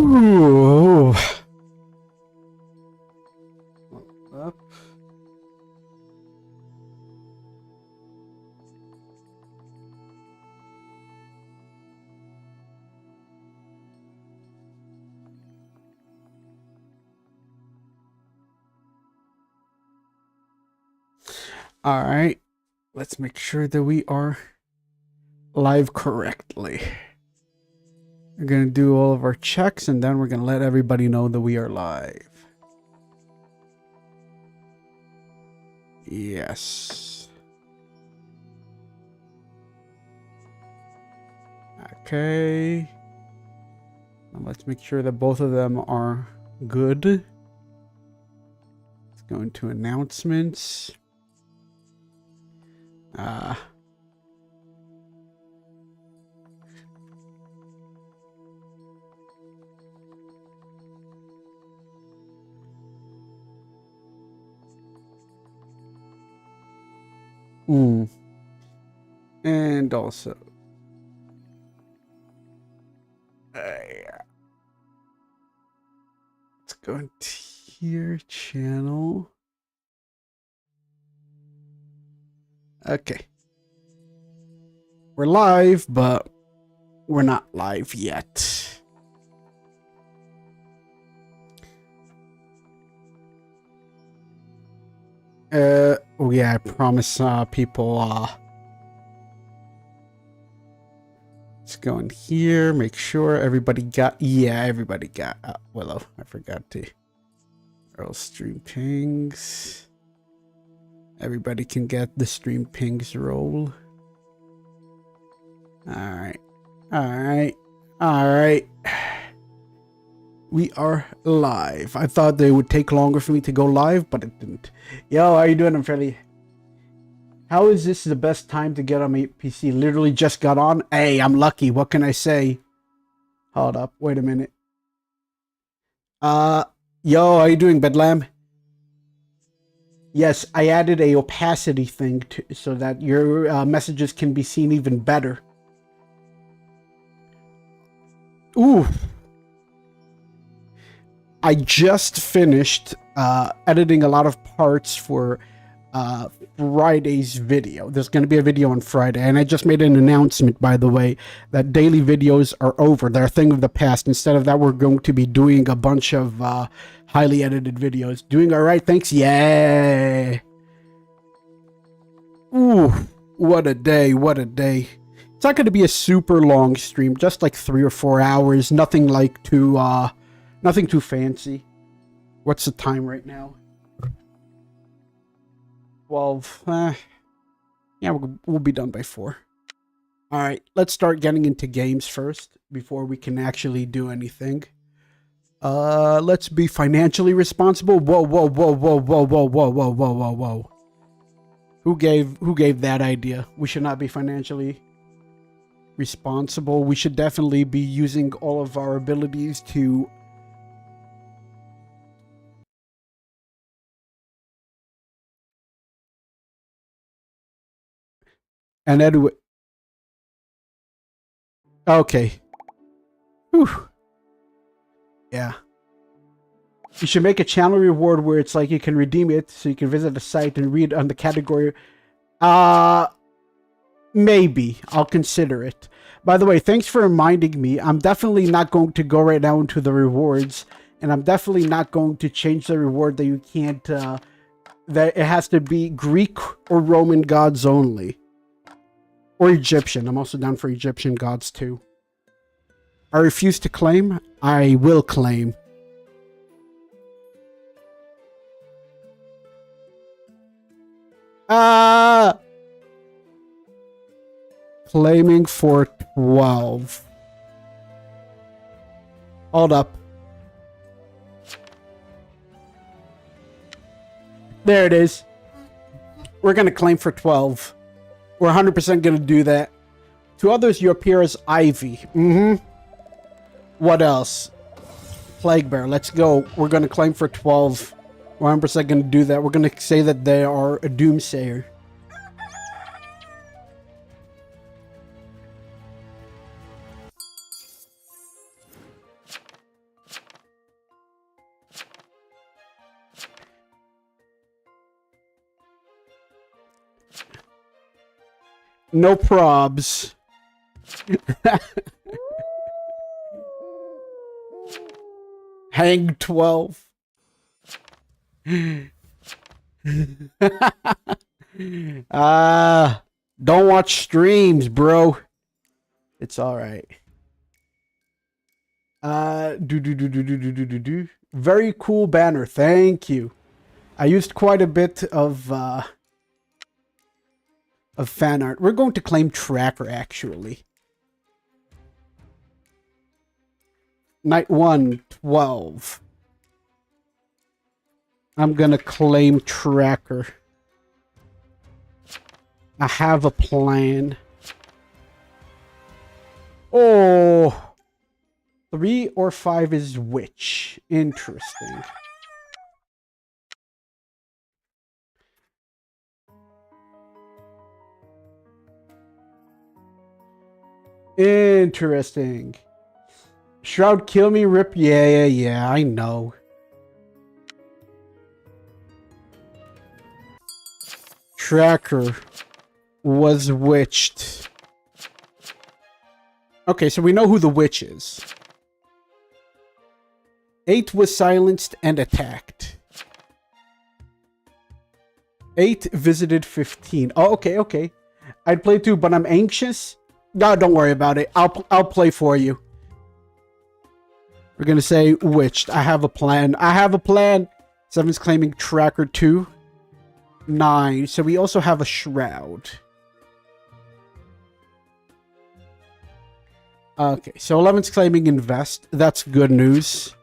Ooh. Up. All right, let's make sure that we are live correctly. We're gonna do all of our checks and then we're gonna let everybody know that we are live. Yes. Okay. Now let's make sure that both of them are good. Let's go into announcements. And also, yeah. Let's go into here, channel. Okay. We're live, but we're not live yet. Oh yeah, I promise people, let's go in here, make sure everybody got, everybody got, Willow, I forgot to, Earl stream pings. Everybody can get the stream pings roll. Alright. We are live. I thought they would take longer for me to go live, but it didn't. Yo, how you doing? I'm fairly... How is this the best time to get on my PC? Literally just got on. Hey, I'm lucky. What can I say? Hold up. Wait a minute. Yo, how you doing, Bedlam? Yes, I added a opacity thing so that your messages can be seen even better. Ooh. I just finished editing a lot of parts for Friday's video. There's going to be a video on Friday, and I just made an announcement, by the way, that daily videos are over. They're a thing of the past. Instead of that, we're going to be doing a bunch of highly edited videos. Doing all right, thanks. Yay! Ooh, what a day, what a day. It's not going to be a super long stream, just like 3 or 4 hours. Nothing like nothing too fancy. What's the time right now? 12. Yeah, we'll be done by 4. All right, let's start getting into games first before we can actually do anything. Let's be financially responsible. Whoa. Who gave that idea? We should not be financially responsible. We should definitely be using all of our abilities to and anyway. Okay. Whew. Yeah. You should make a channel reward where it's like you can redeem it so you can visit the site and read on the category. Maybe. I'll consider it. By the way, thanks for reminding me. I'm definitely not going to go right now into the rewards. And I'm definitely not going to change the reward that you can't, that it has to be Greek or Roman gods only. Or Egyptian. I'm also down for Egyptian gods too. I refuse to claim. I will claim. Claiming for 12. Hold up. There it is. We're going to claim for 12. We're 100% going to do that. To others, you appear as Ivy. What else? Plague Bear. Let's go. We're going to claim for 12. We're 100% going to do that. We're going to say that they are a doomsayer. No probs. Hang 12. Don't watch streams, bro. It's all right. Very cool banner. Thank you. I used quite a bit of fan art. We're going to claim tracker actually. Night 1, 12. I'm gonna claim tracker. I have a plan. Oh, 3 or 5 is which? Interesting. Interesting. Shroud, kill me, rip. Yeah, I know. Tracker was witched. Okay, so we know who the witch is. 8 was silenced and attacked. 8 visited 15. Oh, okay. I'd play too, but I'm anxious. No, don't worry about it. I'll play for you. We're gonna say witched. I have a plan. 7's claiming tracker 2. 9. So we also have a shroud. Okay, so 11's claiming invest. That's good news.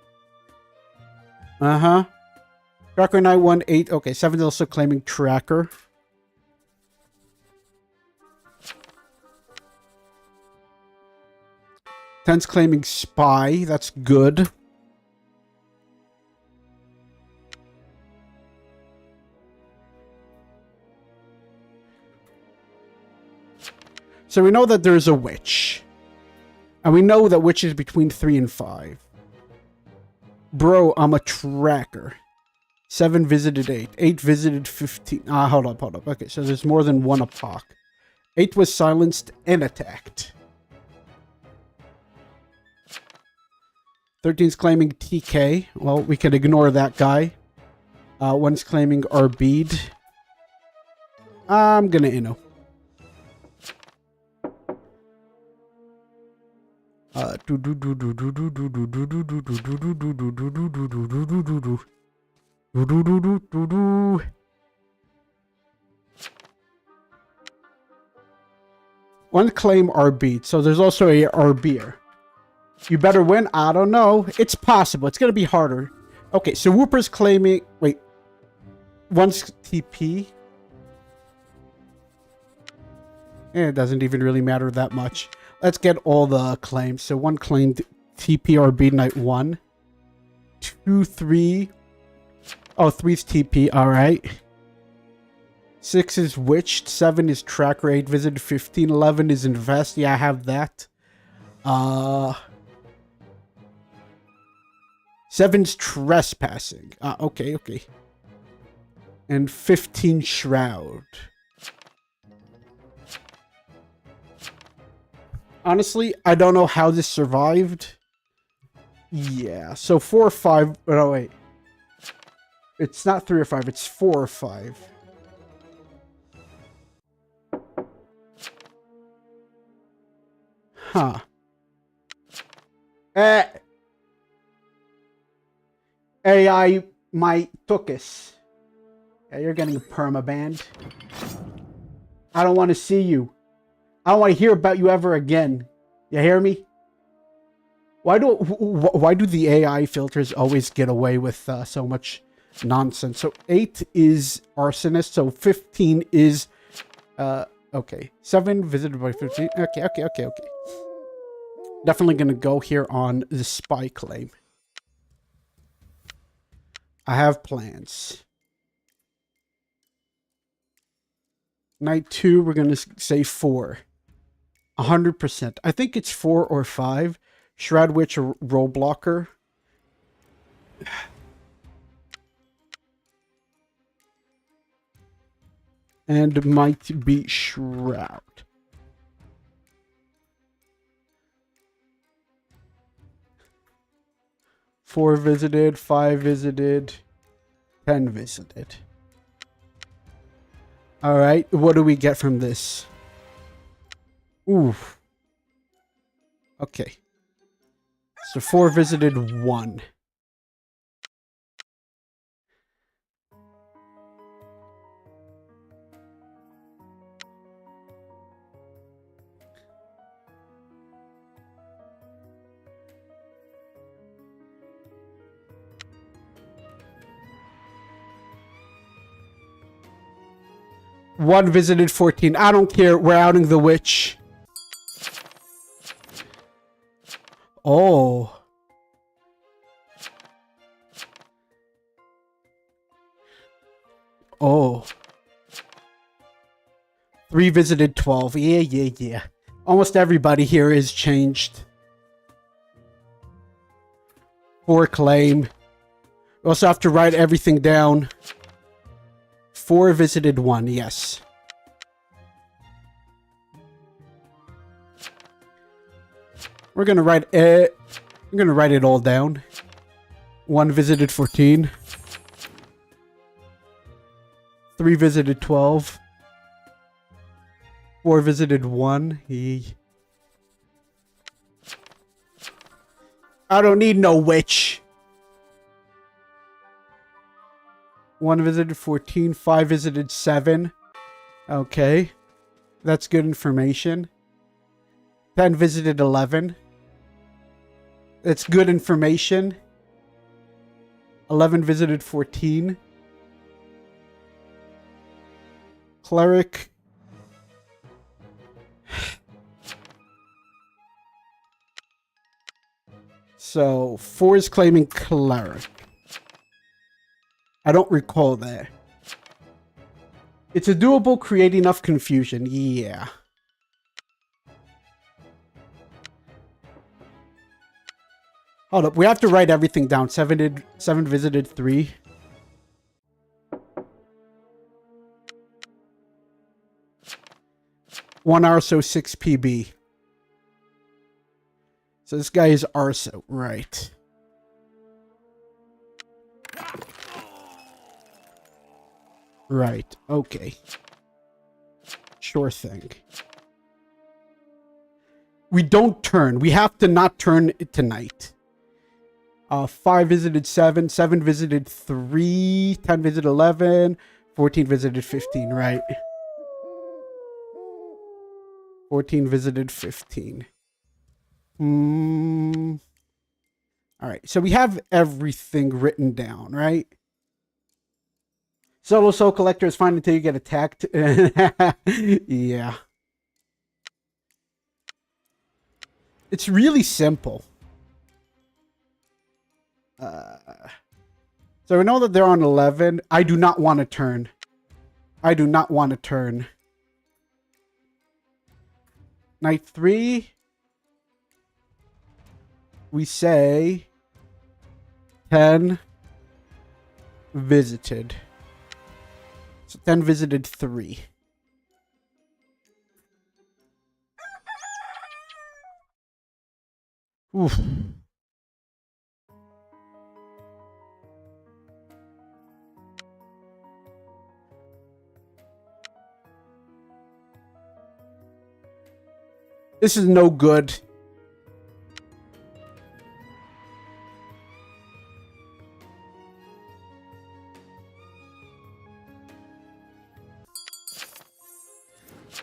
Tracker 918. Okay, 7's also claiming tracker. Ten's claiming spy. That's good. So we know that there's a witch. And we know that witch is between 3 and 5. Bro, I'm a tracker. 7 visited 8. 8 visited 15. Hold up. Okay, so there's more than one apoc. 8 was silenced and attacked. 13's claiming TK. Well, we can ignore that guy. 1's claiming Arbeed. I'm gonna Inno. One claim Arbeed, so there's also a Arbeer. You better win? I don't know. It's possible. It's gonna be harder. Okay, so Whooper's claiming... Wait. 1's TP. It doesn't even really matter that much. Let's get all the claims. So 1 claimed TPRB night 1. 2, 3. Oh, 3's TP. Alright. 6 is witched. 7 is tracker. 8 visited 15. 11 is invest. Yeah, I have that. 7's trespassing. Okay. And 15 shroud. Honestly, I don't know how this survived. Yeah, so 4 or 5... Oh, wait. It's not 3 or 5, it's 4 or 5. Huh. AI, my tuchus. Yeah, you're getting a permaband. I don't want to see you. I don't want to hear about you ever again. You hear me? Why do the AI filters always get away with so much nonsense? So 8 is arsonist. So 15 is okay. 7 visited by 15. Okay. Definitely gonna go here on the spy claim. I have plans. Night 2, we're gonna say 4. 100%. I think it's 4 or 5. Shroud Witch or Roll Blocker. And might be Shroud. 4 visited, 5 visited, 10 visited. All right, what do we get from this? Ooh. Okay. So 4 visited 1. One visited 14. I don't care. We're outing the witch. Oh. Oh. 3 visited 12. Yeah. Almost everybody here is changed. 4 claim. We also have to write everything down. 4 visited 1. Yes. We're gonna write it. I'm gonna write it all down. 1 visited 14. 3 visited 12. 4 visited 1. I don't need no witch. 1 visited 14. 5 visited 7. Okay. That's good information. 10 visited 11. That's good information. 11 visited 14. Cleric. So 4 is claiming cleric. I don't recall that. It's a doable, create enough confusion. Yeah. Hold up, we have to write everything down. 7 visited 3. One Arso, 6 PB. So this guy is Arso, right? Right, okay. Sure thing. We don't turn. We have to not turn tonight. 5 visited 7. 7 visited 3. 10 visited 11. 14 visited 15, right? 14 visited 15. Alright, so we have everything written down, right? Solo Soul Collector is fine until you get attacked. Yeah. It's really simple. So we know that they're on 11. I do not want to turn. I do not want to turn. Night 3. We say 10 visited. So 10 visited 3. Oof. This is no good.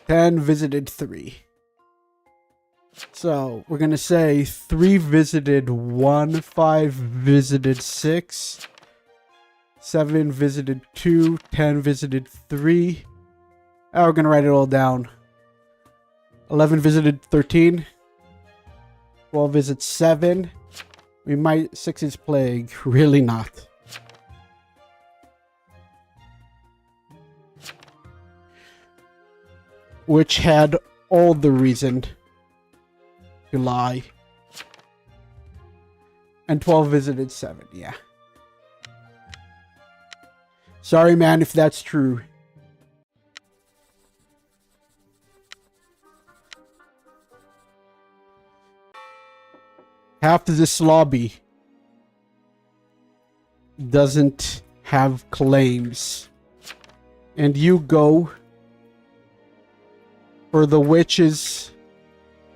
Ten visited 3. So we're gonna say 3 visited 1, 5 visited 6, 7 visited 2, 10 visited 3. Oh, we're gonna write it all down. 11 visited 13. 12 visits 7. We might 6 is plague. Really not. Which had all the reason to lie. And 12 visited 7, yeah. Sorry, man, if that's true. Half of this lobby doesn't have claims. And you go for the witch's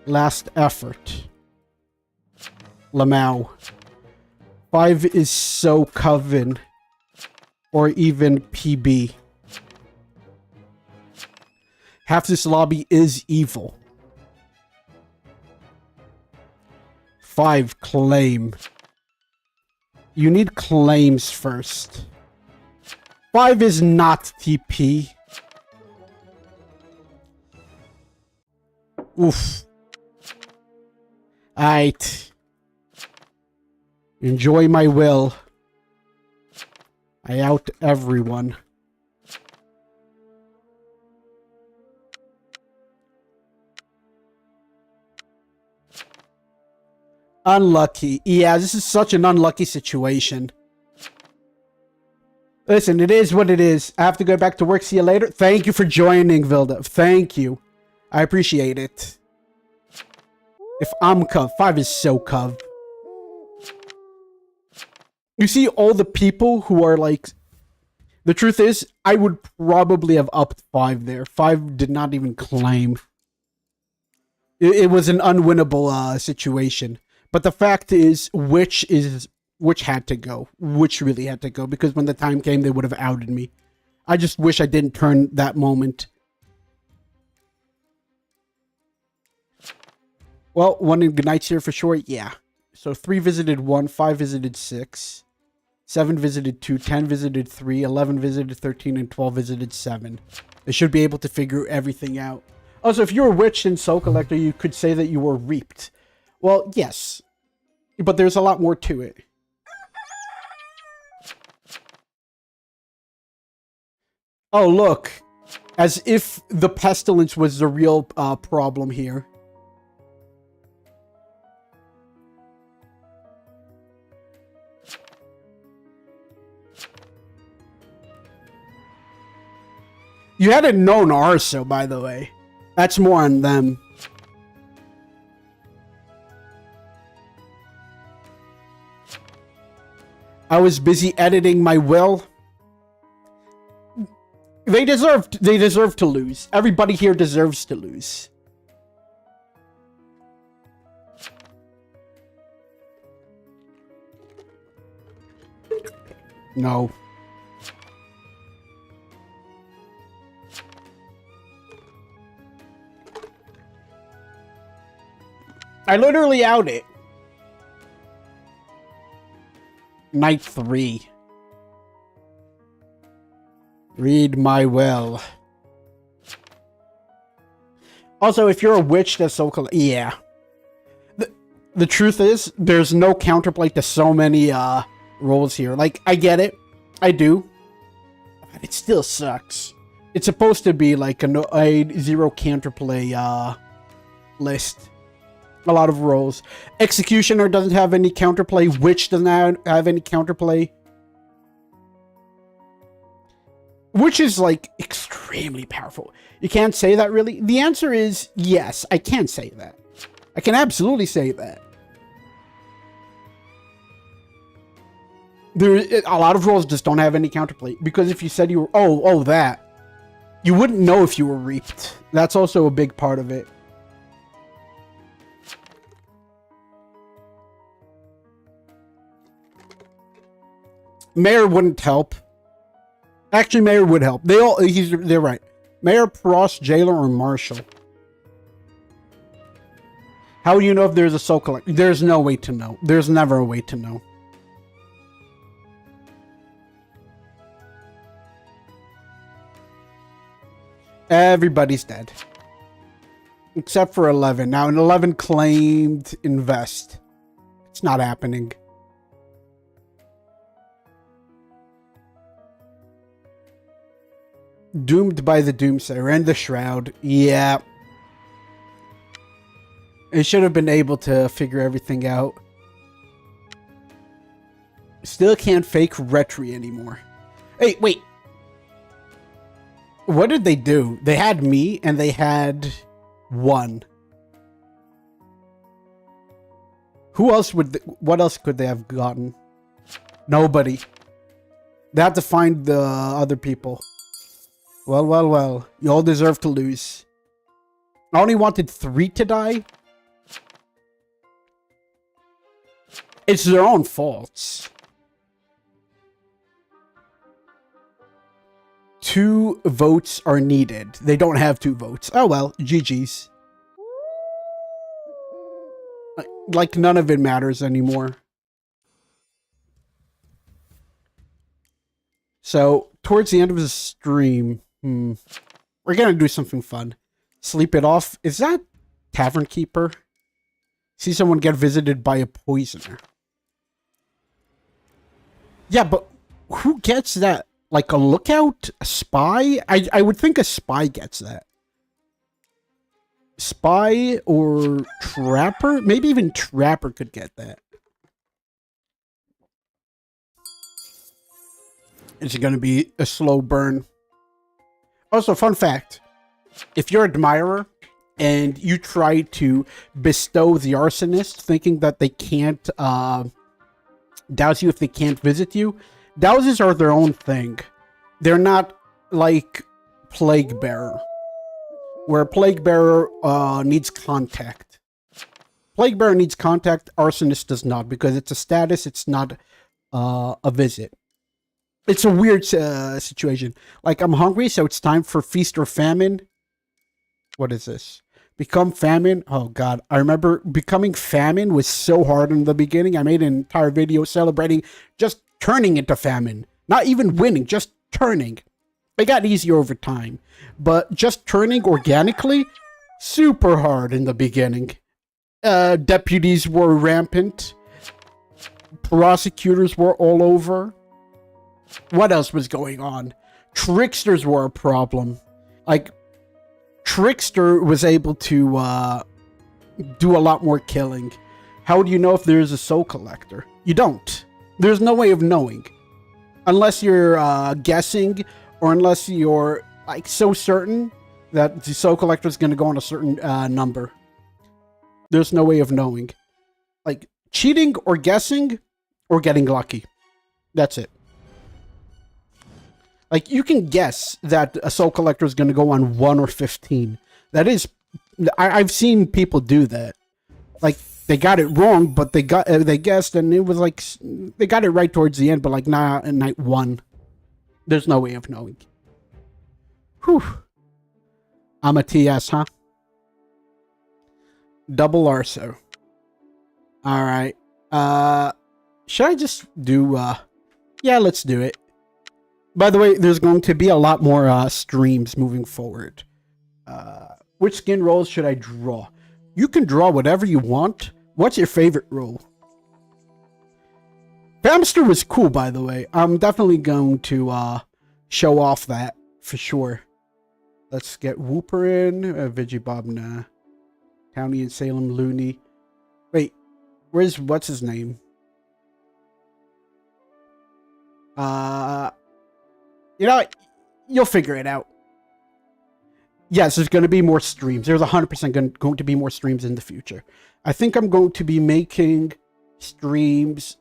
last effort. Lamau. 5 is so Coven. Or even PB. Half this lobby is evil. 5 claim. You need claims first. 5 is not TP. Oof. Alright. Enjoy my will. I out everyone. Unlucky. Yeah, this is such an unlucky situation. Listen, it is what it is. I have to go back to work. See you later. Thank you for joining, Vilda. Thank you. I appreciate it. If I'm Cov, 5 is so Cov. You see all the people who are like... The truth is, I would probably have upped 5 there. 5 did not even claim. It was an unwinnable situation. But the fact is, Witch had to go. Witch really had to go. Because when the time came, they would have outed me. I just wish I didn't turn that moment. Well, 1 in good nights here for sure. Yeah. So 3 visited 1, 5 visited 6. 7 visited 2, 10 visited 3, 11 visited 13, and 12 visited 7. They should be able to figure everything out. Also, if you were Witch and Soul Collector, you could say that you were reaped. Well, yes. But there's a lot more to it. Oh, look. As if the pestilence was the real problem here. You hadn't known Arso, by the way. That's more on them. I was busy editing my will. They deserve to lose. Everybody here deserves to lose. No. I literally out it. Night 3. Read my will. Also, if you're a witch that's so cool, yeah. The truth is, there's no counterplay to so many roles here. Like, I get it. I do. But it still sucks. It's supposed to be like a zero counterplay list. A lot of roles. Executioner doesn't have any counterplay. Witch doesn't have any counterplay. Which is, like, extremely powerful. You can't say that, really? The answer is yes, I can say that. I can absolutely say that. A lot of roles just don't have any counterplay. Because if you said you were... that. You wouldn't know if you were reaped. That's also a big part of it. Mayor wouldn't help. Actually, Mayor would help. They're right. Mayor, Prost, Jailer, or Marshal. How do you know if there's a soul collector? There's no way to know. There's never a way to know. Everybody's dead. Except for 11. Now, an 11 claimed invest. It's not happening. Doomed by the Doomsayer and the Shroud. Yeah. It should have been able to figure everything out. Still can't fake Retri anymore. Hey, wait. What did they do? They had me and they had 1. Who else would... what else could they have gotten? Nobody. They have to find the other people. Well, well, well. You all deserve to lose. I only wanted 3 to die. It's their own faults. 2 votes are needed. They don't have 2 votes. Oh well, GG's. Like none of it matters anymore. So, towards the end of the stream, we're gonna do something fun. Sleep it off. Is that Tavern Keeper? See someone get visited by a poisoner. Yeah, but who gets that? Like a lookout? A spy? I would think a spy gets that. Spy or Trapper? Maybe even Trapper could get that. It's going to be a slow burn. Also, fun fact. If you're an admirer and you try to bestow the arsonist thinking that they can't douse you if they can't visit you, douses are their own thing. They're not like Plague Bearer, where Plague Bearer needs contact. Plague Bearer needs contact, arsonist does not, because it's a status, it's not a visit. It's a weird situation. Like, I'm hungry, so it's time for feast or famine. What is this? Become famine? Oh god, I remember becoming famine was so hard in the beginning. I made an entire video celebrating just turning into famine. Not even winning, just turning. It got easier over time. But just turning organically, super hard in the beginning. Deputies were rampant. Prosecutors were all over. What else was going on? Tricksters were a problem. Like, Trickster was able to do a lot more killing. How do you know if there's a soul collector? You don't. There's no way of knowing. Unless you're guessing, or unless you're like so certain that the soul collector is going to go on a certain number. There's no way of knowing. Like, cheating or guessing or getting lucky. That's it. Like, you can guess that a soul collector is going to go on 1 or 15. That is, I've seen people do that. Like, they got it wrong, but they guessed, and it was like, they got it right towards the end, but like, nah, in night 1. There's no way of knowing. Whew. I'm a TS, huh? Double Arso. Alright. Should I just do, yeah, let's do it. By the way, there's going to be a lot more streams moving forward. Which skin rolls should I draw? You can draw whatever you want. What's your favorite roll? Hamster was cool, by the way. I'm definitely going to show off that for sure. Let's get Whooper in. Vigibob, nah. Townie and Salem, Looney. Wait, what's his name? You know, you'll figure it out. Yes, there's going to be more streams. There's 100% going to be more streams in the future. I think I'm going to be making streams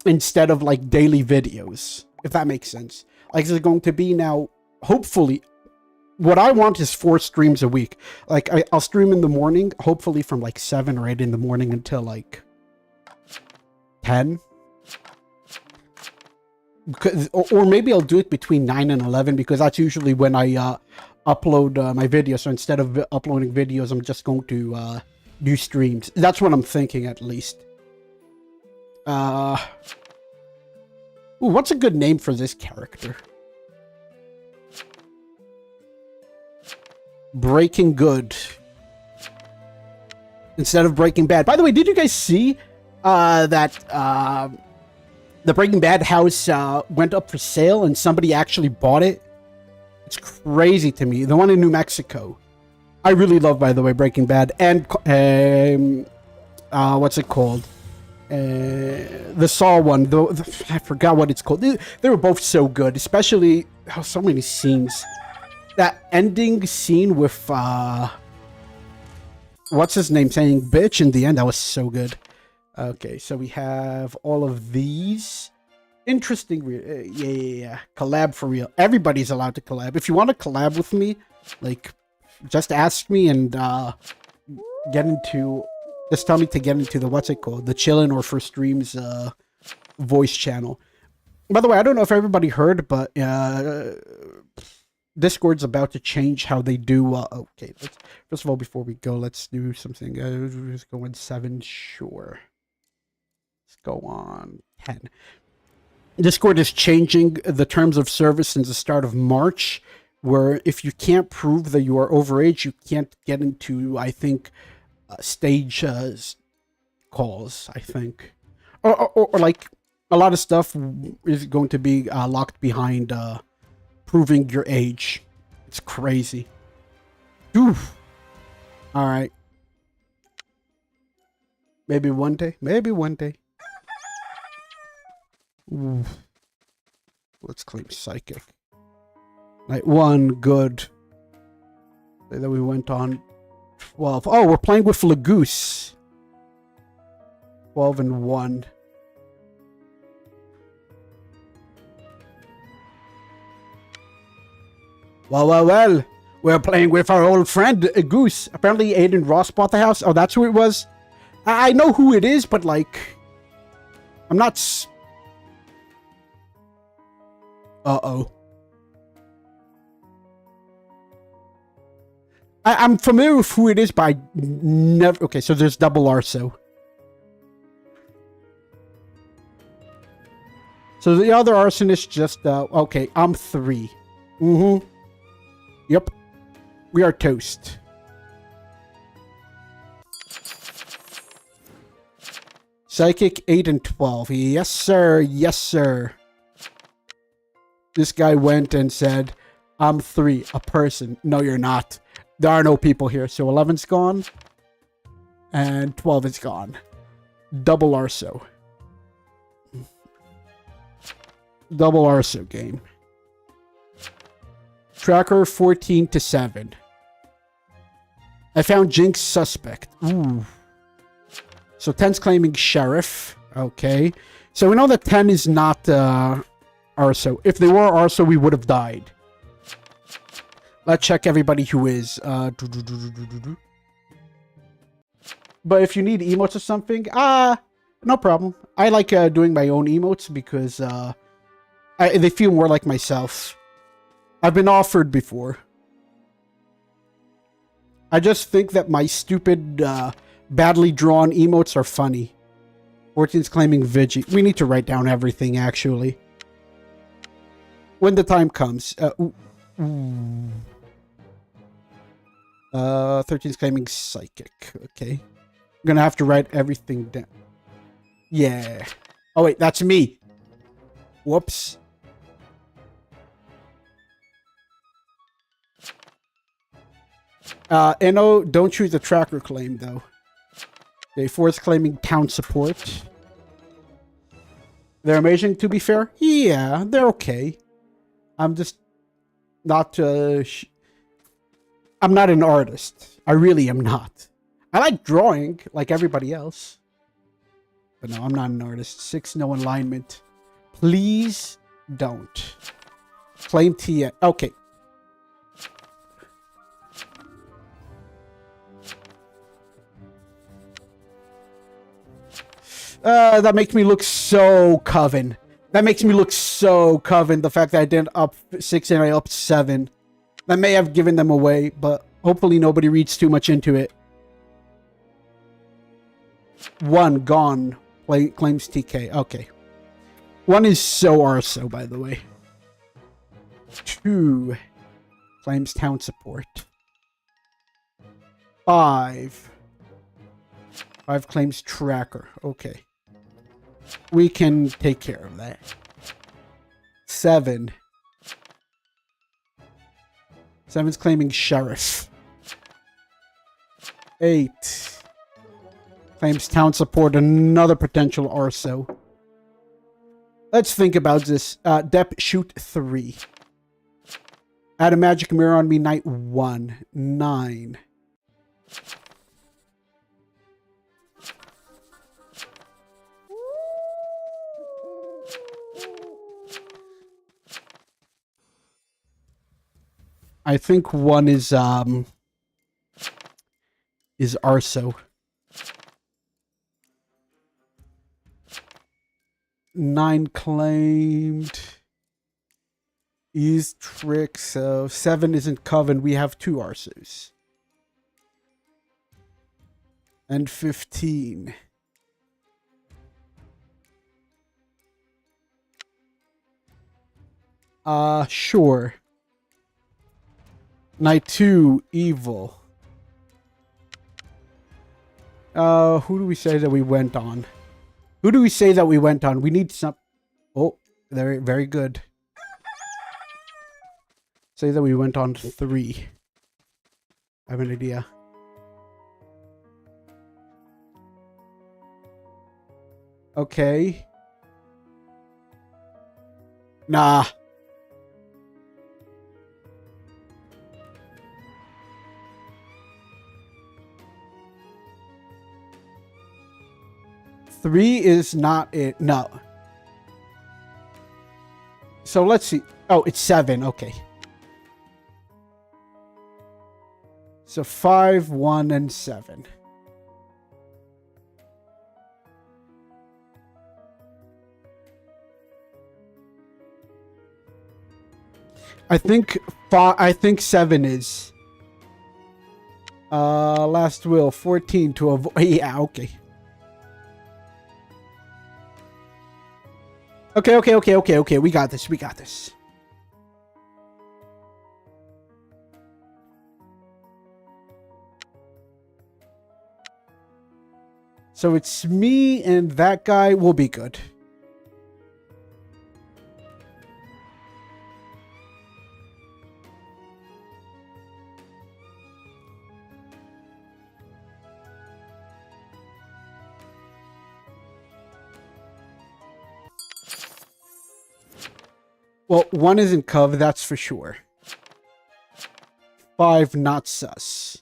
instead of like daily videos, if that makes sense. Like, there's going to be now, hopefully, what I want is 4 streams a week. Like, I'll stream in the morning, hopefully from like 7 or 8 in the morning until like 10. Or maybe I'll do it between 9 and 11, because that's usually when I upload my videos. So instead of uploading videos, I'm just going to do streams. That's what I'm thinking, at least. Ooh, what's a good name for this character? Breaking Good. Instead of Breaking Bad. By the way, did you guys see that the Breaking Bad house went up for sale and somebody actually bought it? It's crazy to me. The one in New Mexico. I really love, by the way, Breaking Bad. And, what's it called? The Saw one. I forgot what it's called. They were both so good. Especially, so many scenes. That ending scene with, what's his name saying bitch in the end. That was so good. Okay, so we have all of these. Interesting. Yeah. Collab for real. Everybody's allowed to collab. If you want to collab with me, like, just ask me and get into. Just tell me to get into the what's it called, the chillin' or for streams voice channel. By the way, I don't know if everybody heard, but Discord's about to change how they do. Okay, first of all, before we go, let's do something. Let's go on 7, sure. Let's go on 10. Discord is changing the terms of service since the start of March, where if you can't prove that you are overage, you can't get into, I think, stage calls, I think. Or like, a lot of stuff is going to be locked behind proving your age. It's crazy. Oof. All right. Maybe one day. Maybe one day. Oof. Let's claim psychic. Night 1, good. Then we went on 12. Oh, we're playing with Lagoose. 12 and 1. Well. We're playing with our old friend, Goose. Apparently Aiden Ross bought the house. Oh, that's who it was? I know who it is, but like... I'm not... Uh-oh. I'm familiar with who it is, but I never... Okay, so there's double Arso. So the other arsonist just... okay, I'm 3. Mm-hmm. Yep. We are toast. Psychic 8 and 12. Yes, sir. Yes, sir. This guy went and said, I'm 3, a person. No, you're not. There are no people here. So 11's gone. And 12 is gone. Double Arso. Double Arso game. Tracker 14 to 7. I found Jinx suspect. Ooh. So 10's claiming sheriff. Okay. So we know that 10 is not Arso. If they were Arso, we would have died. Let's check everybody who is. But if you need emotes or something, no problem. I like doing my own emotes because they feel more like myself. I've been offered before. I just think that my stupid, badly drawn emotes are funny. 14's claiming Vigi. We need to write down everything, actually. When the time comes. 13's claiming Psychic. Okay. I'm gonna have to write everything down. Yeah. Oh, wait, that's me. Whoops. Inno, don't choose the tracker claim, though. Okay, 4's claiming town support. They're amazing, to be fair. Yeah, they're okay. I'm just not... I'm not an artist. I really am not. I like drawing, like everybody else. But no, I'm not an artist. 6, no alignment. Please don't. Claim T. Okay. That makes me look so Coven. That makes me look so Coven. The fact that I didn't up 6 and I upped 7. That may have given them away, but hopefully nobody reads too much into it. 1 gone. Claims TK. Okay. 1 is so Arso, by the way. 2 claims town support. 5 claims tracker. Okay. We can take care of that. 7. 7's claiming sheriff. 8 claims town support. Another potential Arso. Let's think about this. Dep, shoot 3. Add a magic mirror on me, night 1. 9. I think 1 is Arso. 9 claimed. Use trick, so 7 isn't Coven. We have 2 Arsos. And 15. Sure. Night 2, evil. Who do we say that we went on? Who do we say that we went on? We need some... Oh, very, very good. Say that we went on 3. I have an idea. Okay. Nah. Three is not it. No. So let's see. Oh, it's 7. Okay. So 5, 1, and 7. I think 7 is. Last will 14 to avoid. Yeah, okay. Okay. We got this. So it's me and that guy will be good. Well, 1 isn't Cov, that's for sure. 5, not sus.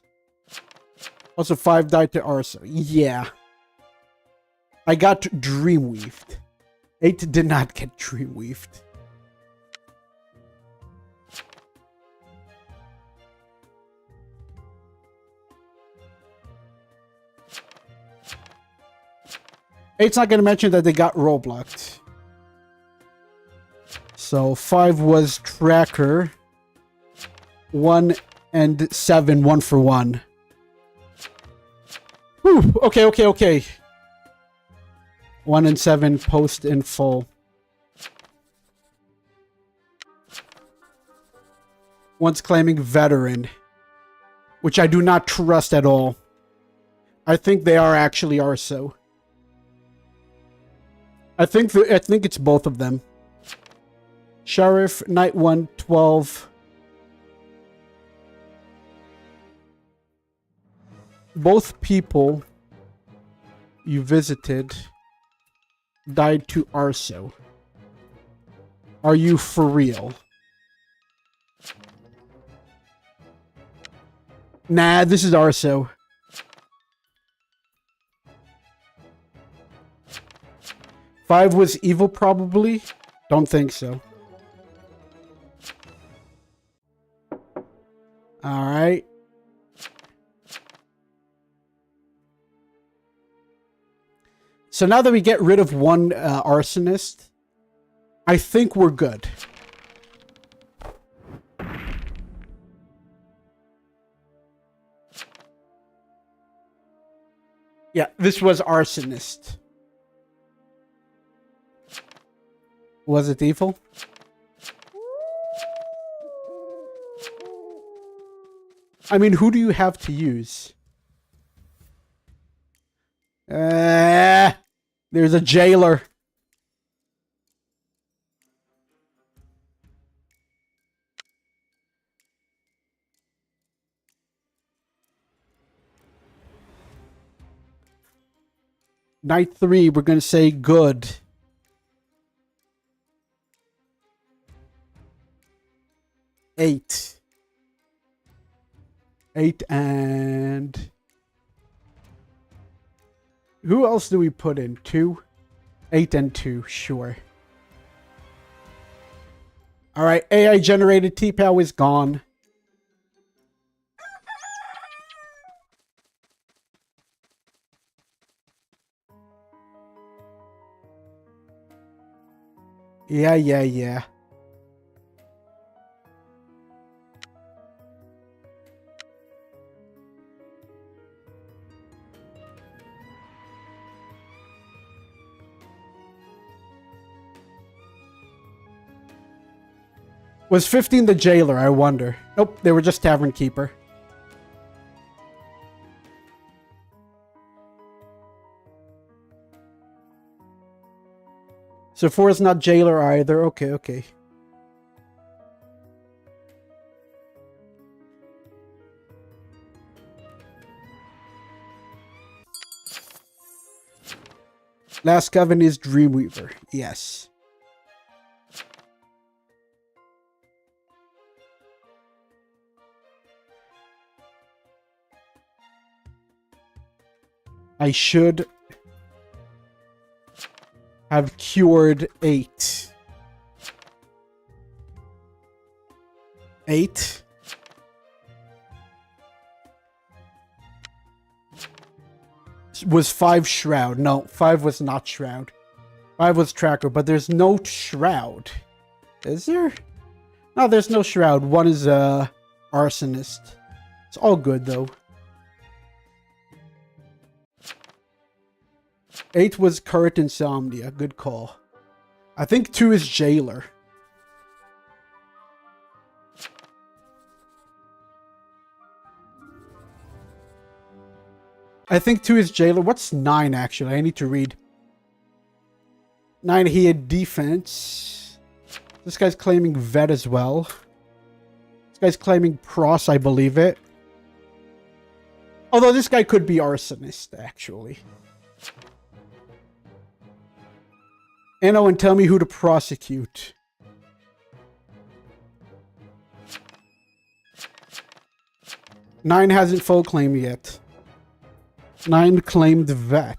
Also, 5 died to Arso. Yeah. I got Dreamweaved. 8 did not get Dreamweaved. Eight's not going to mention that they got roll-blocked. So 5 was Tracker. 1 and 7, 1 for 1. Whew, okay. 1 and 7 post in full. 1's claiming veteran, which I do not trust at all. I think they are actually Arso. I think it's both of them. Sheriff, Night 1, 12. Both people you visited died to Arso. Are you for real? Nah, this is Arso. Five was evil, probably. Don't think so. All right. So now that we get rid of 1 arsonist, I think we're good. Yeah, this was arsonist. Was it evil? I mean, who do you have to use? There's a jailer. Night 3, we're going to say good. Eight and... Who else do we put in? 2? 8 and 2, sure. Alright, AI generated T-Pow is gone. Yeah. Was 15 the jailer, I wonder? Nope, they were just tavern keeper. So 4 is not jailer either. Okay. Last coven is Dreamweaver. Yes. I should have cured 8. 8? Was 5 Shroud? No, 5 was not Shroud. 5 was Tracker, but there's no Shroud. Is there? No, there's no Shroud. 1 is Arsonist. It's all good, though. 8 was Current Insomnia. Good call. I think 2 is Jailer. I think 2 is Jailer. What's 9, actually? I need to read. 9, he had defense. This guy's claiming vet as well. This guy's claiming pros, I believe it. Although this guy could be arsonist, actually. Anno, and tell me who to prosecute. Nine hasn't full claim yet. 9 claimed vet.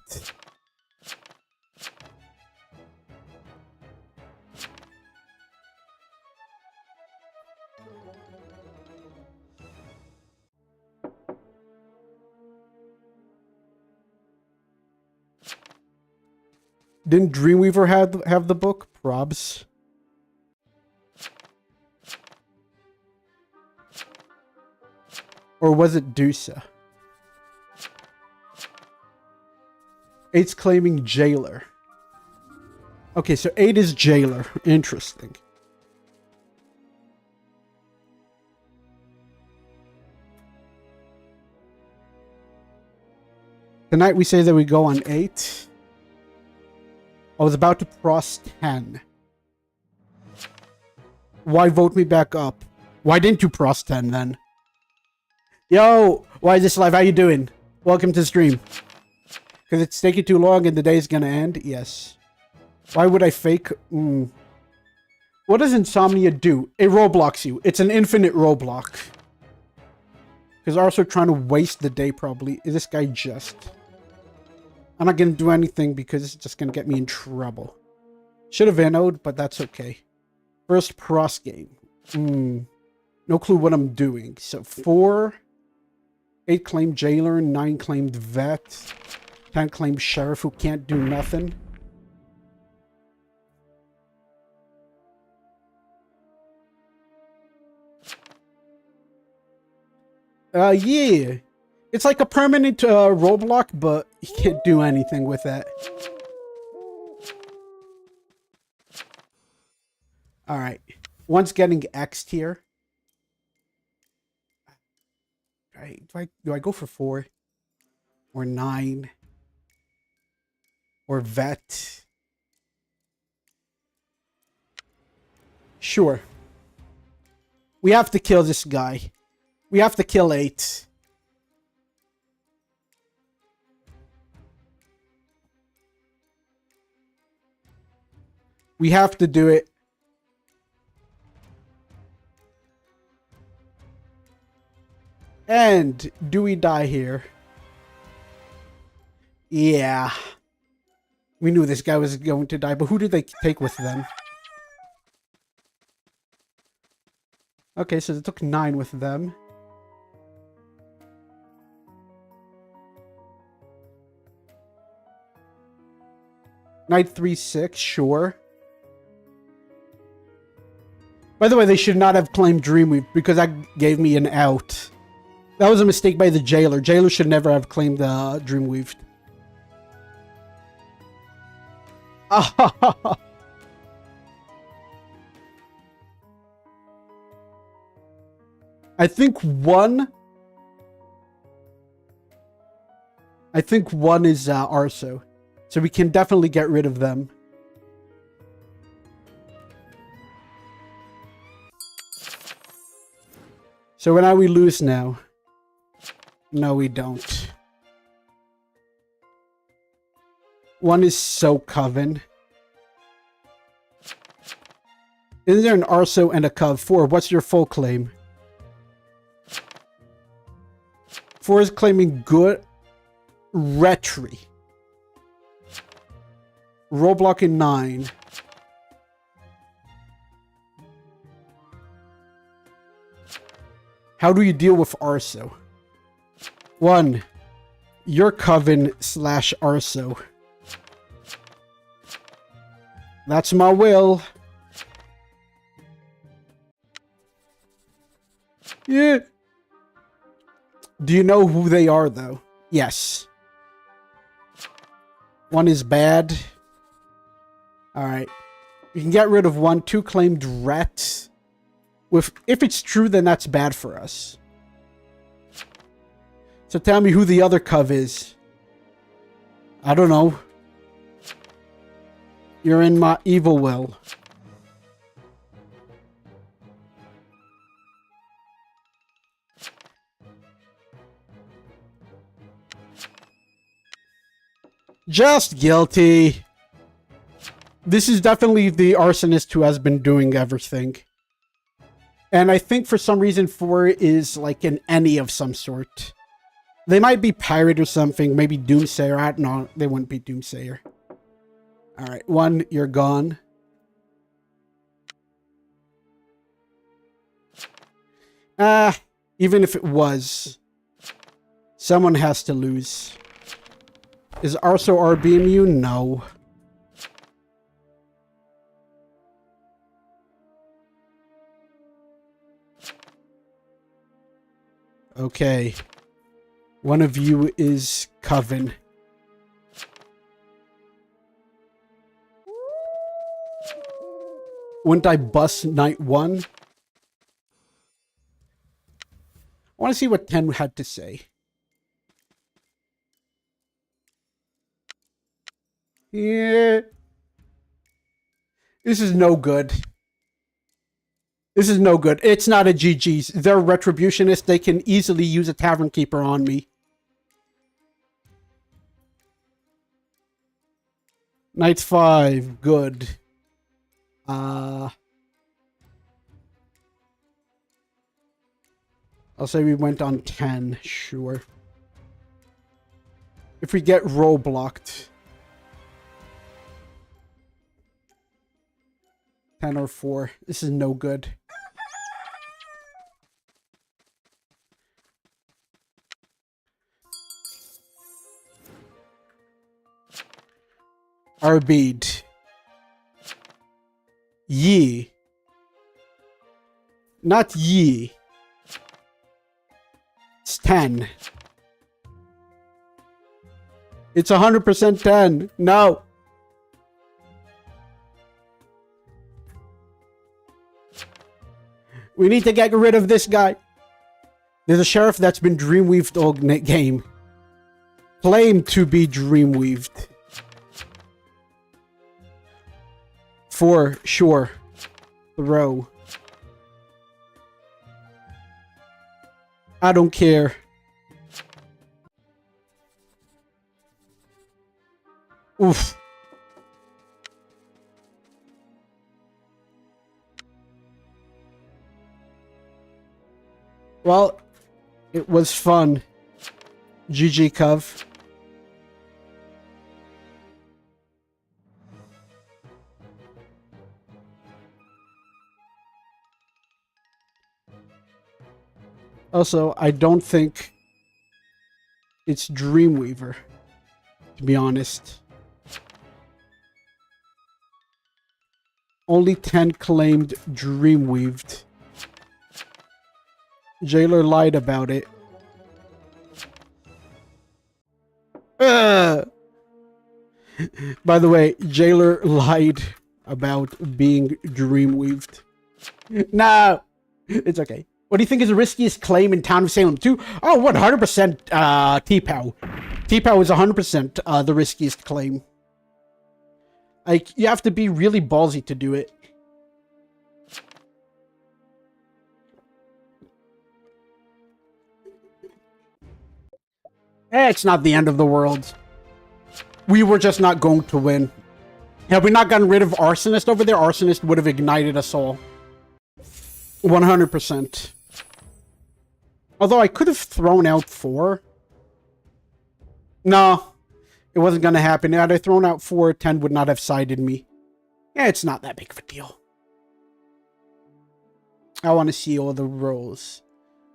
Didn't Dreamweaver have the book? Probs. Or was it Dusa? 8's claiming Jailer. Okay, so 8 is Jailer. Interesting. Tonight we say that we go on 8. I was about to cross 10. Why vote me back up? Why didn't you cross 10 then? Yo, why is this live? How you doing? Welcome to the stream. Because it's taking too long and the day's gonna end? Yes. Why would I fake? What does Insomnia do? It roadblocks you. It's an infinite roadblock. Because also trying to waste the day probably. Is this guy just... I'm not going to do anything because it's just going to get me in trouble. Should have innoed, but that's okay. First pros game. No clue what I'm doing. So 4. 8 claimed Jailer. 9 claimed Vet. 10 claimed Sheriff who can't do nothing. Yeah. It's like a permanent roadblock, but you can't do anything with that. Alright. One's getting X'd here. Right. Do I go for 4? Or 9? Or Vet? Sure. We have to kill this guy. We have to kill 8. We have to do it. And do we die here? Yeah. We knew this guy was going to die, but who did they take with them? Okay, so they took 9 with them. Knight 3-6, sure. By the way, they should not have claimed Dreamweave because that gave me an out. That was a mistake by the jailer. Jailer should never have claimed Dreamweave. I think one is Arso. So we can definitely get rid of them. So now we lose now. No, we don't. One is so Coven. Isn't there an Arso and a Cov? 4, what's your full claim? 4 is claiming good Retry. Roblox in 9. How do you deal with Arso? 1. Your Coven / Arso. That's my will. Yeah. Do you know who they are, though? Yes. One is bad. Alright. We can get rid of 1. 2 claimed Ret. If it's true, then that's bad for us. So tell me who the other Cov is. I don't know. You're in my evil will. Just guilty. This is definitely the arsonist who has been doing everything. And I think for some reason 4 is like an any of some sort. They might be pirate or something. Maybe Doomsayer. I don't know. They wouldn't be Doomsayer. Alright, 1, you're gone. Even if it was, someone has to lose. Is Arso RB immune? No. Okay. One of you is Coven. Wouldn't I bust night 1? I want to see what 10 had to say. Yeah. This is no good. This is no good. It's not a GG's. They're retributionists. They can easily use a Tavern Keeper on me. Night 5. Good. I'll say we went on 10. Sure. If we get roll blocked. 10 or 4. This is no good. Arbid. Ye. Not ye. It's 10. It's 100% 10. No. We need to get rid of this guy. There's a sheriff that's been dreamweaved all game. Claimed to be dreamweaved. 4, sure. Throw. I don't care. Oof. Well, it was fun. GG, Cov. Also, I don't think it's Dreamweaver, to be honest. Only 10 claimed Dreamweaved. Jailer lied about it. By the way, Jailer lied about being Dreamweaved. No, it's okay. What do you think is the riskiest claim in Town of Salem 2? Oh, 100% T-Pow. T-Pow is 100% the riskiest claim. Like, you have to be really ballsy to do it. It's not the end of the world. We were just not going to win. Had we not gotten rid of Arsonist over there, Arsonist would have ignited us all. 100%. Although I could have thrown out 4. No. It wasn't going to happen. Had I thrown out 4, 10 would not have sided me. Yeah, it's not that big of a deal. I want to see all the rolls.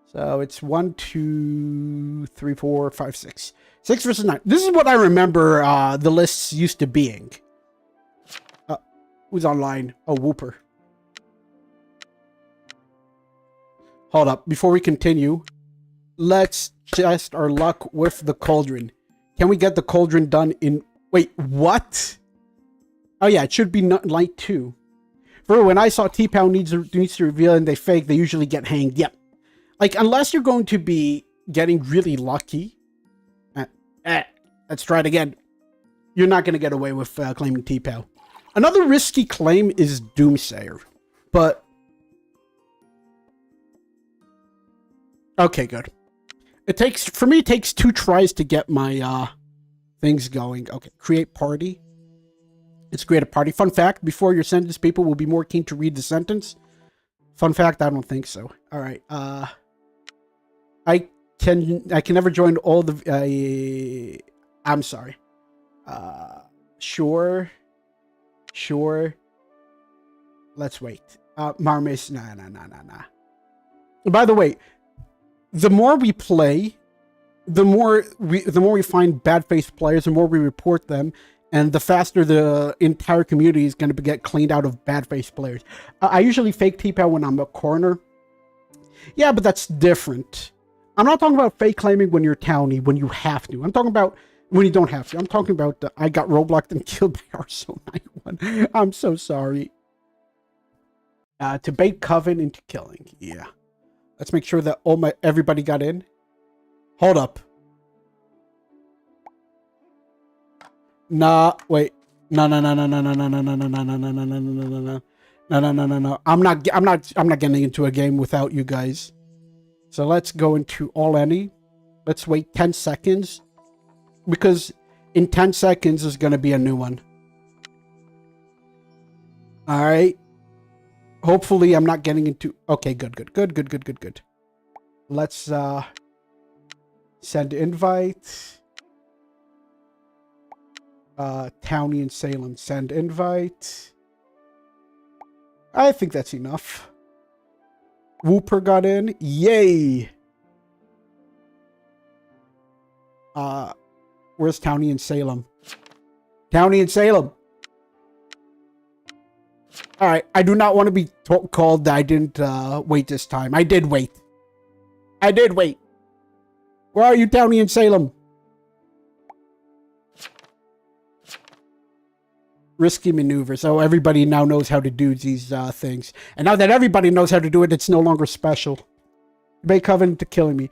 So it's 1, 2, 3, 4, 5, 6. 6 versus 9. This is what I remember the lists used to being. Who's online? Oh, Whooper. Hold up. Before we continue, let's test our luck with the cauldron. Can we get the cauldron done in... Wait, what? Oh, yeah, it should be light 2. For when I saw T-Pound needs to reveal and they fake, they usually get hanged. Yep. Like, unless you're going to be getting really lucky. Let's try it again. You're not going to get away with claiming T-Pow. Another risky claim is Doomsayer. But... okay, good. For me, it takes 2 tries to get my things going. Okay, create party. Let's create a party. Fun fact, before your sentence, people will be more keen to read the sentence. Fun fact, I don't think so. All right. I can never join all the... I'm sorry. Sure. Let's wait. Marmis, nah. By the way, the more we play, the more we find bad-faced players, the more we report them, and the faster the entire community is going to get cleaned out of bad-faced players. I usually fake T-Pow when I'm a corner. Yeah, but that's different. I'm not talking about fake claiming when you're townie, when you have to. I'm talking about when you don't have to. I'm talking about I got Robloxed and killed by Arso 91. I'm so sorry. To bait Coven into killing. Yeah. Let's make sure that everybody got in. Hold up. Nah, wait. No. I'm not getting into a game without you guys. So let's go into all any. Let's wait 10 seconds. Because in 10 seconds there's gonna be a new one. Alright. Hopefully I'm not getting into... okay, good. Let's send invite. Townie and Salem, send invite. I think that's enough. Whooper got in. Yay! Where's Townie and Salem? Townie and Salem! Alright, I do not want to be called that I didn't wait this time. I did wait. Where are you, Townie and Salem? Risky maneuver. So everybody now knows how to do these things. And now that everybody knows how to do it, it's no longer special. Bait Coven to killing me.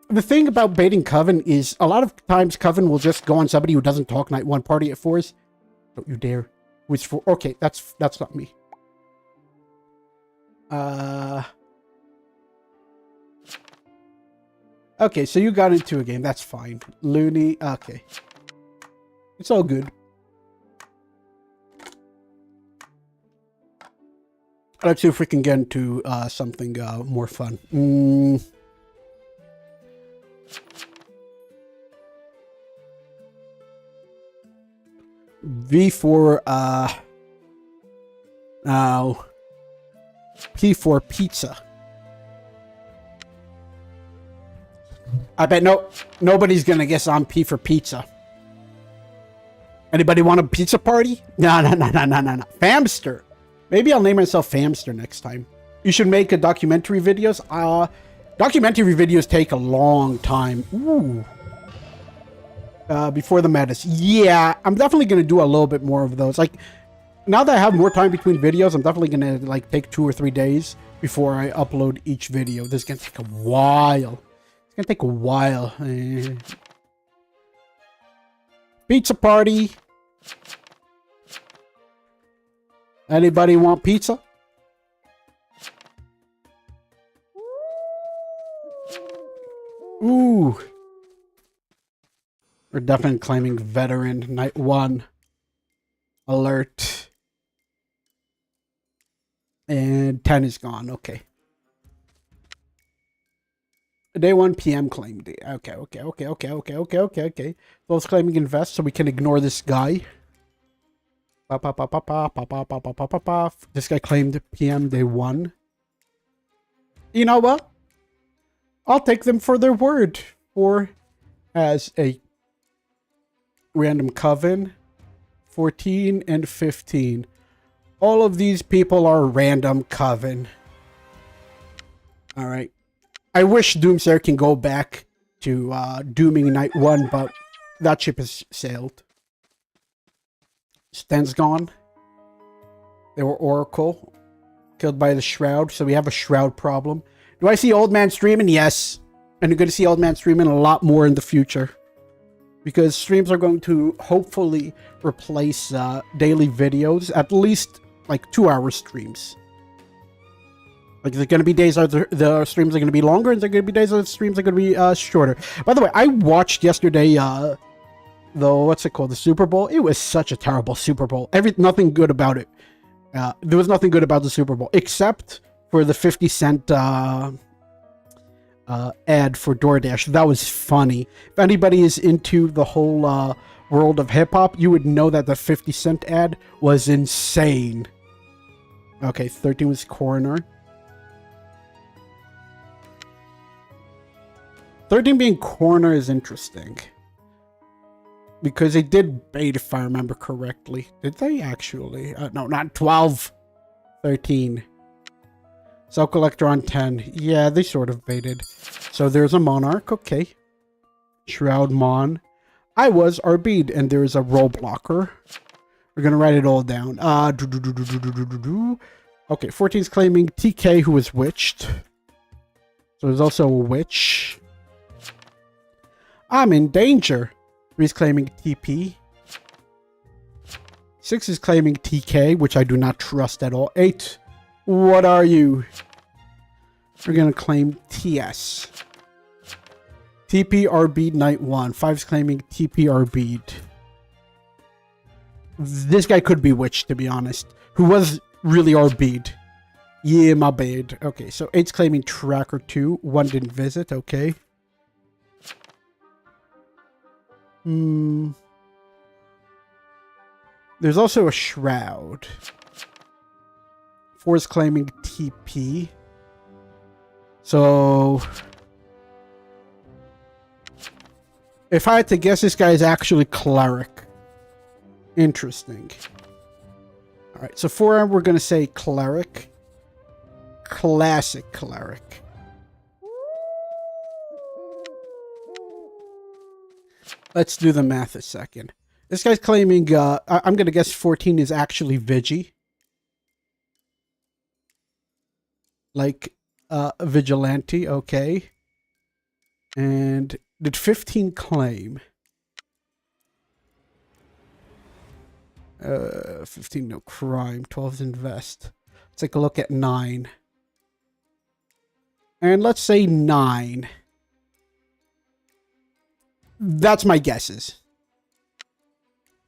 The thing about baiting Coven is a lot of times Coven will just go on somebody who doesn't talk night 1 party at 4s. Don't you dare. Which for... okay, that's not me. Okay, so you got into a game. That's fine. Looney. Okay. It's all good. Let's see if we can get into something more fun. V for now. P for pizza. I bet nobody's gonna guess I'm P for pizza. Anybody want a pizza party? No. Famster. Maybe I'll name myself Famster next time. You should make a documentary videos. Documentary videos take a long time. Ooh. Before the metas. Yeah, I'm definitely going to do a little bit more of those. Like, now that I have more time between videos, I'm definitely going to, like, take 2 or 3 days before I upload each video. This is going to take a while. It's going to take a while. Pizza party. Anybody want pizza? Ooh. We're definitely claiming veteran. Night 1. Alert. And 10 is gone. Okay. Day 1 p.m. claim day. Okay. Those claiming invest, so we can ignore this guy. This guy claimed PM day 1. You know what? I'll take them for their word. For as a random coven, 14 and 15. All of these people are random coven. All right. I wish Doomsayer can go back to dooming night 1, but that ship has sailed. Sten's gone. They were Oracle. Killed by the Shroud, so we have a Shroud problem. Do I see Old Man streaming? Yes. And you're going to see Old Man streaming a lot more in the future. Because streams are going to hopefully replace daily videos. At least, like, 2-hour streams. Like, there's going to be days where the streams are going to be longer, and there's going to be days where the streams are going to be shorter. By the way, I watched yesterday, what's it called? The Super Bowl. It was such a terrible Super Bowl. Nothing good about it. There was nothing good about the Super Bowl, except for the 50 cent ad for DoorDash. That was funny. If anybody is into the whole world of hip-hop, you would know that the 50 cent ad was insane. Okay, 13 was Coroner. 13 being Coroner is interesting. Because they did bait, if I remember correctly. Did they actually? No, not 12. 13. Cell Collector on 10. Yeah, they sort of baited. So there's a Monarch. Okay. Shroud Mon. I was RB'd, and there's a Roll Blocker. We're going to write it all down. Okay, 14's claiming TK, who is witched. So there's also a witch. I'm in danger. 3's claiming TP. 6 is claiming TK, which I do not trust at all. 8, what are you? We're going to claim TS. TP RB'd night 1. 5's claiming TP RB'd. This guy could be witched, to be honest. Who was really RB'd. Yeah, my bad. Okay, so 8's claiming Tracker 2. 1 didn't visit, okay. There's also a Shroud. 4 is claiming TP. So, if I had to guess, this guy is actually Cleric. Interesting. Alright, so 4 we're going to say Cleric. Classic Cleric. Let's do the math a second. This guy's claiming, I'm going to guess 14 is actually Vigi. Like, Vigilante, okay. And did 15 claim? 15 no crime, 12's invest. Let's take a look at 9. And let's say 9. That's my guesses.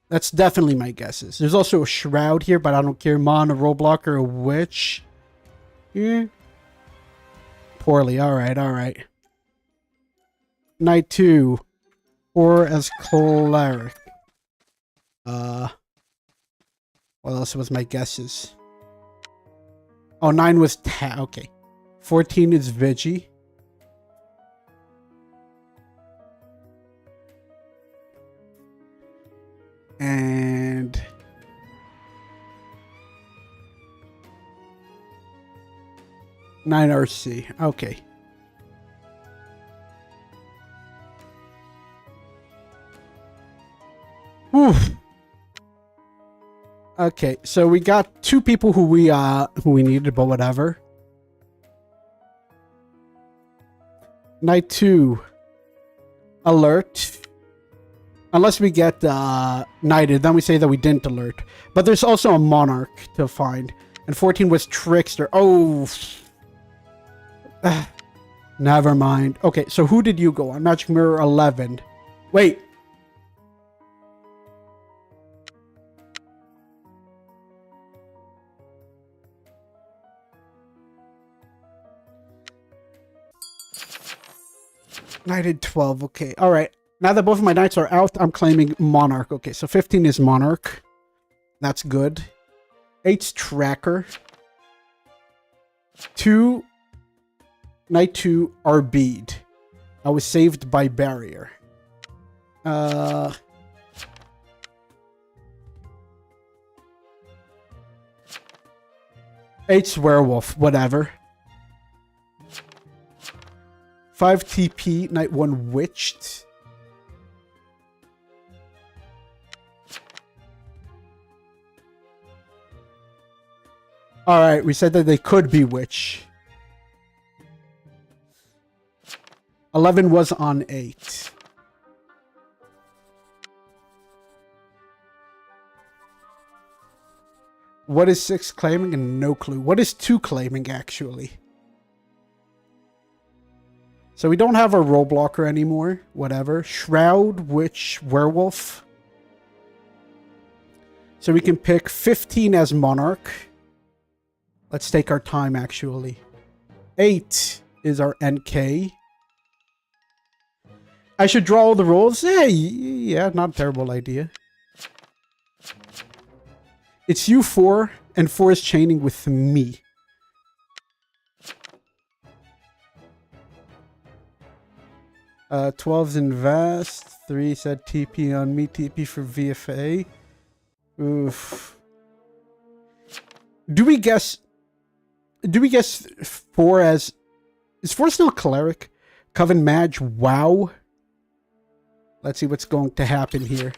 That's definitely my guesses. There's also a Shroud here, but I don't care. Mon, a Roll Blocker, a Witch. Yeah. Poorly. Alright. Night 2. 4 as Cleric. What else was my guesses? Oh, 9 was okay. 14 is Vigi. And 9 RC. Okay. Whew. Okay, so we got 2 people who we needed, but whatever. Night 2. Alert. Unless we get knighted, then we say that we didn't alert. But there's also a monarch to find. And 14 was trickster. Oh. Never mind. Okay, so who did you go on? Magic Mirror 11. Wait. Knighted 12. Okay. All right. Now that both of my knights are out, I'm claiming monarch. Okay, so 15 is monarch. That's good. 8's tracker. 2. Knight 2 are bead. I was saved by barrier. 8's werewolf. Whatever. 5 TP. Knight 1 witched. Alright, we said that they could be witch. 11 was on 8. What is 6 claiming? And no clue. What is 2 claiming, actually? So we don't have a role blocker anymore. Whatever. Shroud, witch, werewolf. So we can pick 15 as monarch. Let's take our time, actually. 8 is our NK. I should draw all the rolls? Yeah, not a terrible idea. It's you 4, and 4 is chaining with me. 12's invest. 3 said TP on me. TP for VFA. Oof. Do we guess 4 as... Is 4 still cleric? Coven Mage, wow. Let's see what's going to happen here.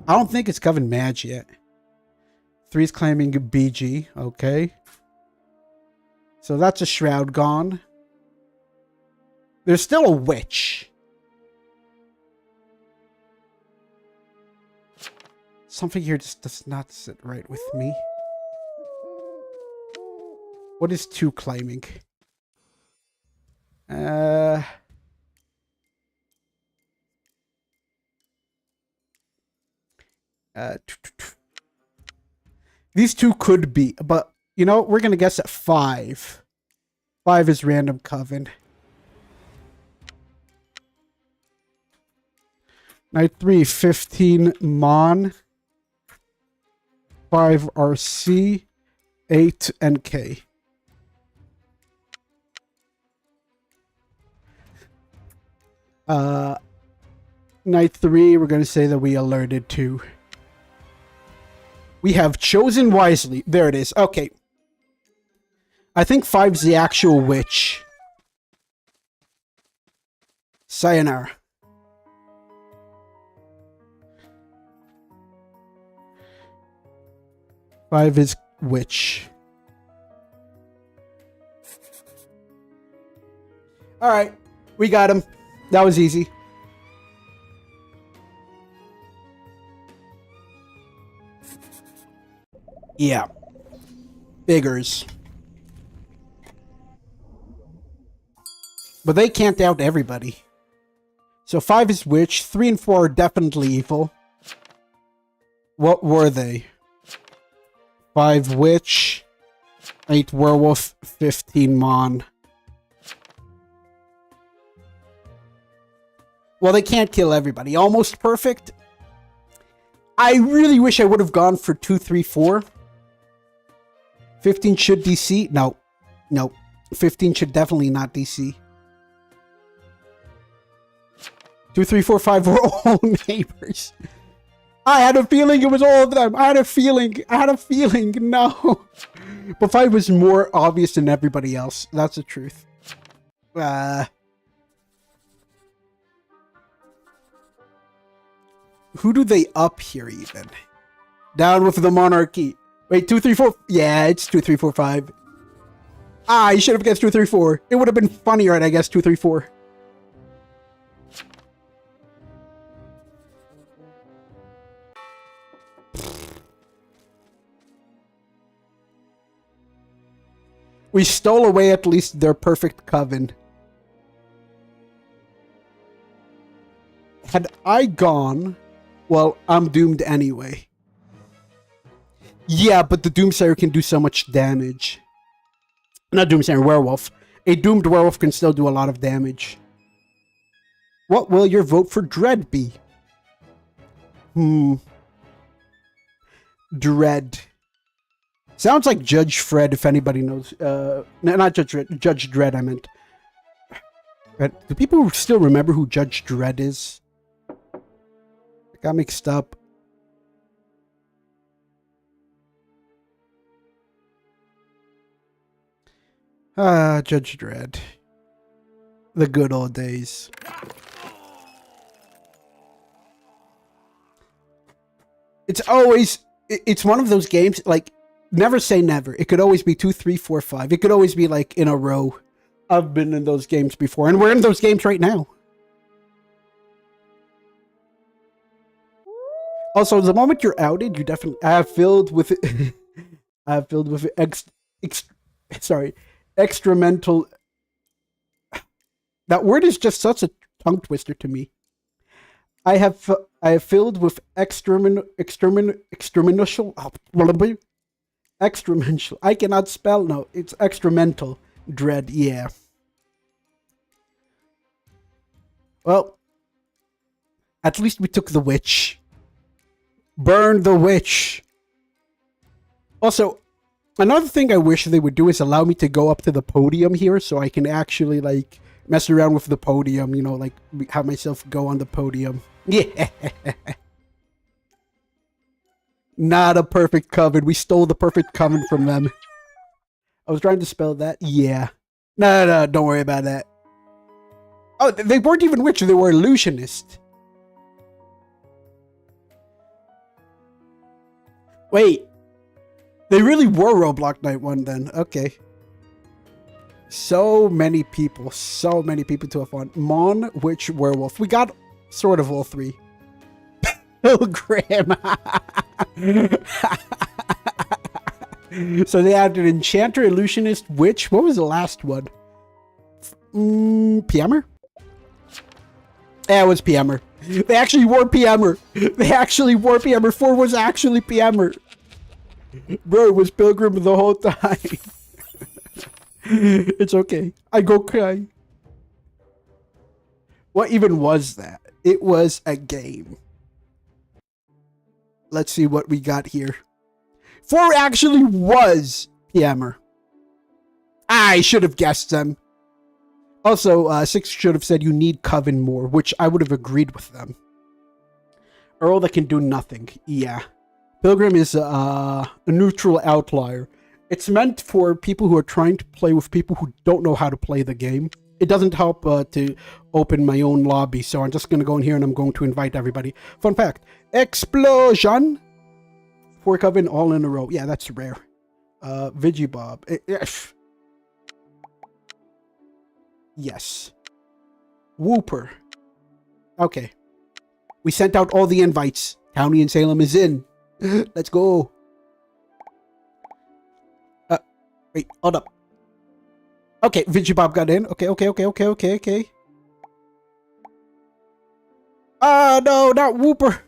I don't think it's Coven Mage yet. 3's claiming BG, okay. So that's a shroud gone. There's still a witch. Something here just does not sit right with me. What is 2 claiming? These 2 could be, but you know, we're gonna guess at 5. 5 is random coven. Knight 3, 15 Mon. 5 RC. 8 NK. Knight 3, we're gonna say that we alerted to. We have chosen wisely. There it is. Okay. I think 5's the actual witch. Sayonara. Five is witch. Alright. We got him. That was easy. Yeah. Figures. But they can't out everybody. So 5 is witch. 3 and 4 are definitely evil. What were they? 5 witch. 8 werewolf. 15 mon. Well, they can't kill everybody. Almost perfect. I really wish I would have gone for 2, 3, 4. 15 should DC. No. No. 15 should definitely not DC. 2, 3, 4, 5 were all neighbors. I had a feeling it was all of them. I had a feeling. No. But 5 was more obvious than everybody else. That's the truth. Who do they up here even? Down with the monarchy. Wait, 2, 3, 4. Yeah, it's 2, 3, 4, 5. Ah, you should have guessed 2, 3, 4. It would have been funnier, I guess, 2, 3, 4. We stole away at least their perfect coven. Had I gone, well, I'm doomed anyway. Yeah, but the Doomsayer can do so much damage. Not Doomsayer, werewolf. A doomed werewolf can still do a lot of damage. What will your vote for Dread be? Dread. Sounds like Judge Fred, if anybody knows. No, not Judge Dredd. Judge Dredd, I meant. Do people still remember who Judge Dredd is? I got mixed up. Judge Dredd. The good old days. It's always... It's one of those games, like... Never say never. It could always be 2, 3, 4, 5. It could always be like in a row. I've been in those games before, and we're in those games right now. Also, the moment you're outed, you definitely filled with extra mental. That word is just such a tongue twister to me. I have filled with extramental. Extramental. I cannot spell. No, it's extramental dread. Yeah. Well, at least we took the witch. Burn the witch. Also, another thing I wish they would do is allow me to go up to the podium here so I can actually, like, mess around with the podium, you know, like, have myself go on the podium. Yeah. Not a perfect coven. We stole the perfect coven from them. I was trying to spell that. Yeah. No, don't worry about that. Oh, they weren't even witch. They were illusionist. Wait. They really were Roblox Night 1 then. Okay. So many people to have fun. Mon, witch, werewolf. We got sort of all three. Pilgrim. So they had an enchanter, illusionist, witch. What was the last one? PMer? Yeah, it was PMer. They actually wore PMer. They actually wore PMer. 4 was actually PMer. Bro, it was Pilgrim the whole time. It's okay. I go cry. What even was that? It was a game. Let's see what we got here. 4 actually was PMer. I should have guessed them. Also, 6 should have said you need Coven more, which I would have agreed with them. Earl that can do nothing. Yeah. Pilgrim is a neutral outlier. It's meant for people who are trying to play with people who don't know how to play the game. It doesn't help to open my own lobby, so I'm just going to go in here and I'm going to invite everybody. Fun fact. Explosion! 4 Coven all in a row. Yeah, that's rare. Vigibob. Yes. Whooper. Okay. We sent out all the invites. County and Salem is in. Let's go. Wait, hold up. Okay, Vigibob got in. Okay. Ah, no, not Whooper.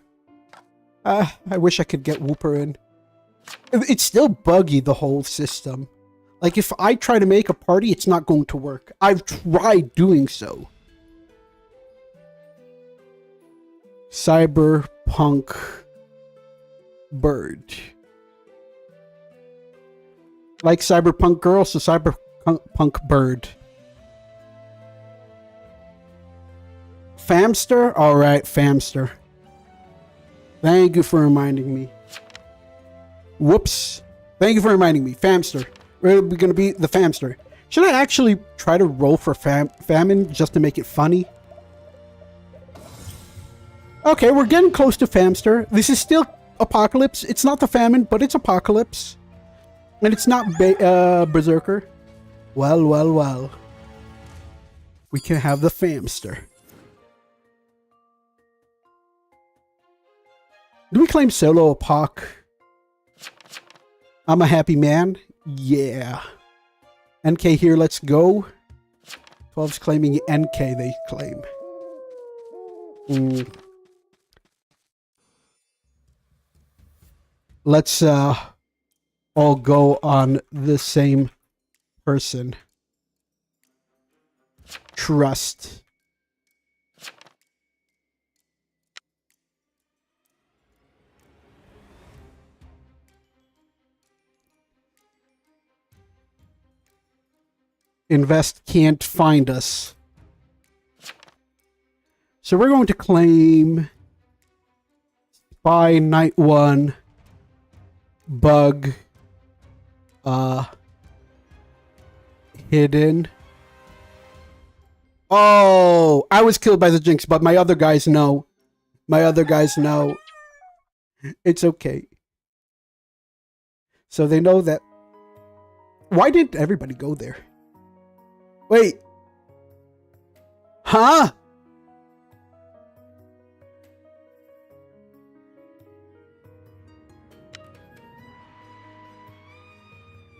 I wish I could get Whooper in. It's still buggy, the whole system. Like, if I try to make a party, it's not going to work. I've tried doing so. Cyberpunk bird. Like cyberpunk girl, so cyberpunk bird. Famster? Alright, Famster. Thank you for reminding me. Whoops. Thank you for reminding me. Famster. We're going to be the Famster. Should I actually try to roll for famine just to make it funny? Okay, we're getting close to Famster. This is still Apocalypse. It's not the famine, but it's Apocalypse. And it's not Berserker. Well, well, well. We can have the Famster. Do we claim solo Apoc? I'm a happy man. Yeah. NK here, let's go. 12's claiming NK, they claim. Let's all go on the same person. Trust. Invest can't find us. So we're going to claim Spy Night 1 Bug Hidden. Oh, I was killed by the Jinx, but my other guys know. My other guys know. It's okay. So they know that. Why didn't everybody go there? Wait. Huh?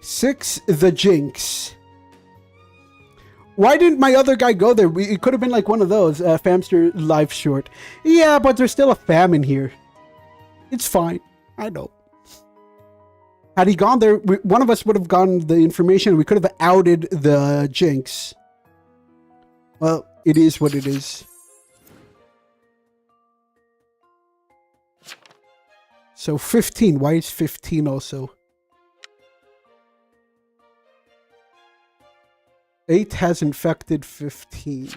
Six, the Jinx. Why didn't my other guy go there? It could have been like one of those, Famster live short. Yeah, but there's still a famine here. It's fine. I know. Had he gone there, one of us would have gotten the information. We could have outed the Jinx. Well, it is what it is. So 15. Why is 15 also? 8 has infected 15.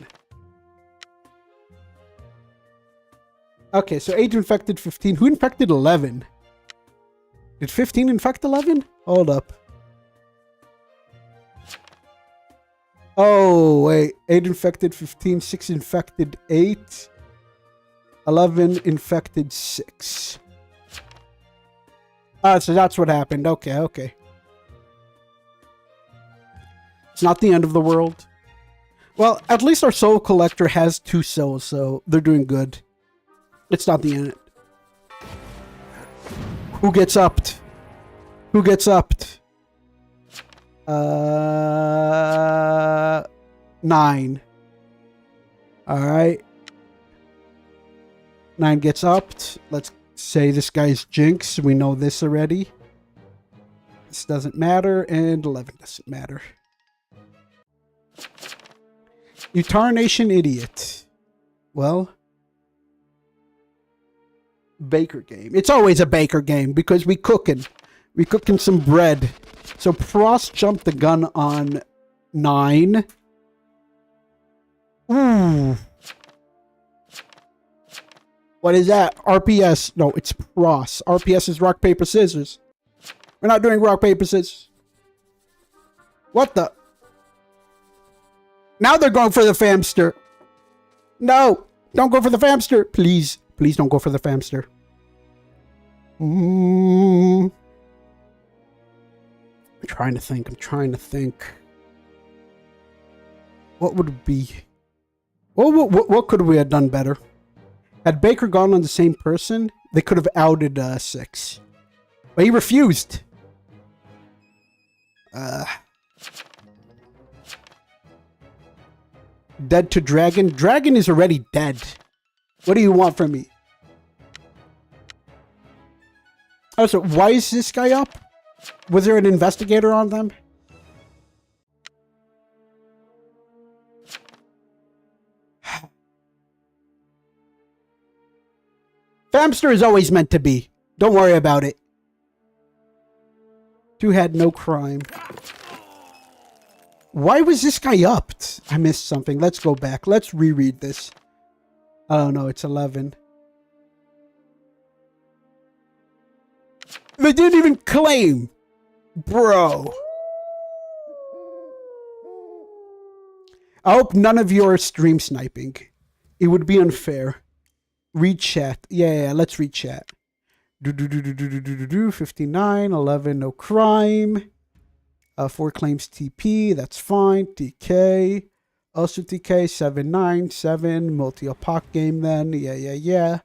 Okay, so 8 infected 15. Who infected 11? Did 15 infect 11? Hold up. Oh, wait. 8 infected 15. 6 infected 8. 11 infected 6. So that's what happened. Okay, okay. It's not the end of the world. Well, at least our soul collector has 2 souls, so they're doing good. It's not the end. Who gets upped? Who gets upped? 9. Alright. 9 gets upped. Let's say this guy's Jinx. We know this already. This doesn't matter, and 11 doesn't matter. You tarnation idiot. Well, Baker game. It's always a Baker game because we cooking some bread. So Prost jumped the gun on 9. Ooh. What is that? RPS. No, it's Prost. RPS is rock, paper, scissors. We're not doing rock, paper, scissors. What the? Now they're going for the Famster. No, don't go for the Famster. Please, please don't go for the Famster. I'm trying to think. I'm trying to think. What would it be? What could we have done better? Had Baker gone on the same person, they could have outed 6. But he refused. Dead to Dragon? Dragon is already dead. What do you want from me? Oh, so why is this guy up? Was there an investigator on them? Famster is always meant to be. Don't worry about it. 2 had no crime. Why was this guy upped? I missed something. Let's go back. Let's reread this. Oh no, it's 11. They didn't even claim. Bro. I hope none of you are stream sniping. It would be unfair. Read chat. Yeah, let's read chat. 59, 11, no crime. 4 claims TP, that's fine. TK. Also TK, 797. Multi-apoc game then. Yeah.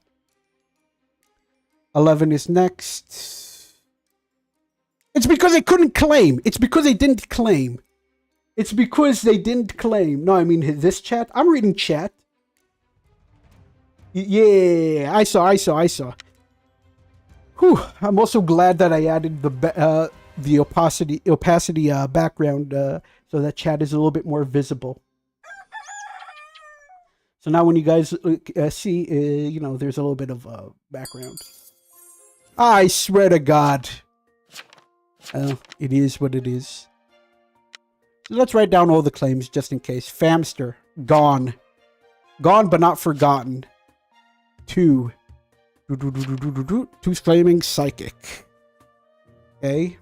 11 is next. It's because they couldn't claim. It's because they didn't claim. It's because they didn't claim. No, I mean this chat. I'm reading chat. Yeah, I saw. Whew. I'm also glad that I added the opacity background so that chat is a little bit more visible. So now when you guys see, you know, there's a little bit of background. I swear to God. It is what it is. So let's write down all the claims just in case. Famster, gone. Gone but not forgotten. 2. 2's claiming psychic. Okay.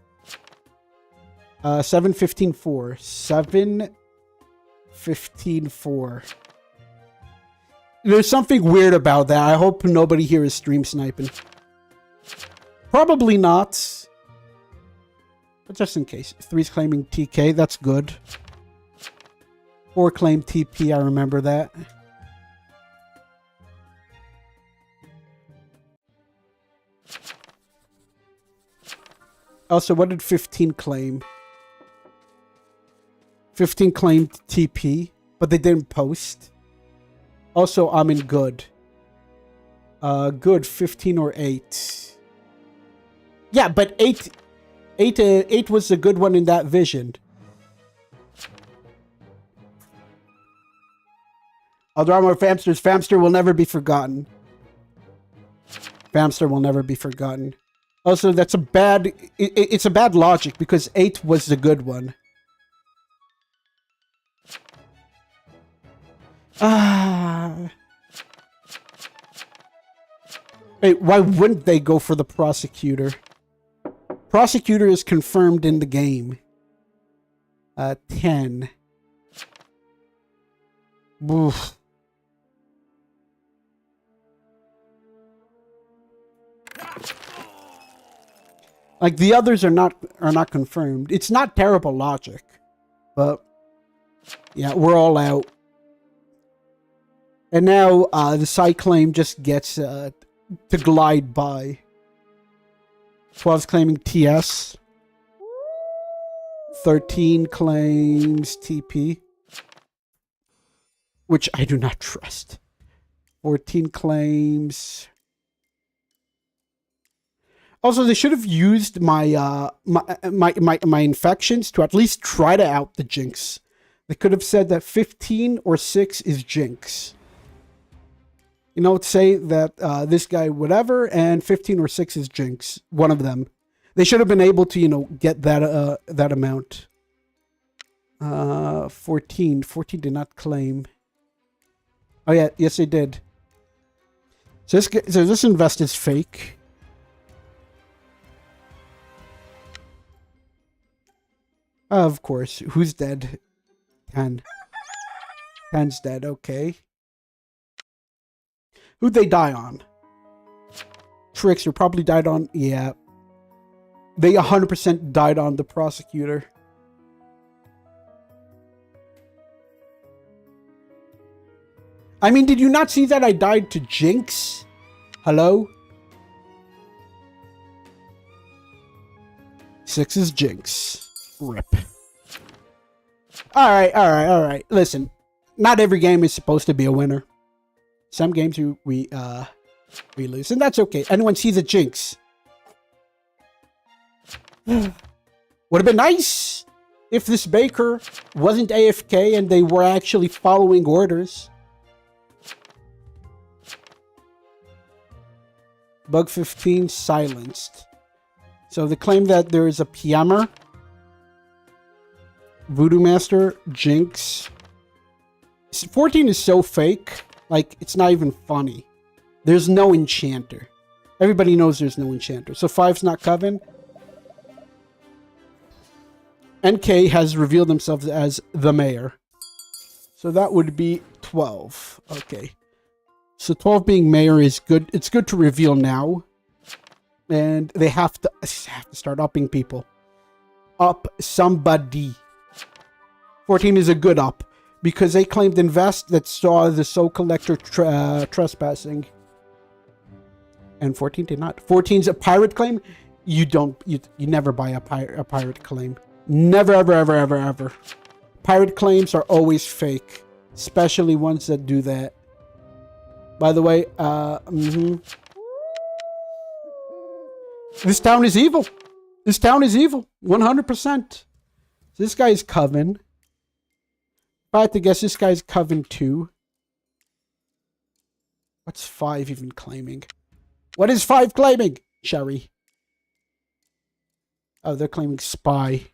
7-15-4. 7-15-4. There's something weird about that. I hope nobody here is stream sniping. Probably not. But just in case. 3's claiming TK. That's good. 4 claim TP. I remember that. Also, what did 15 claim? 15 claimed TP, but they didn't post. Also, I'm in good. Good, 15 or 8. Yeah, but 8 was a good one in that vision. I'll draw more Famsters. Famster will never be forgotten. Famster will never be forgotten. Also, that's a bad... It's a bad logic because 8 was the good one. Wait, why wouldn't they go for the prosecutor? Prosecutor is confirmed in the game. 10. Oof. Like the others are not confirmed. It's not terrible logic, but yeah, we're all out. And now the side claim just gets to glide by. 12's claiming TS. 13 claims TP, which I do not trust. 14 claims. Also, they should have used my my infections to at least try to out the Jinx. They could have said that 15 or 6 is Jinx. You know, say that this guy whatever, and 15 or 6 is Jinx. One of them. They should have been able to, you know, get that that amount. 14 did not claim. Oh yeah, yes they did. So this invest is fake. Of course. Who's dead? 10. 10's dead. Okay. Who'd they die on? Trickster probably died on... Yeah. They 100% died on the prosecutor. I mean, did you not see that I died to Jinx? Hello? 6 is Jinx. Rip. Alright. Listen, not every game is supposed to be a winner. Some games we lose, and that's okay. Anyone sees a Jinx? Would have been nice if this baker wasn't AFK and they were actually following orders. Bug 15 silenced. So they claim that there is a PMer. Voodoo Master, Jinx. 14 is so fake, like, it's not even funny. There's no enchanter. Everybody knows there's no enchanter. So 5's not Coven. NK has revealed themselves as the mayor. So that would be 12. Okay. So 12 being mayor is good. It's good to reveal now. And they have to start upping people. Up somebody. 14 is a good up. Because they claimed invest that saw the soul collector trespassing. And 14 did not. 14's a pirate claim. You never buy a pirate claim. Never, ever, ever, ever, ever. Pirate claims are always fake. Especially ones that do that. By the way, this town is evil. This town is evil. 100%. This guy's Coven. If I had to guess, this guy's Coven 2. What's 5 even claiming? What is 5 claiming? Sherry. Oh, they're claiming spy.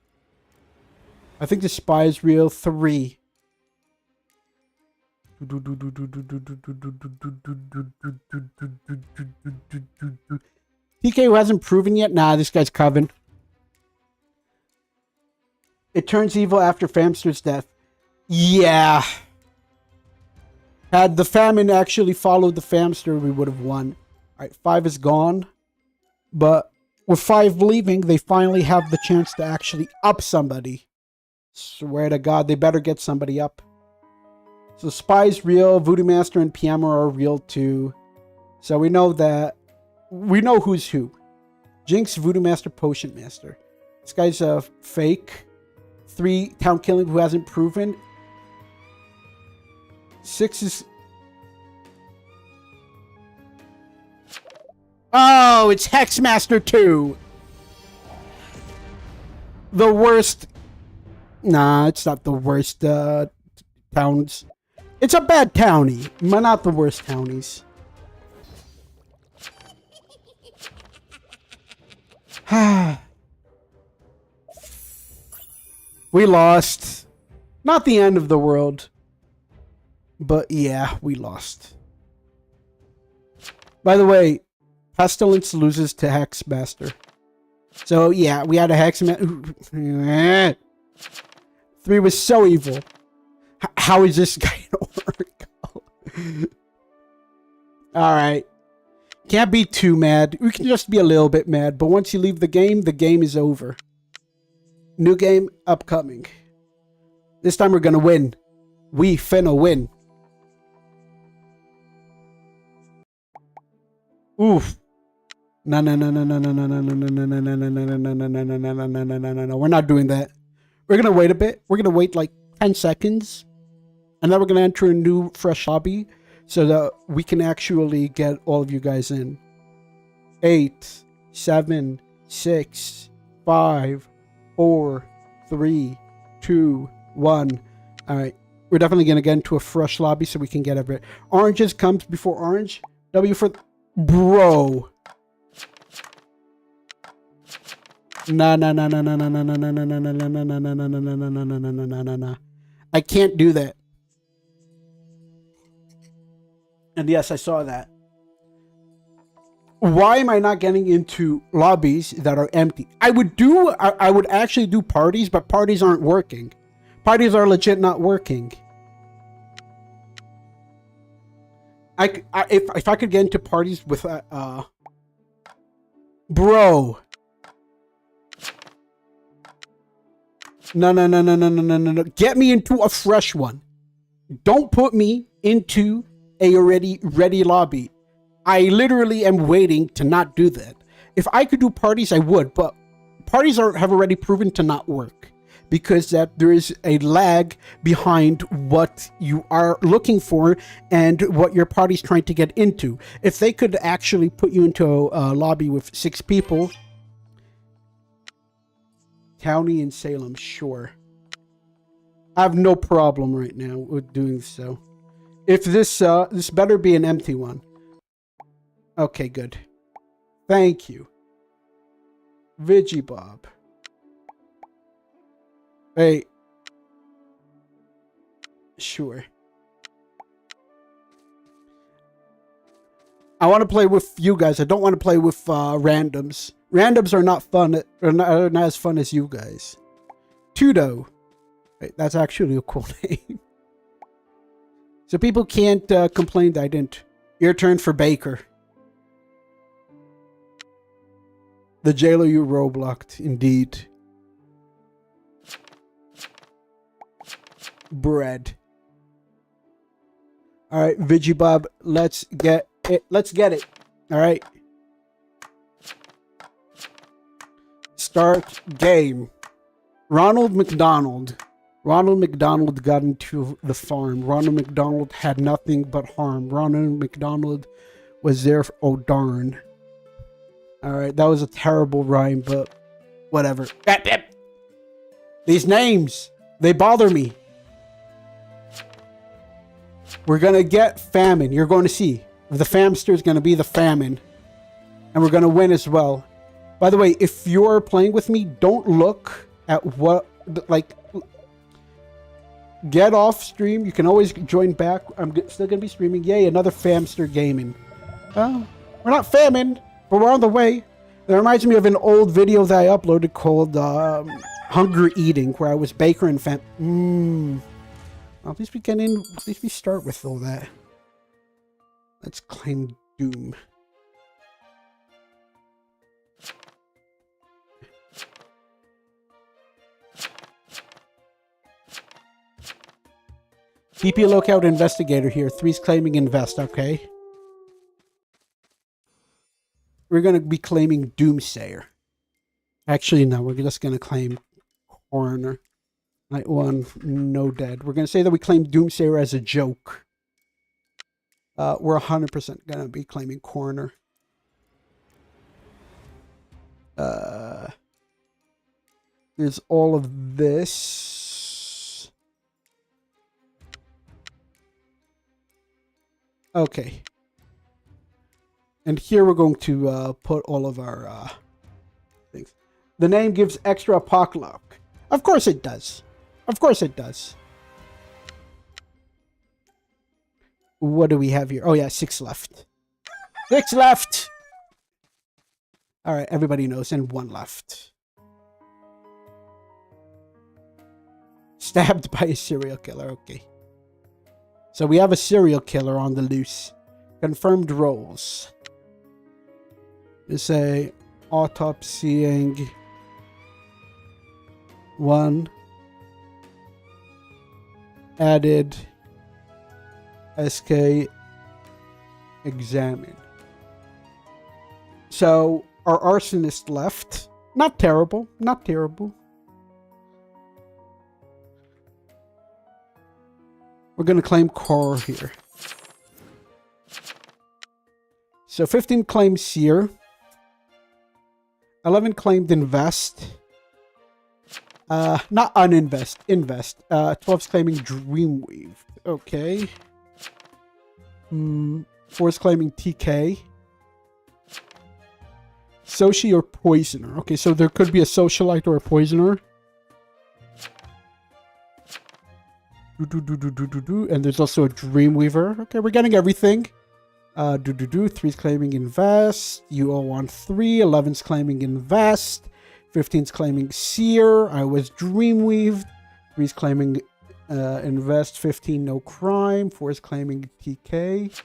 I think the spy is real. 3. TK who hasn't proven yet? Nah, this guy's Coven. It turns evil after Famster's death. Yeah. Had the famine actually followed the Famster, we would have won. Alright, 5 is gone. But with 5 leaving, they finally have the chance to actually up somebody. Swear to God, they better get somebody up. So Spy's real, Voodoo Master and Piamo are real too. So we know that. We know who's who. Jinx, Voodoo Master, Potion Master. This guy's a fake. 3, Town Killing who hasn't proven. 6 is... Oh, it's Hexmaster 2. The worst... Nah, it's not the worst towns. It's a bad townie, but not the worst townies. We lost. Not the end of the world. But yeah, we lost. By the way, Pestilence loses to Hexmaster. So yeah, we had a Hexmaster. 3 was so evil. How is this guy gonna work? Alright. Can't be too mad. We can just be a little bit mad. But once you leave the game is over. New game upcoming. This time we're gonna win. We finna win. Oof. No. We're not doing that. We're gonna wait a bit. We're gonna wait like 10 seconds. And then we're gonna enter a new fresh lobby so that we can actually get all of you guys in. 8, 7, 6, 5, 4, 3, 2, 1. Alright. We're definitely gonna get into a fresh lobby so we can get everything. Oranges comes before orange. W for bro. No. I can't do that. And yes, I saw that. Why am I not getting into lobbies that are empty? I would actually do parties, but parties aren't working. Parties are legit not working. If I could get into parties with bro. No. Get me into a fresh one. Don't put me into a already ready lobby. I literally am waiting to not do that. If I could do parties, I would, but parties have already proven to not work because that there is a lag behind what you are looking for and what your party's trying to get into. If they could actually put you into a lobby with 6 people, County and Salem, sure. I have no problem right now with doing so. If this better be an empty one. Okay, good. Thank you. Vigibob. Hey. Sure. I want to play with you guys. I don't want to play with randoms. Randoms are not fun. Are not as fun as you guys. Tudo. Wait, that's actually a cool name. So people can't complain that I didn't. Your turn for Baker. The jailer you robloxed, indeed. Bread. All right, Vigibob, let's get it. Let's get it. All right. Start game. Ronald McDonald. Ronald McDonald got into the farm. Ronald McDonald had nothing but harm. Ronald McDonald was there for, oh darn. Alright, that was a terrible rhyme, but whatever. These names, they bother me. We're gonna get famine. You're going to see. The famster is gonna be the famine. And we're gonna win as well. By the way, if you're playing with me, don't look at what, like, get off stream. You can always join back. I'm still going to be streaming. Yay, another Famster Gaming. We're not famine, but we're on the way. That reminds me of an old video that I uploaded called Hunger Eating, where I was baker and Well, at least we get in. At least we start with all that. Let's claim Doom. PP Lookout Investigator here. 3's claiming Invest, okay? We're going to be claiming Doomsayer. Actually, no. We're just going to claim Coroner. Night 1, no dead. We're going to say that we claim Doomsayer as a joke. We're 100% going to be claiming Coroner. There's all of this. Okay. And here we're going to put all of our things. The name gives extra apocalypse. Of course it does. Of course it does. What do we have here? Oh yeah, 6 left. 6 left! Alright, everybody knows. And 1 left. Stabbed by a serial killer. Okay. So we have a serial killer on the loose. Confirmed roles. We say autopsying 1. Added SK examine. So our arsonist left. Not terrible. Not terrible. We're going to claim core here. So 15 claimed Seer. 11 claimed Invest. Not uninvest. Invest. 12's claiming Dreamweave. Okay. 4's claiming TK. Soci or Poisoner. Okay, so there could be a Socialite or a Poisoner. And there's also a Dreamweaver. Okay, we're getting everything. 3's claiming Invest. You all want 3. 11's claiming Invest. 15's claiming Seer. I was Dreamweaved. 3's claiming Invest. 15 no crime. 4's claiming TK.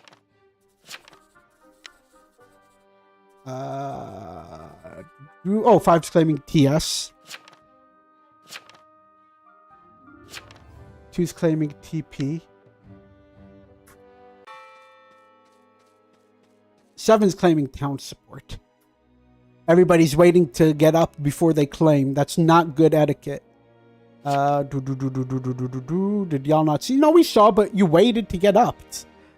5's claiming TS. 2's claiming TP. 7's claiming town support. Everybody's waiting to get up before they claim. That's not good etiquette. Did y'all not see? No, we saw, but you waited to get up.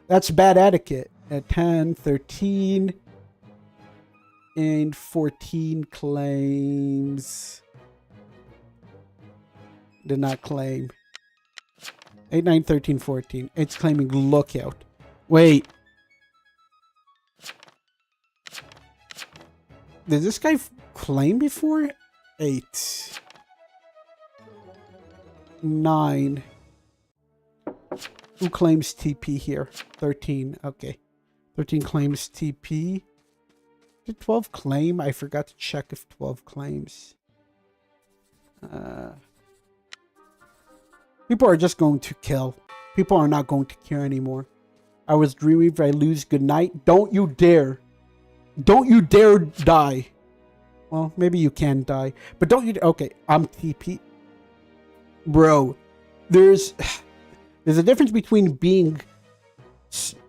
That's bad etiquette. 10, 13, and 14 claims. Did not claim. 8, 9, 13, 14. It's claiming Lookout. Wait. Did this guy claim before? 8. 9. Who claims TP here? 13. Okay. 13 claims TP. Did 12 claim? I forgot to check if 12 claims. People are just going to kill. People are not going to care anymore. I was Dreamweaver, I lose, good night. Don't you dare. Don't you dare die. Well, maybe you can die. But don't you... Okay, I'm TP. Bro, there's a difference between being...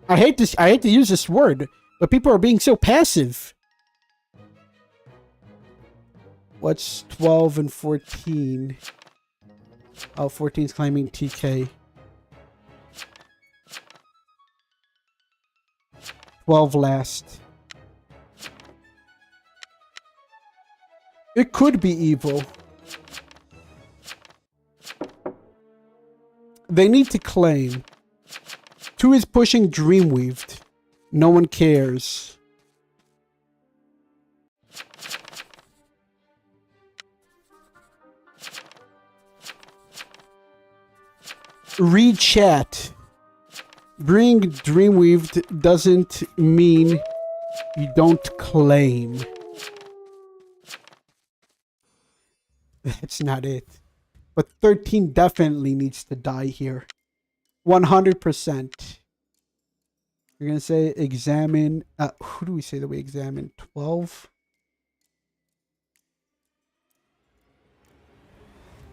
I hate to use this word, but people are being so passive. What's 12 and 14? Oh, 14 is claiming TK. 12 last. It could be evil. They need to claim. 2 is pushing Dreamweaved. No one cares. Read chat. Being Dreamweaved doesn't mean you don't claim. That's not it. But 13 definitely needs to die here. 100%. We're going to say examine. Who do we say that we examine? 12?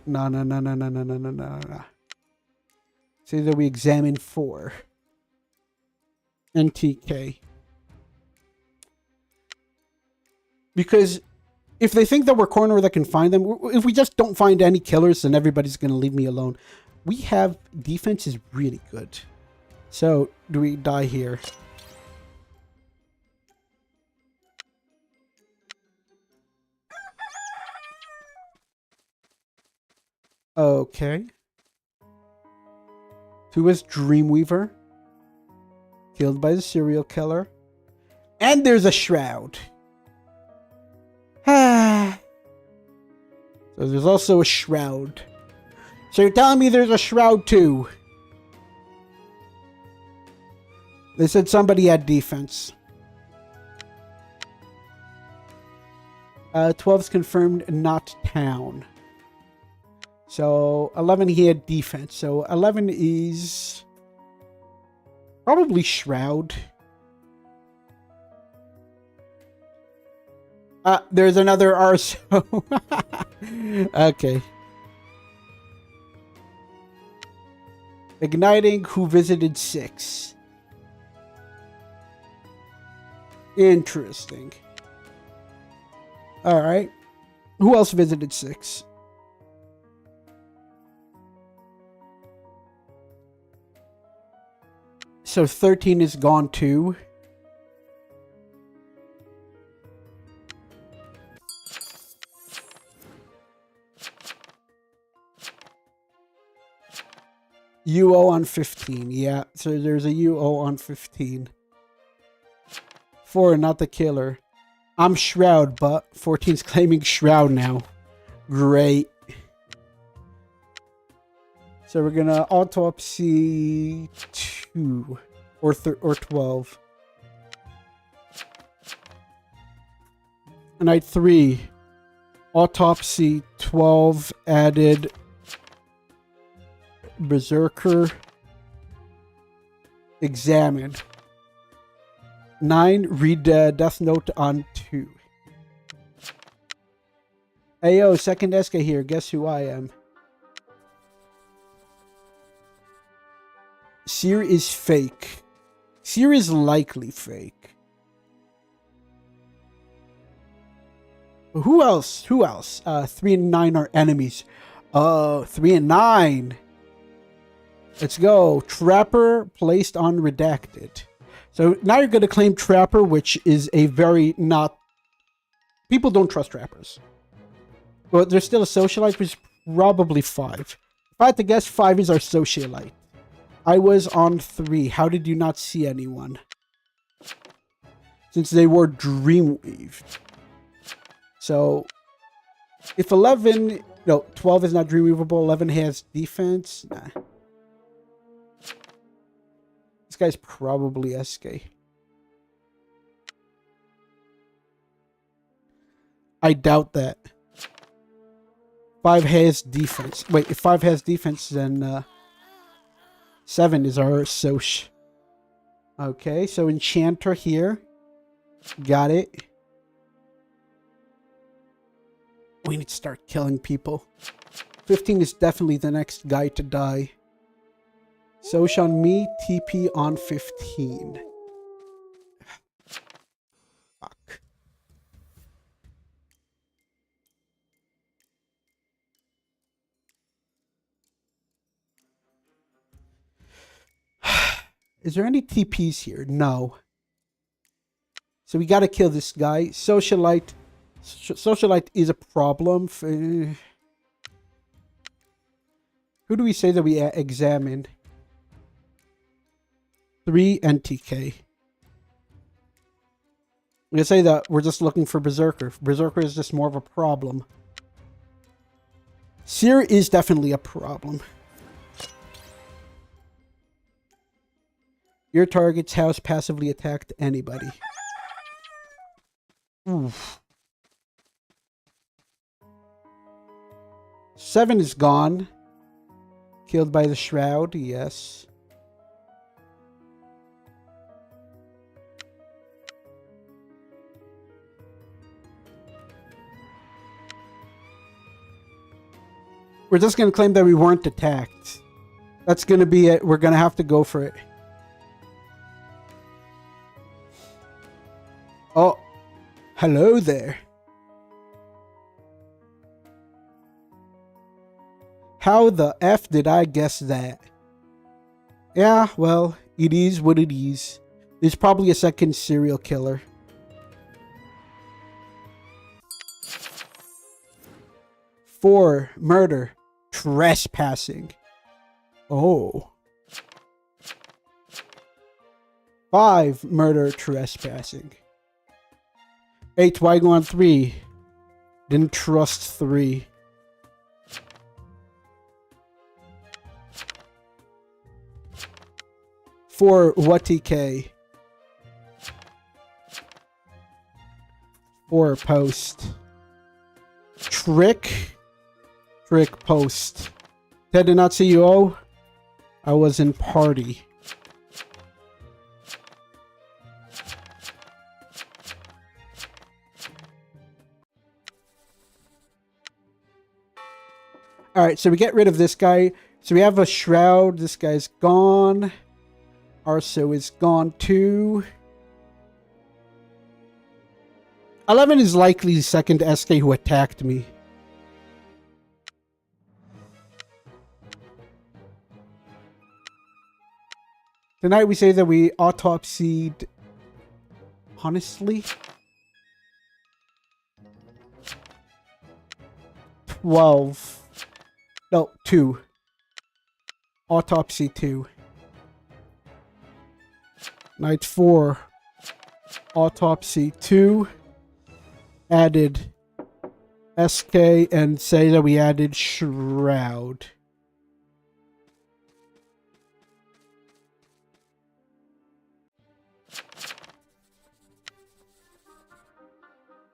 No. Say that we examine 4. NTK. Because if they think that we're corner that can find them, if we just don't find any killers, then everybody's going to leave me alone. We have defense is really good. So, do we die here? Okay. 2 is Dreamweaver. Killed by the serial killer. And there's a shroud. So there's also a shroud. So you're telling me there's a shroud too? They said somebody had defense. 12's confirmed not town. So 11 he had defense. So 11 is probably shroud. There's another RSO. Okay. Igniting who visited 6. Interesting. Alright. Who else visited 6? So 13 is gone too. UO on 15. Yeah, so there's a UO on 15. 4, not the killer. I'm Shroud, but 14's claiming Shroud now. Great. So we're gonna autopsy 2 or 12. Night 3. Autopsy 12 added Berserker. Examined. 9. Read Death Note on 2. Ayo, second SK here. Guess who I am? Seer is fake. Seer is likely fake. Who else? 3 and 9 are enemies. 3 and 9. Let's go. Trapper placed on redacted. So now you're going to claim Trapper, which is a very not... People don't trust Trappers. But there's still a Socialite, which is probably 5. If I had to guess, 5 is our Socialite. I was on 3. How did you not see anyone? Since they were Dreamweaved. So, if 11... No, 12 is not Dreamweavable. 11 has defense. Nah. This guy's probably SK. I doubt that. 5 has defense. Wait, if 5 has defense, then 7 is our Soch. Okay, so Enchanter here. Got it. We need to start killing people. 15 is definitely the next guy to die. Soch on me, TP on 15. Fuck. Is there any TPs here? No. So we gotta kill this guy. Socialite is a problem. Who do we say that we examined? 3 NTK. I'm gonna say that we're just looking for Berserker. Berserker is just more of a problem. Seer is definitely a problem. Your target's house passively attacked anybody. Oof. 7 is gone. Killed by the Shroud, yes. We're just going to claim that we weren't attacked. That's going to be it. We're going to have to go for it. Oh, hello there. How the F did I guess that? Yeah, well, it is what it is. There's probably a second serial killer. Four, murder. Trespassing. Oh. 5, murder, trespassing. 8, why go on 3? Didn't trust 3. 4, what TK? 4, post. Trick, post. Ted did not see you. Oh, I was in party. Alright, so we get rid of this guy. So we have a Shroud. This guy's gone. Arso is gone too. 11 is likely the second SK who attacked me. Tonight we say that we autopsied honestly. 12. No, 2. Autopsy 2. Night 4. Autopsy 2. Added SK and say that we added Shroud.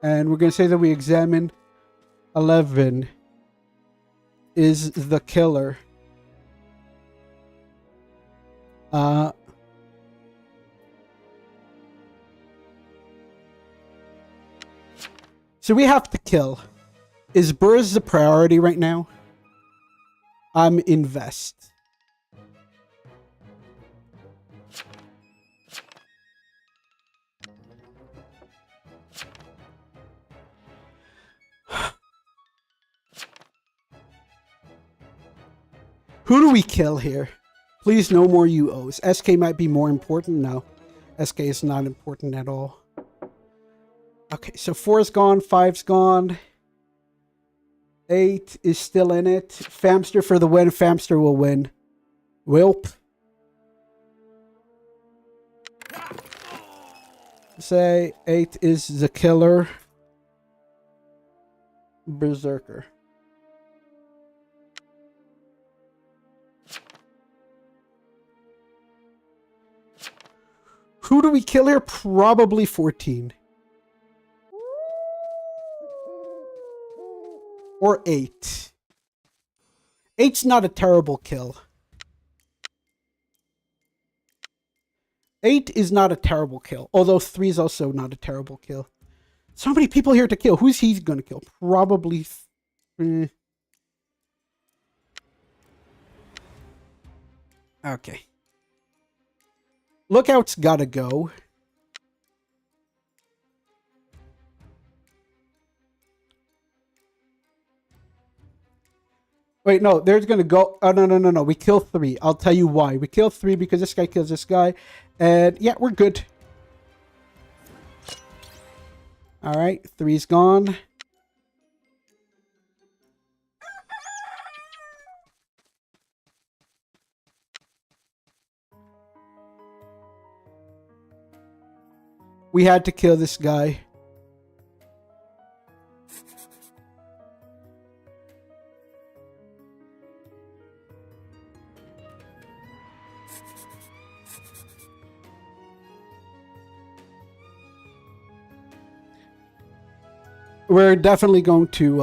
And we're going to say that we examined 11 is the killer. So we have to kill. Is Burrs the priority right now? I'm invest. Who do we kill here? Please, no more UOs. SK might be more important. No, SK is not important at all. Okay, so 4 is gone, 5's gone. 8 is still in it. Famster for the win. Famster will win. Wilp. Say 8 is the killer. Berserker. Who do we kill here? Probably 14. Or 8. 8's not a terrible kill. 8 is not a terrible kill. Although 3 is also not a terrible kill. So many people here to kill. Who's he going to kill? Probably... Okay. Lookout's gotta go. Wait, no, there's gonna go... Oh, no. We kill 3. I'll tell you why. We kill 3 because this guy kills this guy. And, yeah, we're good. Alright, 3's gone. We had to kill this guy. We're definitely going to,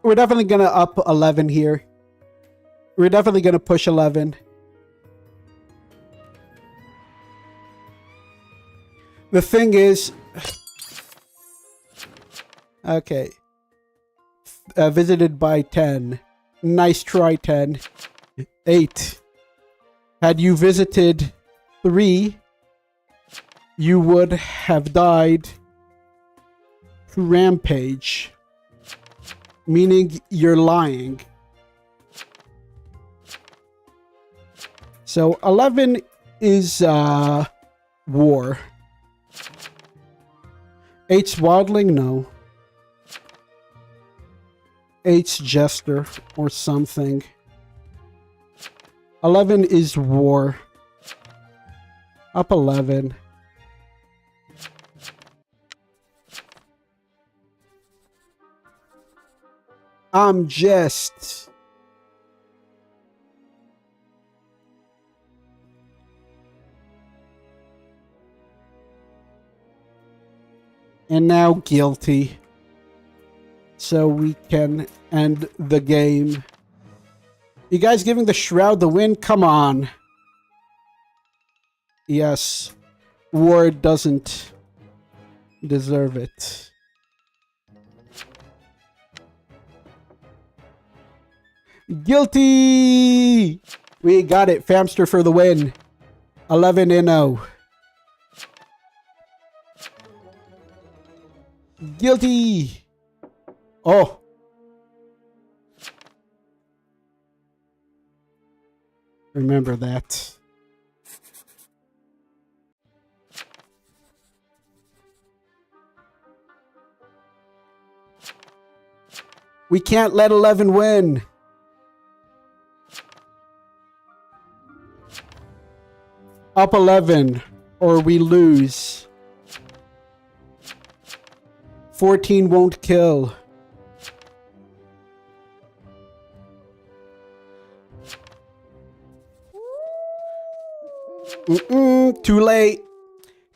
we're definitely going to up 11 here. We're definitely going to push 11. The thing is... Okay. Visited by 10. Nice try, 10. 8. Had you visited 3, you would have died to Rampage. Meaning you're lying. So 11 is war. 8's waddling? No. 8's jester or something. 11 is war. Up 11. I'm just... And now guilty. So we can end the game. You guys giving the Shroud the win? Come on. Yes. War doesn't deserve it. Guilty! We got it. Famster for the win. 11-0. Guilty! Oh. Remember that. We can't let 11 win. Up 11 or we lose. 14 won't kill. Too late.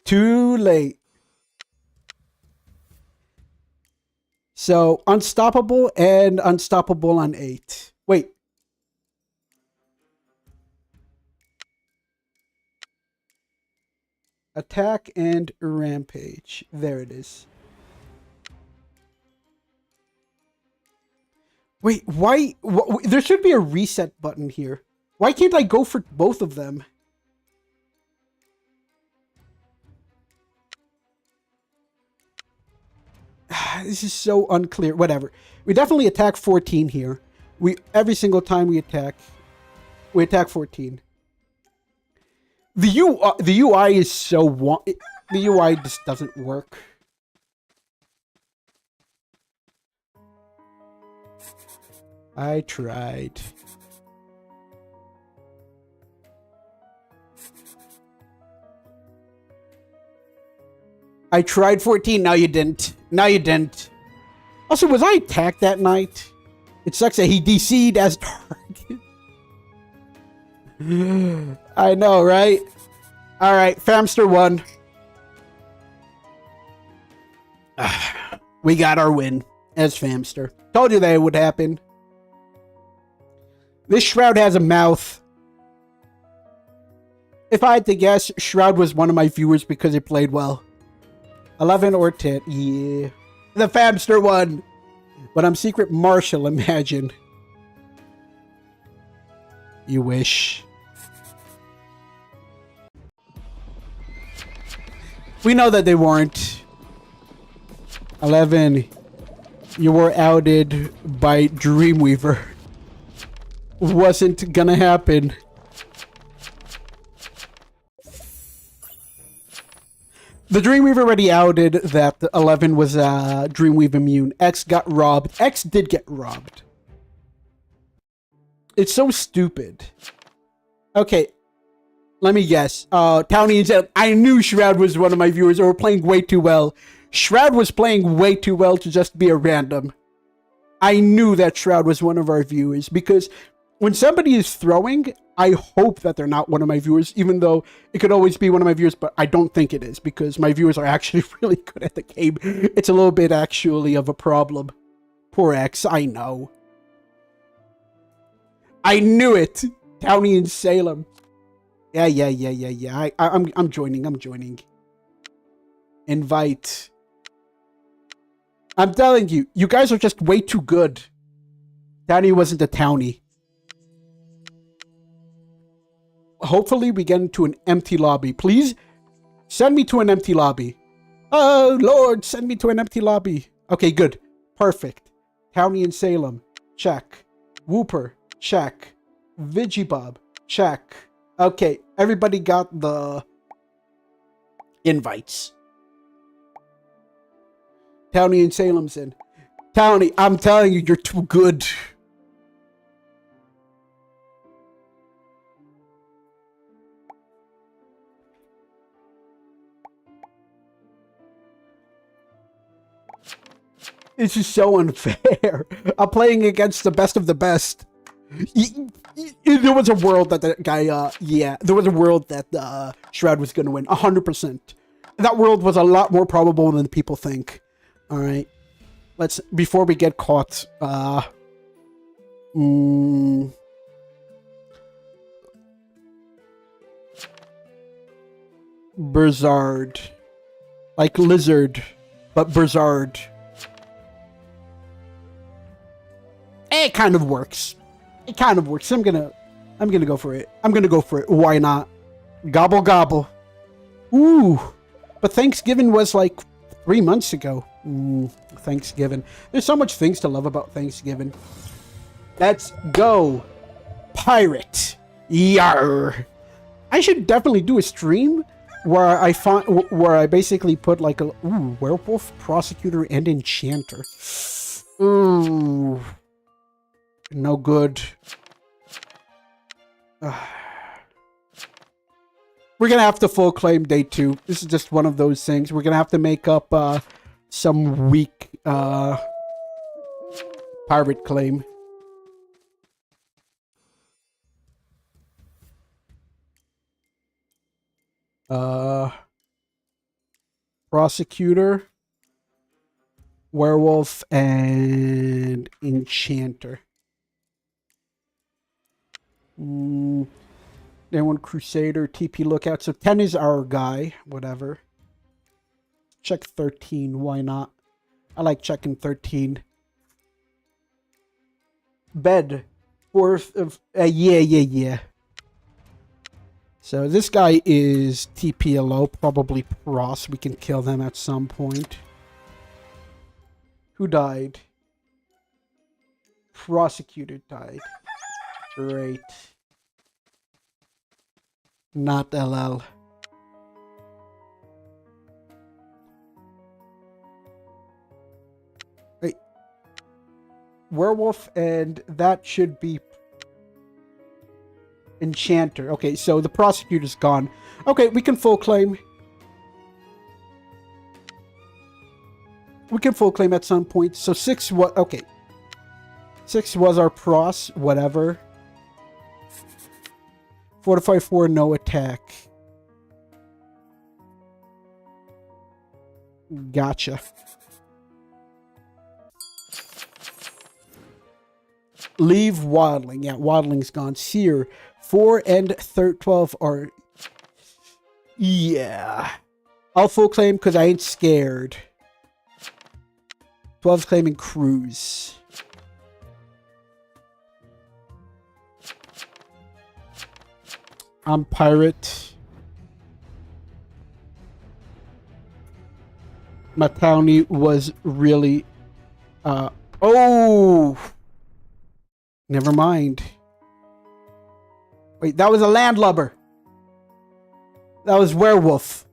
Too late. So, unstoppable and unstoppable on 8. Wait. Attack and rampage. There it is. Wait, why? There should be a reset button here. Why can't I go for both of them? This is so unclear. Whatever. We definitely attack 14 here. Every single time we attack 14. The UI is so the UI just doesn't work. I tried. I tried 14. Now you didn't. Now you didn't. Also, was I attacked that night? It sucks that he DC'd as target. I know, right? All right, Famster won. We got our win as Famster. Told you that it would happen. This Shroud has a mouth. If I had to guess, Shroud was one of my viewers because he played well. 11 or 10. Yeah. The Famster won. But I'm Secret Marshal, imagine. You wish. We know that they weren't. 11. You were outed by Dreamweaver. Wasn't gonna happen. The Dreamweaver already outed that 11 was Dreamweaver immune. X got robbed. X did get robbed. It's so stupid. Okay, let me guess. Townie said, I knew Shroud was one of my viewers. They were playing way too well. Shroud was playing way too well to just be a random. I knew that Shroud was one of our viewers because when somebody is throwing, I hope that they're not one of my viewers, even though it could always be one of my viewers, but I don't think it is because my viewers are actually really good at the game. It's a little bit actually of a problem. Poor X, I know. I knew it. Townie in Salem. Yeah. I'm joining. Invite. I'm telling you, you guys are just way too good. Townie wasn't a Townie. Hopefully we get into an empty lobby. Please send me to an empty lobby. Oh, Lord, send me to an empty lobby. Okay, good. Perfect. Townie in Salem. Check. Whooper. Check. Vigibob. Check. Okay, everybody got the invites. Townie in Salem's in. Townie, I'm telling you, you're too good. This is so unfair. I'm playing against the best of the best. There was a world that that guy, there was a world that Shroud was going to win. 100%. That world was a lot more probable than people think. All right. Let's, before we get caught, Blizzard. Like lizard, but Blizzard. It kind of works. It kind of works. I'm gonna go for it. I'm gonna go for it. Why not? Gobble gobble. Ooh. But Thanksgiving was like 3 months ago. Thanksgiving. There's so much things to love about Thanksgiving. Let's go. Pirate. Yarr. I should definitely do a stream where I basically put like a werewolf, prosecutor, and enchanter. Ooh. No good. We're gonna have to full claim day 2. This is just one of those things. We're gonna have to make up some weak pirate claim. Prosecutor, werewolf, and enchanter. Then one crusader, TP lookout. So 10 is our guy. Whatever. Check 13. Why not? I like checking 13. Bed. Fourth of yeah. So this guy is TPLO, probably Pros. We can kill them at some point. Who died? Prosecutor died. Great. Not LL. Wait. Werewolf, and that should be enchanter. Okay, so the prosecutor's gone. Okay, we can full claim. We can full claim at some point. So 6 was... Okay. 6 was our pros. Whatever. Fortify 4, no attack. Gotcha. Leave Waddling. Yeah, Waddling's gone. Seer. 4 and 12 are... Yeah. I'll full claim because I ain't scared. 12's claiming Cruise. I'm Pirate. Matowny was really... Oh! Never mind. Wait, that was a landlubber. That was werewolf.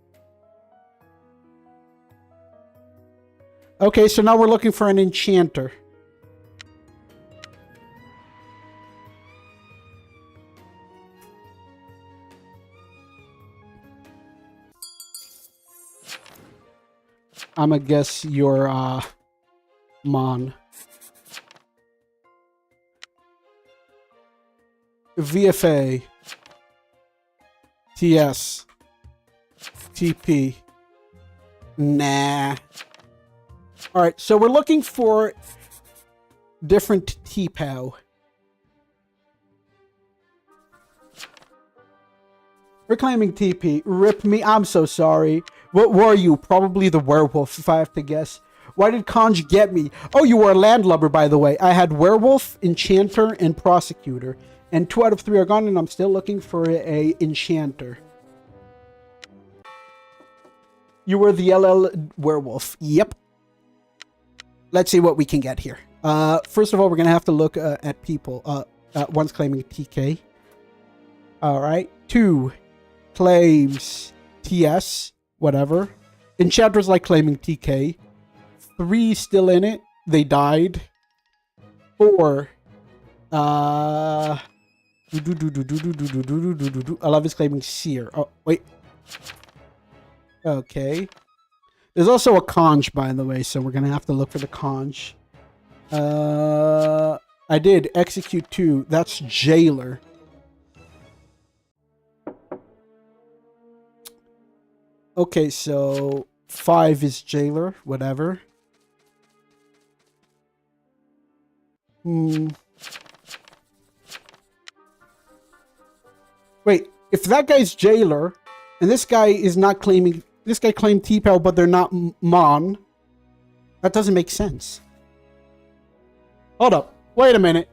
Okay, so now we're looking for an enchanter. I'ma guess you're, Mon. VFA. TS. TP. Nah. Alright, so we're looking for different TPOW. We're claiming TP. Rip me. I'm so sorry. What were you? Probably the werewolf, if I have to guess. Why did Conj get me? Oh, you were a landlubber, by the way. I had werewolf, enchanter, and prosecutor. And 2 out of 3 are gone, and I'm still looking for a enchanter. You were the LL werewolf. Yep. Let's see what we can get here. First of all, we're going to have to look at people. One's claiming TK. Alright. 2 claims TS. Whatever. Enchanter's like claiming TK. 3 still in it. They died. 4. 11 is claiming Seer. Oh, wait. Okay. There's also a conch, by the way, so we're going to have to look for the conch. I did execute 2. That's jailer. Okay, so 5 is jailer, whatever. Wait, if that guy's jailer, and this guy is not claiming... This guy claimed T-Pel, but they're not Mon. That doesn't make sense. Hold up. Wait a minute.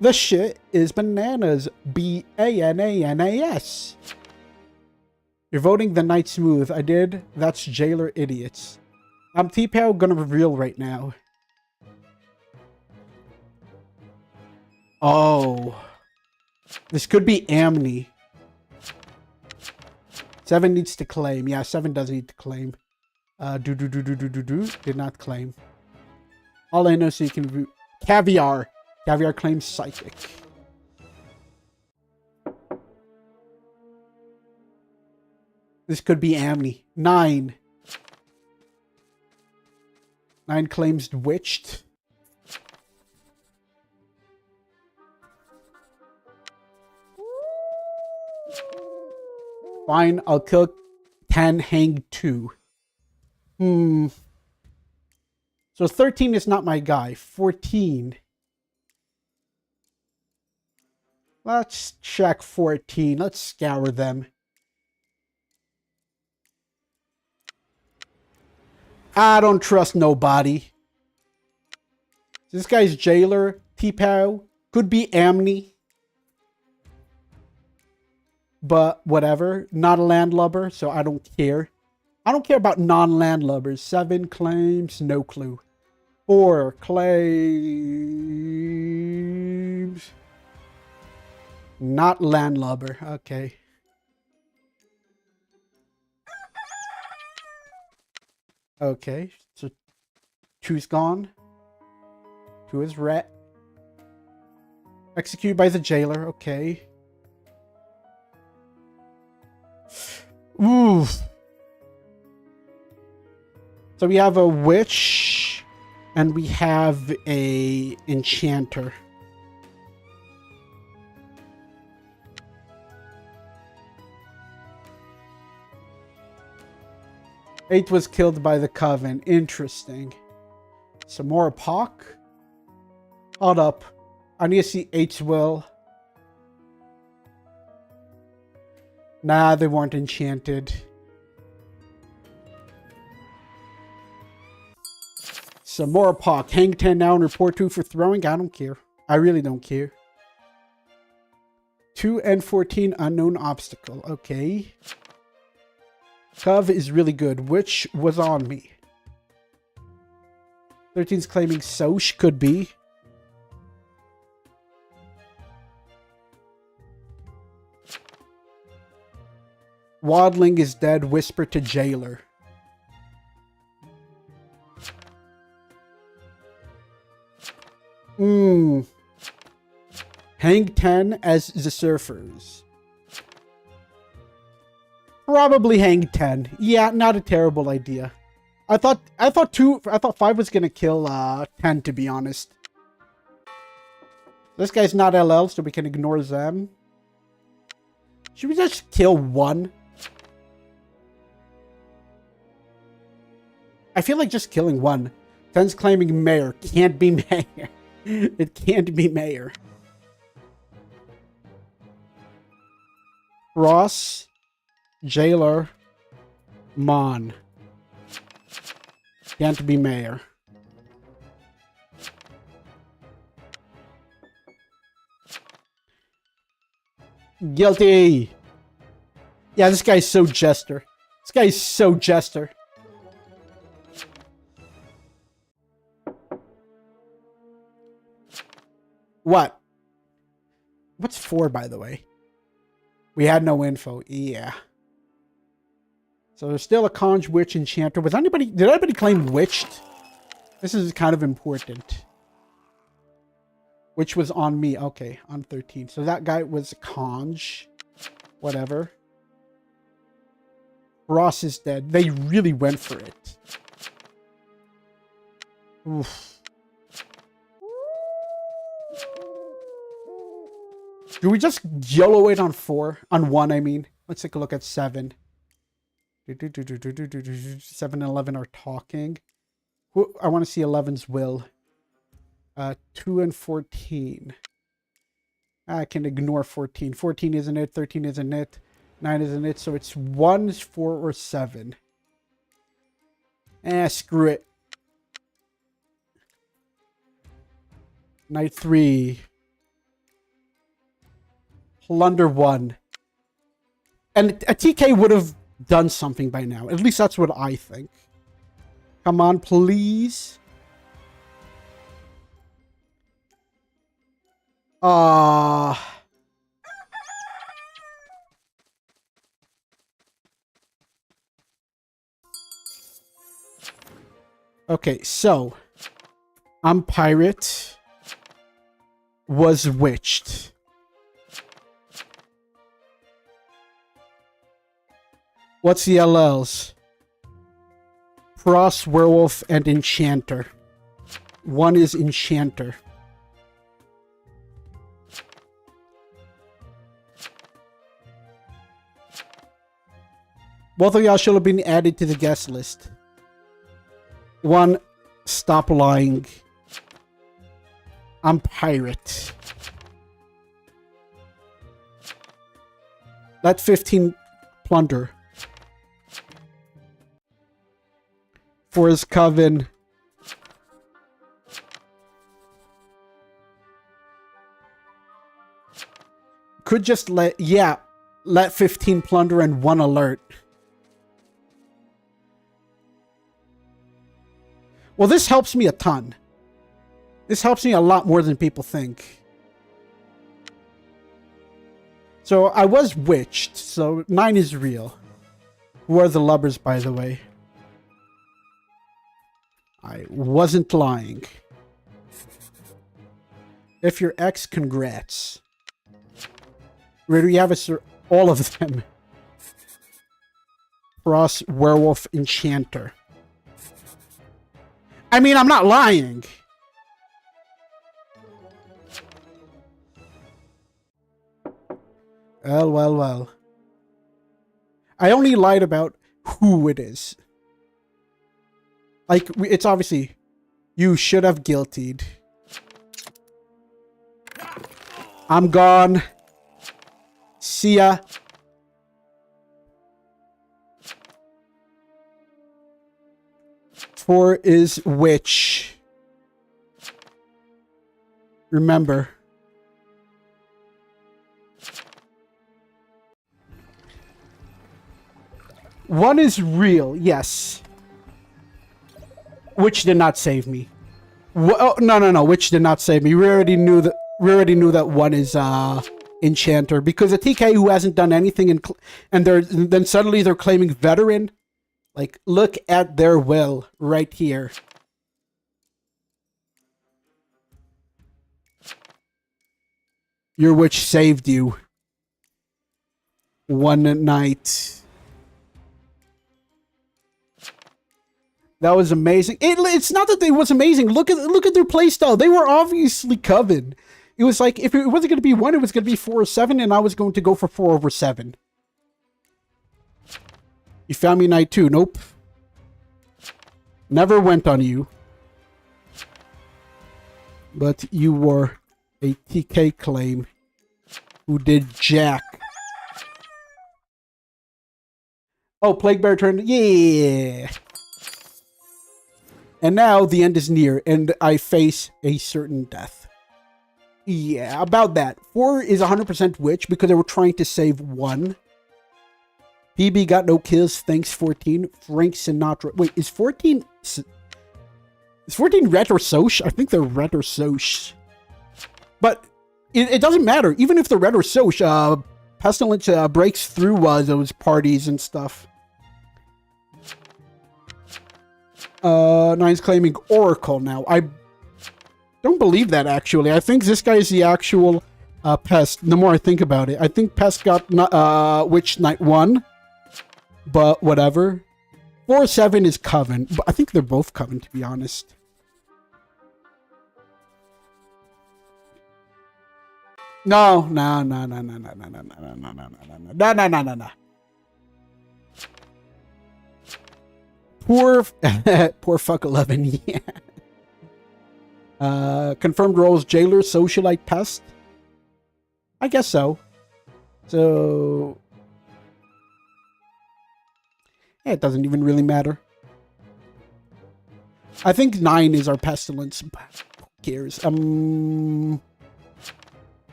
This shit is bananas. B-A-N-A-N-A-S. You're voting the night smooth. I did. That's jailer idiots. I'm T-Pel gonna reveal right now. Oh. This could be Amni. 7 needs to claim. Yeah, 7 does need to claim. Did not claim. All I know so you can review. Caviar. Caviar claims psychic. This could be Amni. 9. 9 claims witched. Fine, I'll kill 10, hang 2. So 13 is not my guy. 14. Let's check 14. Let's scour them. I don't trust nobody. This guy's jailer. T-Pow. Could be Amni. But whatever. Not a landlubber, so I don't care. I don't care about non-landlubbers. 7 claims. No clue. 4 claims. Not landlubber. Okay. Okay. So 2's gone. 2 is ret. Executed by the jailer. Okay. Ooh. So we have a witch and we have a enchanter. 8 was killed by the Coven. Interesting. Some more Apoc? Hold up. I need to see 8's will. Nah, they weren't enchanted. Some more Apoc. Hang 10 now and report 2 for throwing. I don't care. I really don't care. 2 and 14 unknown obstacle. Okay. Cov is really good. Which was on me? 13's claiming Soch could be. Wadling is dead. Whisper to Jailer. Hang 10 as the Surfers. Probably hang 10. Yeah, not a terrible idea. I thought 5 was gonna kill 10, to be honest. This guy's not LL, so we can ignore them. Should we just kill 1? I feel like just killing 1. 10's claiming Mayor. Can't be Mayor. It can't be Mayor. Ross, Jailer, Mon. Can't be Mayor. Guilty. Yeah, this guy's so jester. This guy's so jester. What? What's 4, by the way? We had no info. Yeah. So there's still a Conj, Witch, Enchanter. Did anybody claim Witched? This is kind of important. Which was on me. Okay, on 13. So that guy was Conj. Whatever. Ross is dead. They really went for it. Oof. Do we just YOLO it on 4? On 1, I mean. Let's take a look at 7. 7 and 11 are talking. I want to see 11's will. 2 and 14. I can ignore 14. 14 isn't it. 13 isn't it. 9 isn't it. So it's 1, 4, or 7. Screw it. Night 3. Plunder 1. And a TK would have done something by now. At least that's what I think. Come on, please. Okay, so I'm pirate. Was witched. What's the LLs? Frost, Werewolf, and Enchanter. 1 is Enchanter. Both of y'all should have been added to the guest list. 1, stop lying. I'm pirate. Let 15 plunder. For his coven. Could just let 15 plunder and 1 alert. Well, this helps me a ton. This helps me a lot more than people think. So I was witched, so 9 is real. Who are the lubbers, by the way? I wasn't lying. If you're ex, congrats. Where do we have all of them? Frost, Werewolf, Enchanter. I mean, I'm not lying. Well. I only lied about who it is. Like, it's obviously... You should have guiltied. I'm gone. See ya. Four is witch. Remember. One is real, yes. Witch did not save me. Oh, no. Witch did not save me. We already knew that. We already knew that one is enchanter, because a TK who hasn't done anything and then suddenly they're claiming veteran. Like, look at their will right here. Your witch saved you. One night. That was amazing. It's not that it was amazing. Look at their playstyle. They were obviously Coven. It was like, if it wasn't going to be 1, it was going to be 4 or 7, and I was going to go for 4 over 7. You found me night 2. Nope. Never went on you. But you were a TK claim who did jack. Oh, Plague Bear turned. Yeah. And now the end is near, and I face a certain death. Yeah, about that. 4 is 100% witch because they were trying to save 1. PB got no kills. Thanks, 14. Frank Sinatra. Wait, is 14... Is 14 ret or soch? I think they're ret or soch. But it doesn't matter. Even if they're ret or soch, Pestilence breaks through those parties and stuff. 9's claiming Oracle now. I don't believe that, actually. I think this guy is the actual Pest, the more I think about it. I think Pest got Witch Night 1, but whatever. 4-7 is Coven, but I think they're both Coven, to be honest. No. Poor fuck 11, yeah. Confirmed roles: Jailer, Socialite, Pest. I guess so. So... yeah, it doesn't even really matter. I think 9 is our Pestilence. Who cares?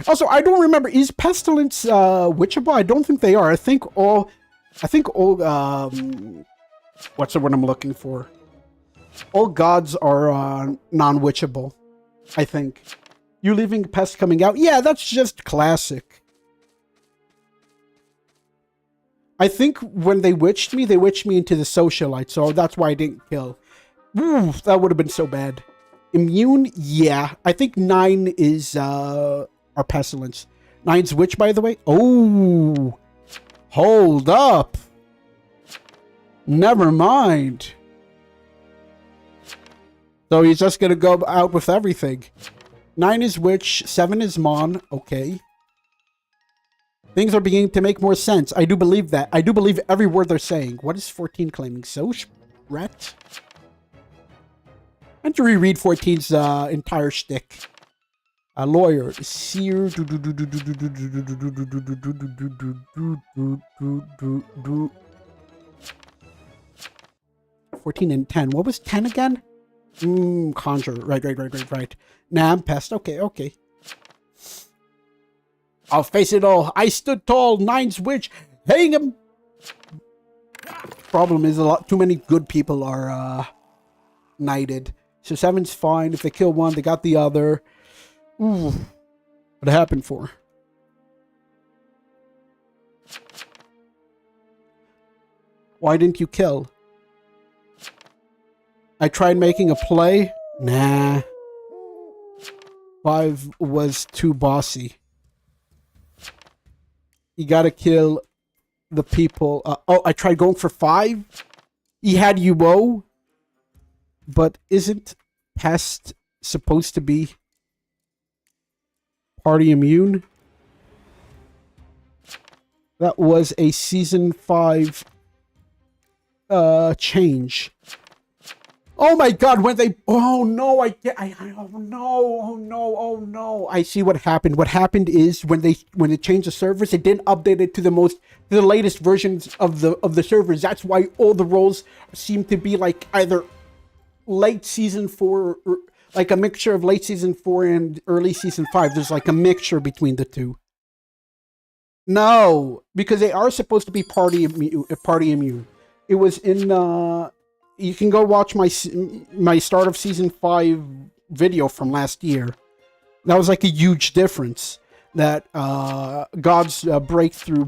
Also, I don't remember. Is Pestilence witchable? I don't think they are. I think all what's the word I'm looking for? All gods are non-witchable, I think. You leaving Pest coming out? Yeah, that's just classic. I think when they witched me into the Socialite, so that's why I didn't kill. Ooh, that would have been so bad. Immune? Yeah. I think 9 is our Pestilence. 9's Witch, by the way. Oh! Hold up! Never mind. So he's just gonna go out with everything. 9 is Witch, 7 is Mon. Okay. Things are beginning to make more sense. I do believe that. I do believe every word they're saying. What is 14 claiming? Soch? Ret? And to reread 14's entire shtick. A lawyer. Seer. 14 and 10. What was 10 again? Conjure. Right. Nah, I'm Pest. Okay. I'll face it all. I stood tall. 9's Witch. Hang him. Problem is, too many good people are knighted. So 7's fine. If they kill one, they got the other. Ooh. What happened for? Why didn't you kill? I tried making a play. Nah. 5 was too bossy. You gotta kill the people. Oh, I tried going for 5. He had UO. But isn't Pest supposed to be party immune? That was a season 5 change. Oh my god, when they, oh no, oh no, oh no, oh no. I see what happened. What happened is when they changed the servers, it didn't update it to the latest versions of the servers. That's why all the roles seem to be like either late season 4, or like a mixture of late season 4 and early season 5. There's like a mixture between the two. No, because they are supposed to be party immune. It was in you can go watch my start of season 5 video from last year. That was like a huge difference, that gods break through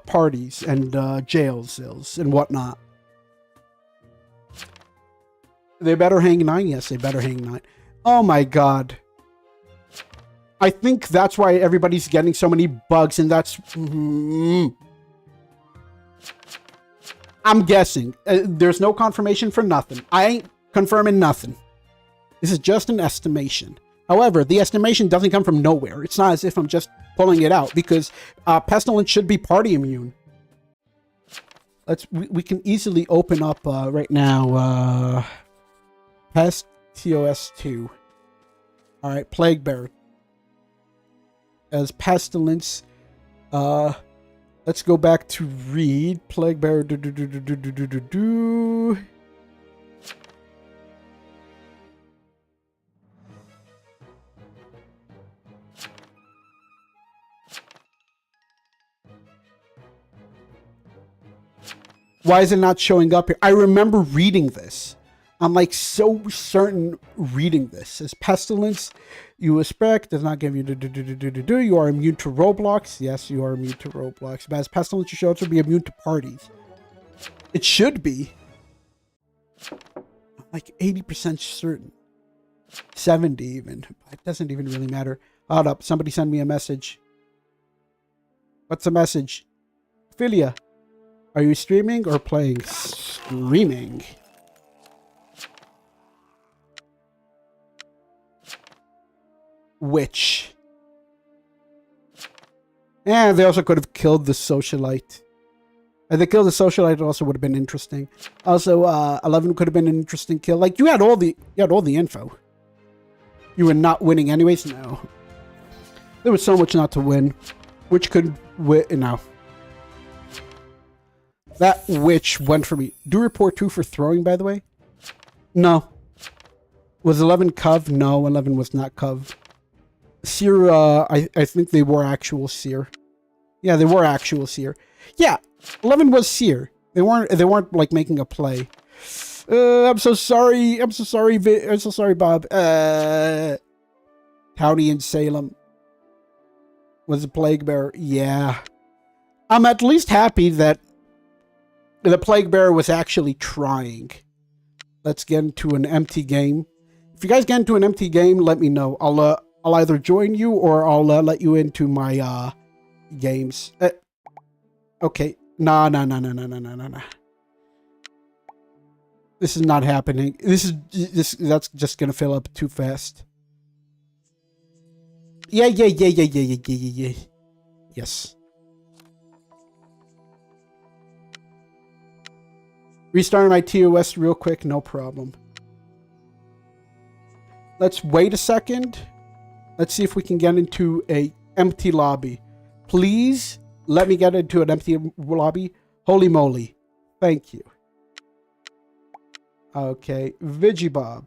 parties and jail cells and whatnot. They better hang 9? Yes, they better hang 9. Oh my god. I think that's why everybody's getting so many bugs, and that's... I'm guessing. There's no confirmation for nothing. I ain't confirming nothing. This is just an estimation. However, the estimation doesn't come from nowhere. It's not as if I'm just pulling it out, because Pestilence should be party immune. We can easily open up right now Pest TOS2. Alright, Plague Bear. As Pestilence, let's go back to read. Plague Bear. Why is it not showing up here? I remember reading this. I'm like so certain reading this. As Pestilence, you expect does not give you you are immune to Roblox. Yes, you are immune to Roblox. But as Pestilence, you should also be immune to parties. It should be. I'm like 80% certain. 70 even. It doesn't even really matter. Hold up. Somebody send me a message. What's the message? Ophelia, are you streaming or playing? Streaming. Which? And they also could have killed the socialite. And they killed the socialite also would have been interesting. Also, 11 could have been an interesting kill. Like you had all the info. You were not winning anyways. No, there was so much not to win, which could win. No, that witch went for me. Do report 2 for throwing, by the way. No, was 11 Cov? No, 11 was not Cov. Seer, I think they were actual Seer. Yeah, they were actual Seer. Yeah, 11 was Seer. They weren't like making a play. I'm so sorry. I'm so sorry, Bob. Howdy in Salem. Was a Plague Bearer. Yeah. I'm at least happy that the Plague Bearer was actually trying. Let's get into an empty game. If you guys get into an empty game, let me know. I'll either join you or I'll let you into my games. Okay. No. This is not happening. That's just gonna fill up too fast. Yeah. Yes. Restarting my TOS real quick, no problem. Let's wait a second. Let's see if we can get into a empty lobby. Please let me get into an empty lobby. Holy moly. Thank you. Okay. Vigibob.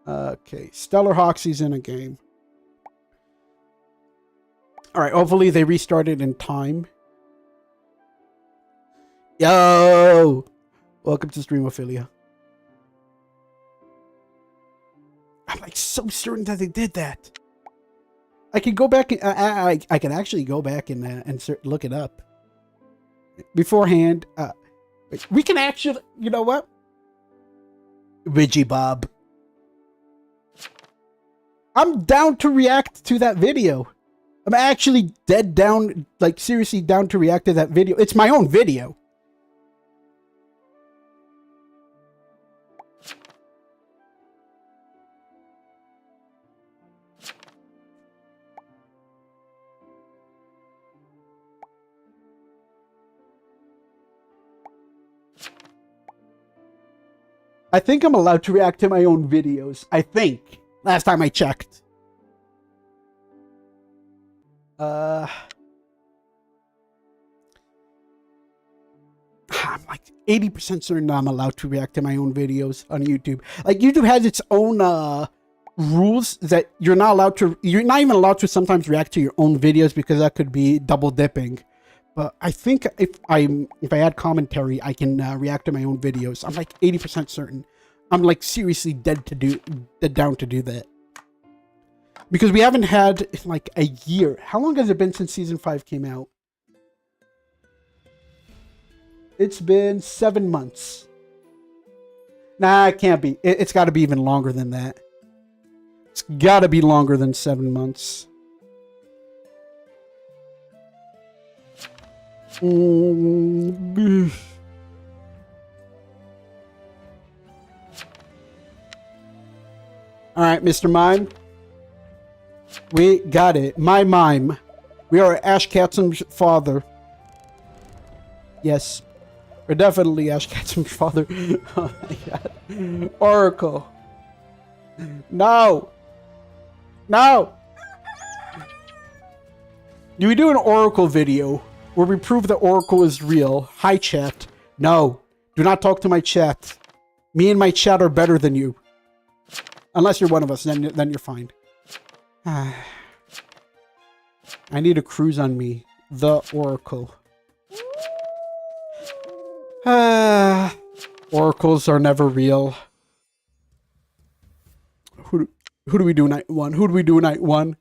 Okay. Stellar Hoxie's in a game. Alright, hopefully they restarted in time. Yo! Welcome to Stream, Ophelia. I'm like so certain that they did that. I can go back and I can actually go back and look it up beforehand. We can actually, you know what? Vigibob. I'm down to react to that video. I'm actually dead down, like seriously down to react to that video. It's my own video. I think I'm allowed to react to my own videos. I think. Last time I checked. I'm like 80% certain I'm allowed to react to my own videos on YouTube. Like, YouTube has its own rules that you're not even allowed to sometimes react to your own videos because that could be double dipping. But I think if I add commentary, I can react to my own videos. I'm like 80% certain. I'm like seriously dead down to do that. Because we haven't had like a year. How long has it been since season 5 came out? It's been 7 months. Nah, it can't be. It's got to be even longer than that. It's got to be longer than 7 months. All right, Mr. Mime. We got it. My mime. We are Ash Ketchum's father. Yes. We're definitely Ash Ketchum's father. Oh my god. Oracle. No. No. Do we do an Oracle video where we prove that Oracle is real? Hi, chat. No. Do not talk to my chat. Me and my chat are better than you. Unless you're one of us, then you're fine. I need a cruise on me. The Oracle. Oracles are never real. Who do we do night 1? Who do we do night 1?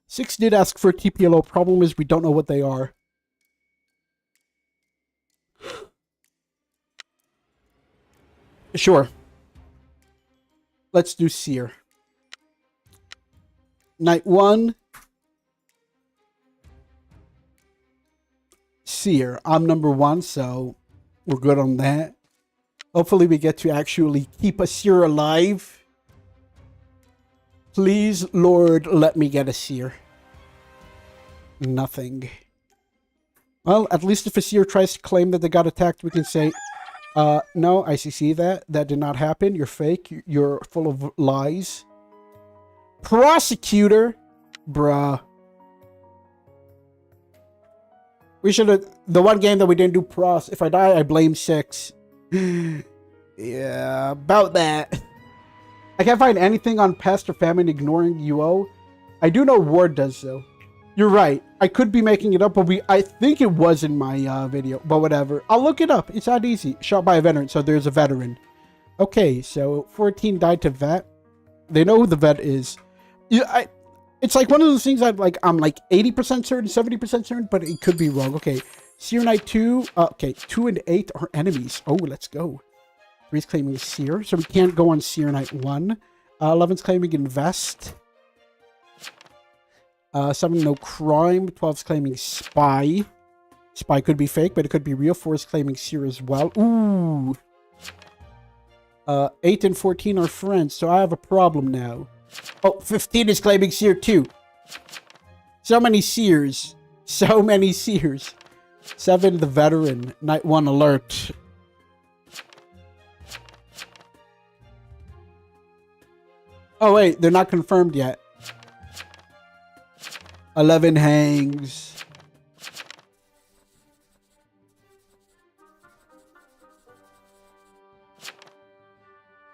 6 did ask for a TPLO. Problem is we don't know what they are. Sure. Let's do Seer. Night 1. Seer. I'm number 1, so we're good on that. Hopefully we get to actually keep a Seer alive. Please, Lord, let me get a Seer. Nothing. Well, at least if a Seer tries to claim that they got attacked, we can say, no, ICC that. That did not happen. You're fake. You're full of lies. Prosecutor? Bruh. We should have... The one game that we didn't do pros. If I die, I blame 6. Yeah, about that. I can't find anything on pest or famine ignoring UO. I do know Ward does, though. You're right. I could be making it up, but I think it was in my video. But whatever. I'll look it up. It's not easy. Shot by a veteran, so there's a veteran. Okay, so 14 died to vet. They know who the vet is. Yeah, it's like one of those things I'm like 80% certain, 70% certain, but it could be wrong. Okay, Seer Knight 2. Okay, 2 and 8 are enemies. Oh, let's go. 3's claiming Seer, so we can't go on Seer Knight 1. 11's claiming Invest. 7 no crime. 12's claiming Spy. Spy could be fake, but it could be real. 4's claiming Seer as well. Ooh. 8 and 14 are friends, so I have a problem now. Oh, 15 is claiming Seer too. So many Seers. So many Seers. 7, the veteran. Night 1 alert. Oh wait, they're not confirmed yet. 11 hangs.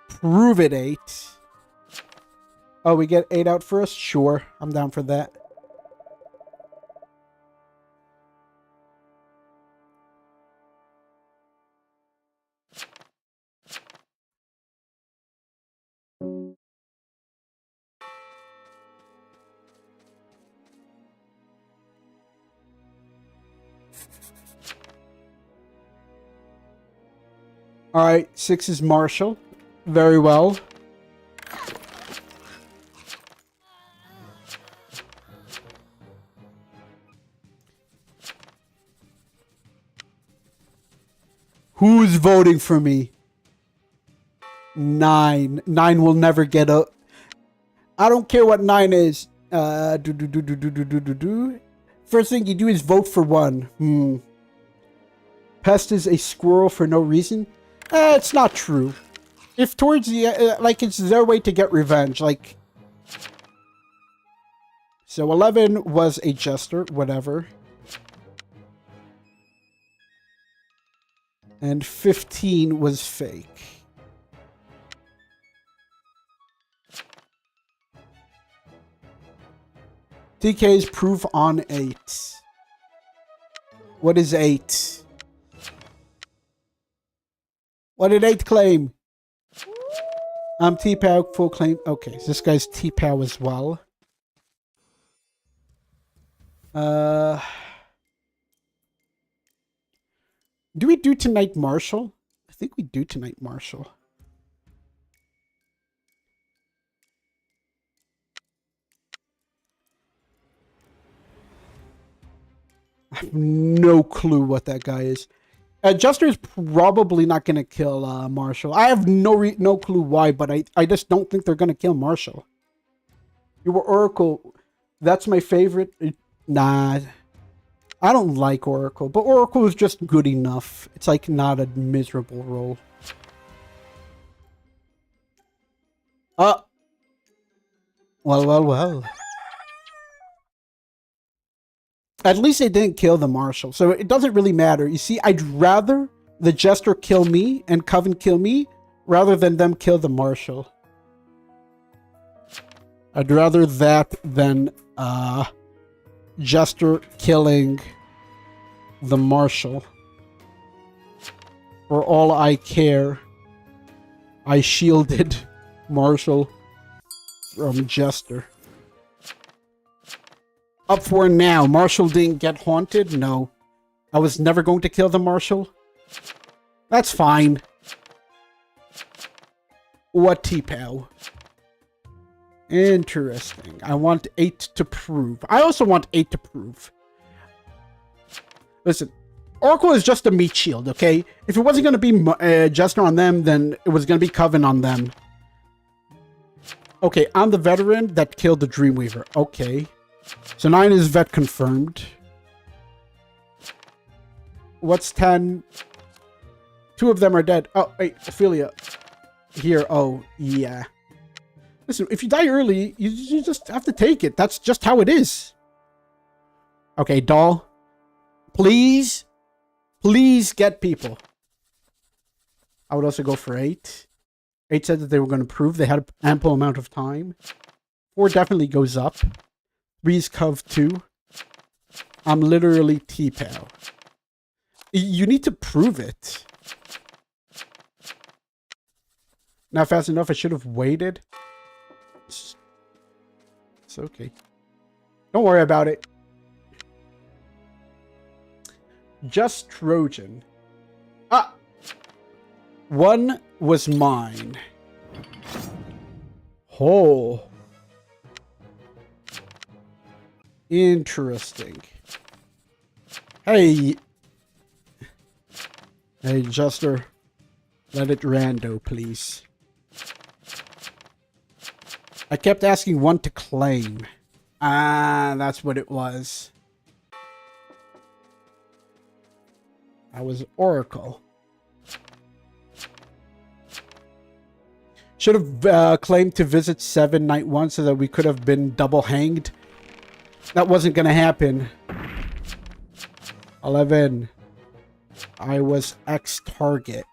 Prove it, 8. Oh, we get 8 out first? Sure, I'm down for that. All right, 6 is Marshall. Very well. Who's voting for me? 9. 9 will never get up. I don't care what 9 is. First thing you do is vote for 1. Pest is a squirrel for no reason. It's not true. If towards the like it's their way to get revenge, like. So 11 was a jester, whatever. And 15 was fake. DK's proof on 8. What is 8? What did 8 claim? I'm T-Pow, full claim. Okay, so this guy's T-Pow as well. Do we do tonight, Marshall? I think we do tonight, Marshall. I have no clue what that guy is. Jester is probably not going to kill Marshall. I have no clue why, but I just don't think they're going to kill Marshall. You were Oracle. That's my favorite. Nah. I don't like Oracle, but Oracle is just good enough. It's like not a miserable role. Well. At least they didn't kill the Marshal, so it doesn't really matter. You see, I'd rather the Jester kill me and Coven kill me rather than them kill the Marshal. I'd rather that than Jester killing the Marshal. For all I care, I shielded Marshal from Jester. Up for now. Marshall didn't get haunted? No. I was never going to kill the Marshal? That's fine. What T-Pow? Interesting. I want 8 to prove. I also want 8 to prove. Listen. Oracle is just a meat shield, okay? If it wasn't going to be Jester on them, then it was going to be Coven on them. Okay, I'm the veteran that killed the Dreamweaver. Okay. So 9 is vet confirmed. What's 10? 2 of them are dead. Oh, wait, Ophelia. Here, oh, yeah. Listen, if you die early, you just have to take it. That's just how it is. Okay, doll. Please. Please get people. I would also go for 8. 8 said that they were going to prove they had an ample amount of time. 4 definitely goes up. 3's Cov 2. I'm literally T-Pow. You need to prove it. Not fast enough. I should have waited. It's okay. Don't worry about it. Just Trojan. Ah! 1 was mine. Oh. Interesting. Hey. Hey, Jester. Let it rando, please. I kept asking 1 to claim. Ah, that's what it was. I was Oracle. Should have claimed to visit 7 night 1 so that we could have been double hanged. That wasn't going to happen. 11. I was X target.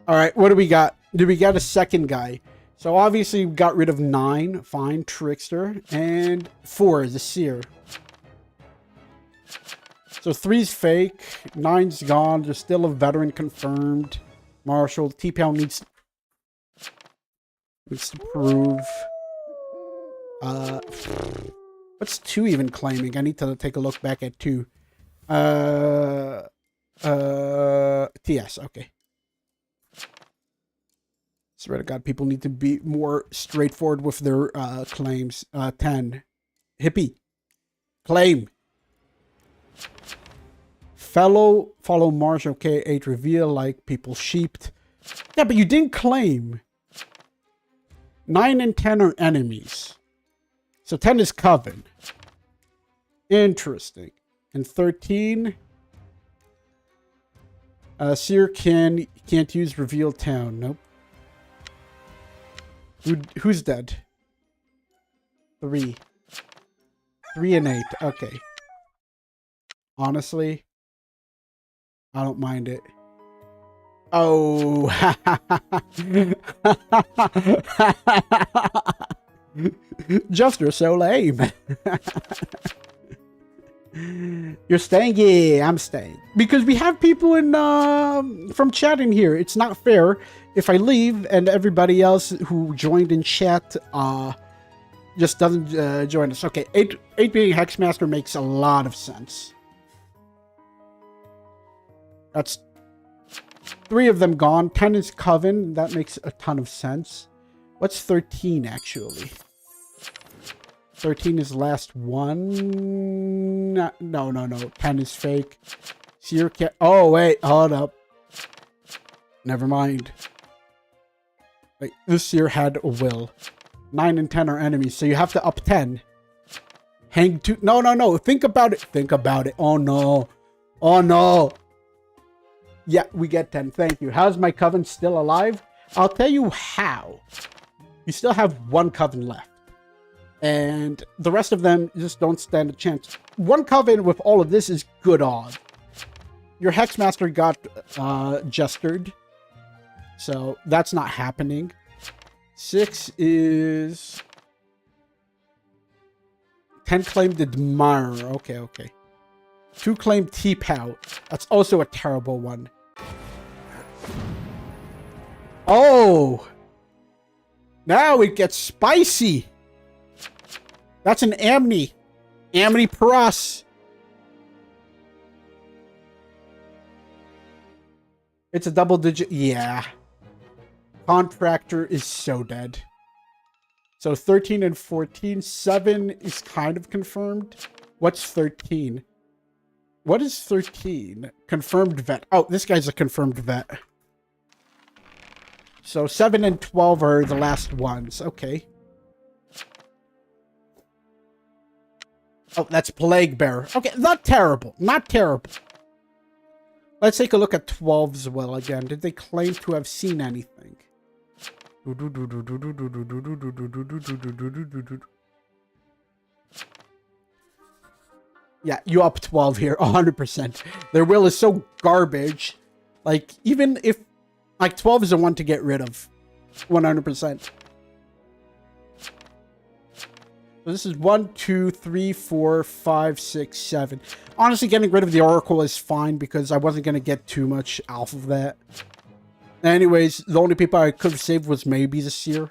Alright, what do we got? Did we got a second guy? So obviously we got rid of 9. Fine, Trickster. And 4 is a Seer. So 3's fake. 9's gone. There's still a veteran confirmed. Marshall. T-Pow needs to prove. What's 2 even claiming? I need to take a look back at 2. TS, okay. Swear to God, people need to be more straightforward with their claims. 10. Hippie. Claim. Follow Marshall. Okay, 8 reveal like people sheeped. Yeah, but you didn't claim. 9 and 10 are enemies. So 10 is Coven. Interesting. And 13... Seer can't use Reveal Town. Nope. Who's dead? 3. 3 and 8. Okay. Honestly, I don't mind it. Oh. Juster so lame. You're staying? Yeah, I'm staying. Because we have people in from chat in here. It's not fair if I leave and everybody else who joined in chat just doesn't join us. Okay, 8 being Hexmaster makes a lot of sense. That's 3 of them gone. 10 is Coven. That makes a ton of sense. What's 13 actually? 13 is last one. No. 10 is fake. Seer cat. Oh, wait. Hold up. Never mind. Wait, this Seer had a will. 9 and 10 are enemies, so you have to up 10. Hang 2. No. Think about it. Think about it. Oh, no. Oh, no. Yeah, we get 10. Thank you. How's my Coven still alive? I'll tell you how. You still have 1 Coven left. And the rest of them just don't stand a chance. 1 Coven with all of this is good odds. Your Hexmaster got gestured. So that's not happening. 6 is... 10 claimed Admirer. Okay. 2 claimed T-Pow. That's also a terrible one. Oh! Now it gets spicy! That's an Amni. Amni Pras. It's a double digit. Yeah. Contractor is so dead. So 13 and 14. 7 is kind of confirmed. What's 13? What is 13? Confirmed vet. Oh, this guy's a confirmed vet. So 7 and 12 are the last ones. Okay. Oh, that's Plague Bearer. Okay, not terrible. Not terrible. Let's take a look at 12 as well again. Did they claim to have seen anything? Yeah, you up 12 here, 100%. Their will is so garbage. Like, even if... Like, 12 is the one to get rid of. 100%. So this is 1, 2, 3, 4, 5, 6, 7. Honestly, getting rid of the Oracle is fine because I wasn't going to get too much off of that. Anyways, the only people I could have saved was maybe the Seer.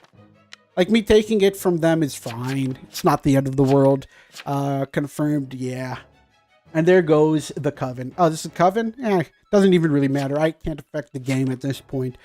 Like, me taking it from them is fine. It's not the end of the world. Confirmed, yeah. And there goes the Coven. Oh, this is Coven? Doesn't even really matter. I can't affect the game at this point.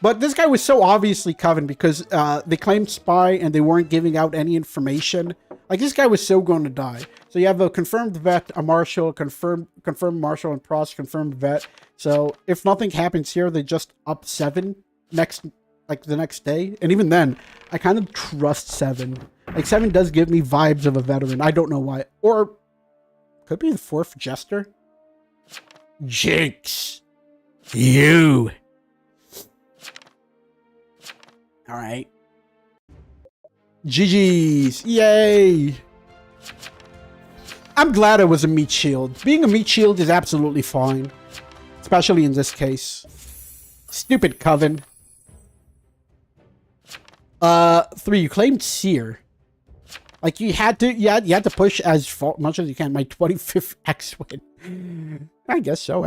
But this guy was so obviously Coven because they claimed spy and they weren't giving out any information. Like, this guy was so going to die. So you have a confirmed vet, a marshal, confirmed marshal, and pros, confirmed vet. So if nothing happens here, they just up 7 the next day. And even then, I kind of trust 7. Like, 7 does give me vibes of a veteran. I don't know why. Or could be the 4th Jester. Jinx. You. All right. GG's. Yay. I'm glad I was a meat shield. Being a meat shield is absolutely fine. Especially in this case. Stupid Coven. 3, you claimed Seer. Like, you had to push as much as you can. My 25th X-Win. I guess so.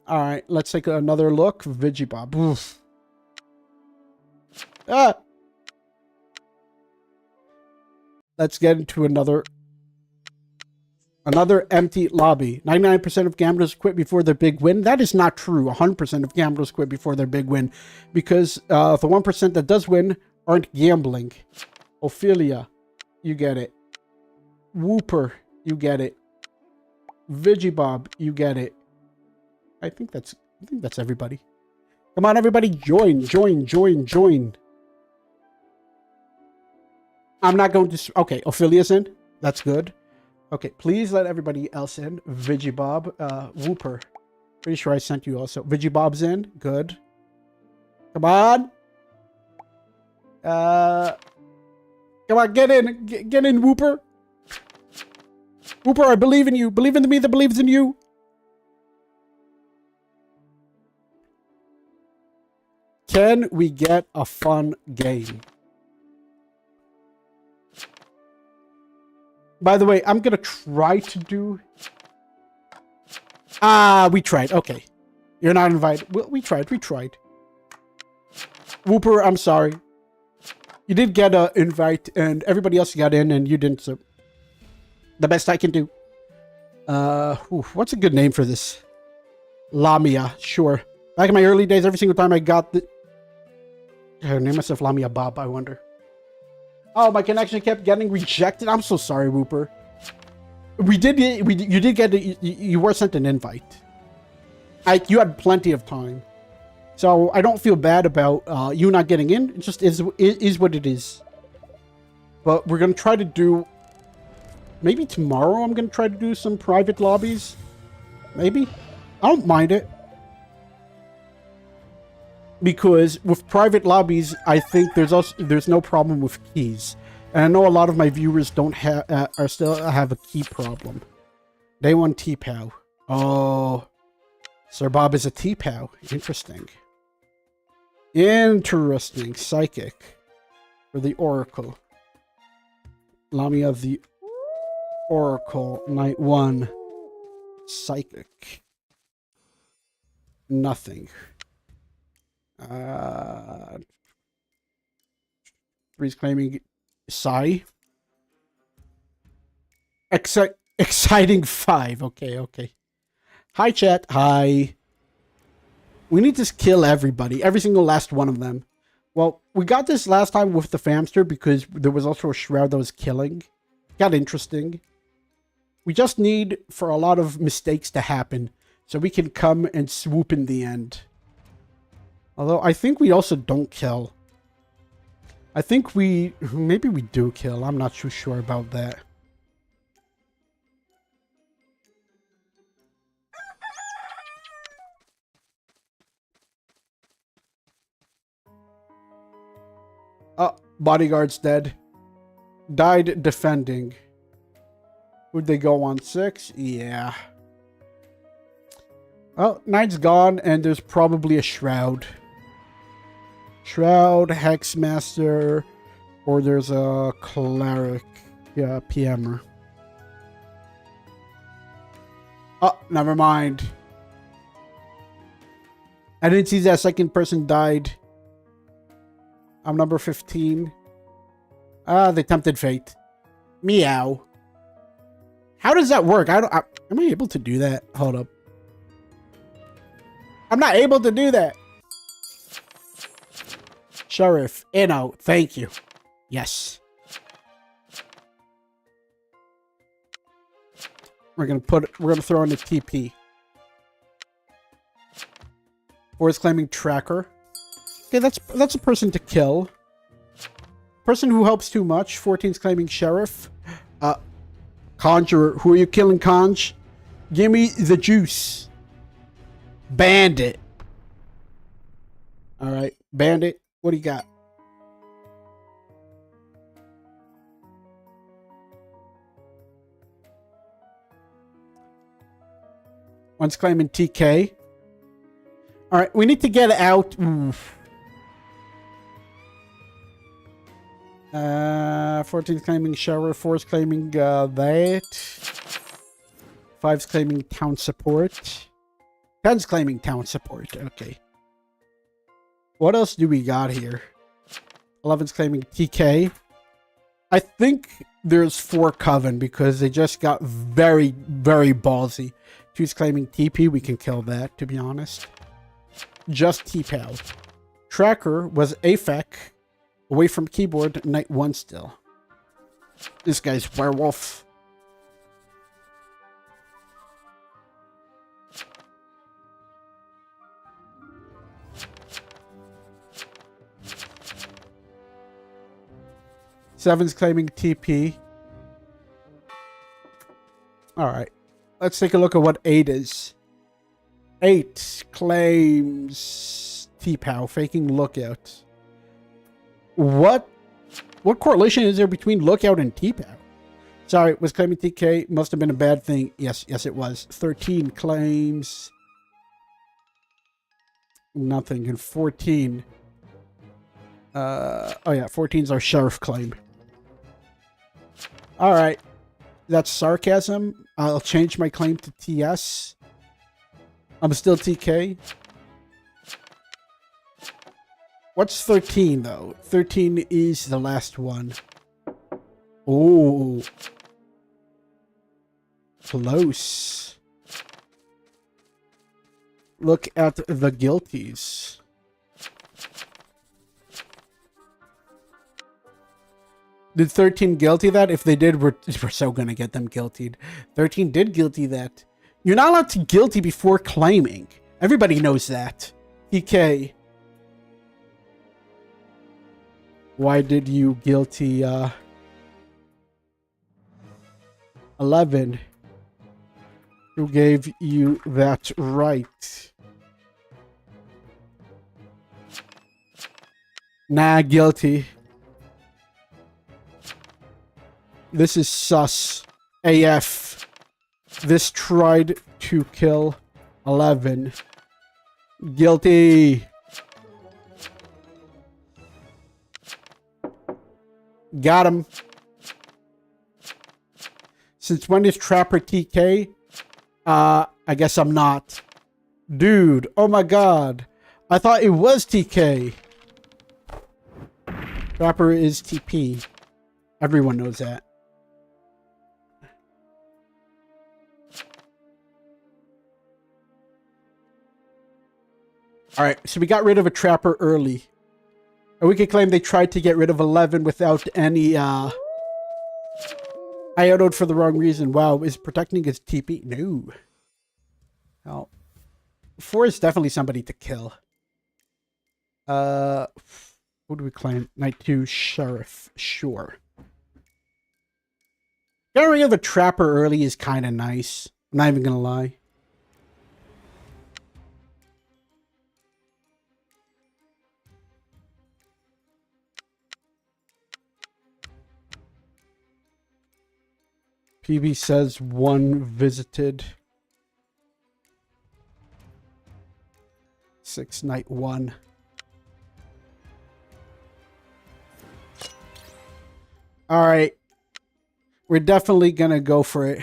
Alright, let's take another look. Vigibob. Oof. Let's get into another empty lobby. 99% of gamblers quit before their big win. That is not true. 100% of gamblers quit before their big win. Because the 1% that does win aren't gambling. Ophelia, you get it. Whooper, you get it. Vigibob, you get it. I think that's everybody. Come on, everybody, join. I'm not going to... Okay, Ophelia's in. That's good. Okay, please let everybody else in. Vigibob, Whooper. Pretty sure I sent you also. Vigibob's in. Good. Come on. Come on, get in. Get in, Whooper. Whooper, I believe in you. Believe in me that believes in you. Can we get a fun game? By the way, I'm going to try to do... we tried. Okay. You're not invited. We tried. We tried. Whooper, I'm sorry. You did get an invite, and everybody else got in, and you didn't, so... The best I can do. What's a good name for this? Lamia, sure. Back in my early days, every single time I got the... I name myself Lamia Bob, I wonder. Oh, my connection kept getting rejected. I'm so sorry, Whooper. You did get you were sent an invite. You had plenty of time, so I don't feel bad about you not getting in. It just is what it is. But we're gonna try to do. Maybe tomorrow I'm gonna try to do some private lobbies. Maybe I don't mind it. Because with private lobbies, I think there's no problem with keys, and I know a lot of my viewers don't have still have a key problem. Day one T-Pow. Oh, Sir Bob is a T-Pow. Interesting. Interesting. Psychic for the Oracle. Lamia the Oracle. Night one. Psychic. Nothing. Three's claiming Psy. Exciting 5. Okay. Hi, chat. Hi. We need to kill everybody. Every single last one of them. Well, we got this last time with the Famster because there was also a Shroud that was killing. Got interesting. We just need for a lot of mistakes to happen so we can come and swoop in the end. Although, I think we also don't kill. I think maybe we do kill. I'm not too sure about that. Oh, bodyguard's dead. Died defending. Would they go on 6? Yeah. Oh, Knight's gone, and there's probably a Shroud. Shroud, Hexmaster, or there's a Cleric, yeah, PMer. Oh, never mind. I didn't see that second person died. I'm number 15. They tempted fate. Meow. How does that work? Am I able to do that? Hold up. I'm not able to do that. Sheriff, in out. Thank you. Yes. We're gonna throw in a TP. 4 is claiming tracker. Okay, that's a person to kill. Person who helps too much. 14 is claiming sheriff. Conjurer, who are you killing, Conj? Give me the juice. Bandit. All right, Bandit. What do you got? One's claiming TK. All right, we need to get out. Oof. 14's claiming shower. 4's claiming that. 5's claiming town support. 10's claiming town support. Okay. What else do we got here? 11's claiming TK. I think there's 4 Coven because they just got very, very ballsy. 2's claiming TP. We can kill that, to be honest. Just T-Pow. Tracker was AFEC. Away from keyboard, night 1 still. This guy's werewolf. 7's claiming TP. Alright. Let's take a look at what 8 is. 8 claims T-Pow, faking lookout. What correlation is there between lookout and T-Pow? Sorry, was claiming TK. Must have been a bad thing. Yes, it was. 13 claims nothing. And 14. Oh yeah, 14's our sheriff claim. Alright. That's sarcasm. I'll change my claim to TS. I'm still TK. What's 13, though? 13 is the last one. Oh. Close. Look at the guilties. Did 13 guilty that? If they did, we're so gonna get them guiltied. 13 did guilty that. You're not allowed to guilty before claiming. Everybody knows that. TK. Why did you guilty 11? Who gave you that right? Nah, guilty. This is sus. AF. This tried to kill 11. Guilty. Got him. Since when is Trapper TK? I guess I'm not. Dude, oh my god. I thought it was TK. Trapper is TP. Everyone knows that. Alright, so we got rid of a Trapper early. And we could claim they tried to get rid of 11 without any, I autoed for the wrong reason. Wow, is protecting his TP? No. Well, 4 is definitely somebody to kill. Who do we claim? Night 2, Sheriff. Sure. Getting rid of a Trapper early is kind of nice. I'm not even gonna lie. PB says 1 visited. 6 night 1. All right. We're definitely gonna go for it.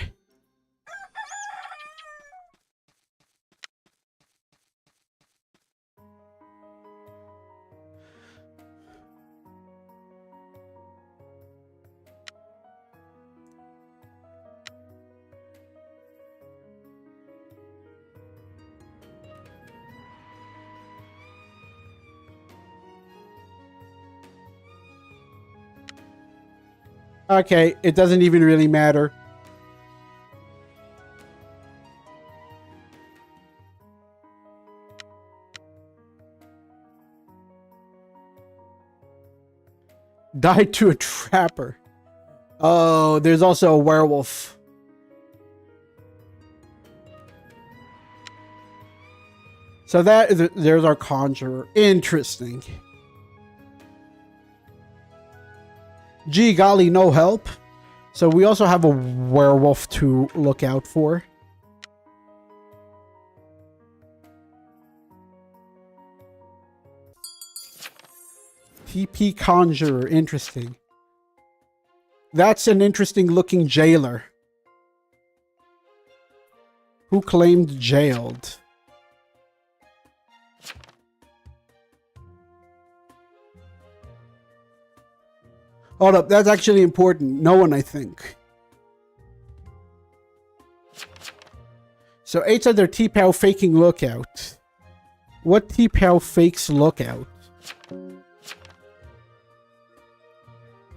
Okay, it doesn't even really matter. Died to a Trapper. Oh, there's also a werewolf. So there's our conjurer. Interesting. Gee golly, no help. So we also have a werewolf to look out for. TP Conjurer, interesting. That's an interesting looking jailer. Who claimed jailed? Hold up, that's actually important. No one, I think. So 8 said they're T-Pow faking lookout. What T-Pow fakes lookout?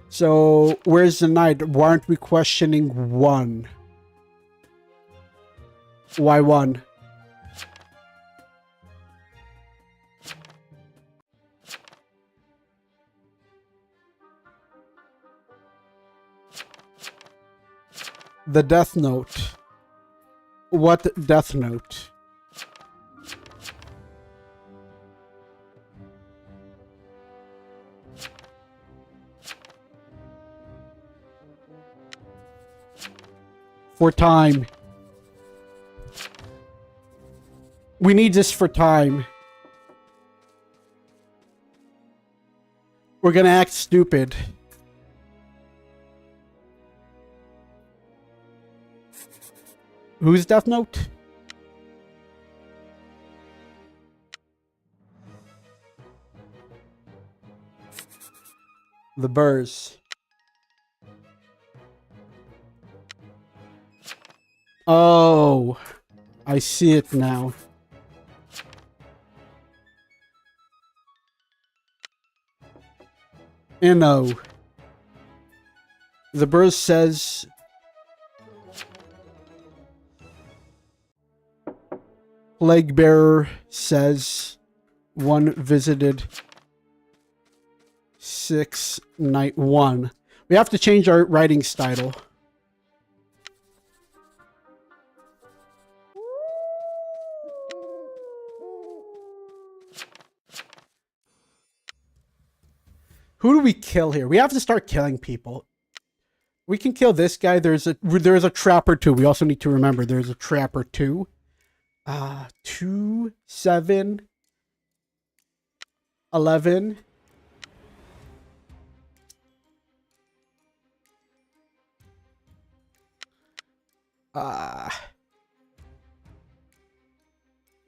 So, where's the night? Why aren't we questioning 1? Why 1? The Death Note. What Death Note? For time. We need this for time. We're gonna act stupid. Who's Death Note? The Burrs. Oh, I see it now. Inno. The Burrs says... Plague Bearer says... One visited... 6 night 1. We have to change our writing style. Who do we kill here? We have to start killing people. We can kill this guy. There's a trapper too. We also need to remember there's a trapper too. 2, 7, 11.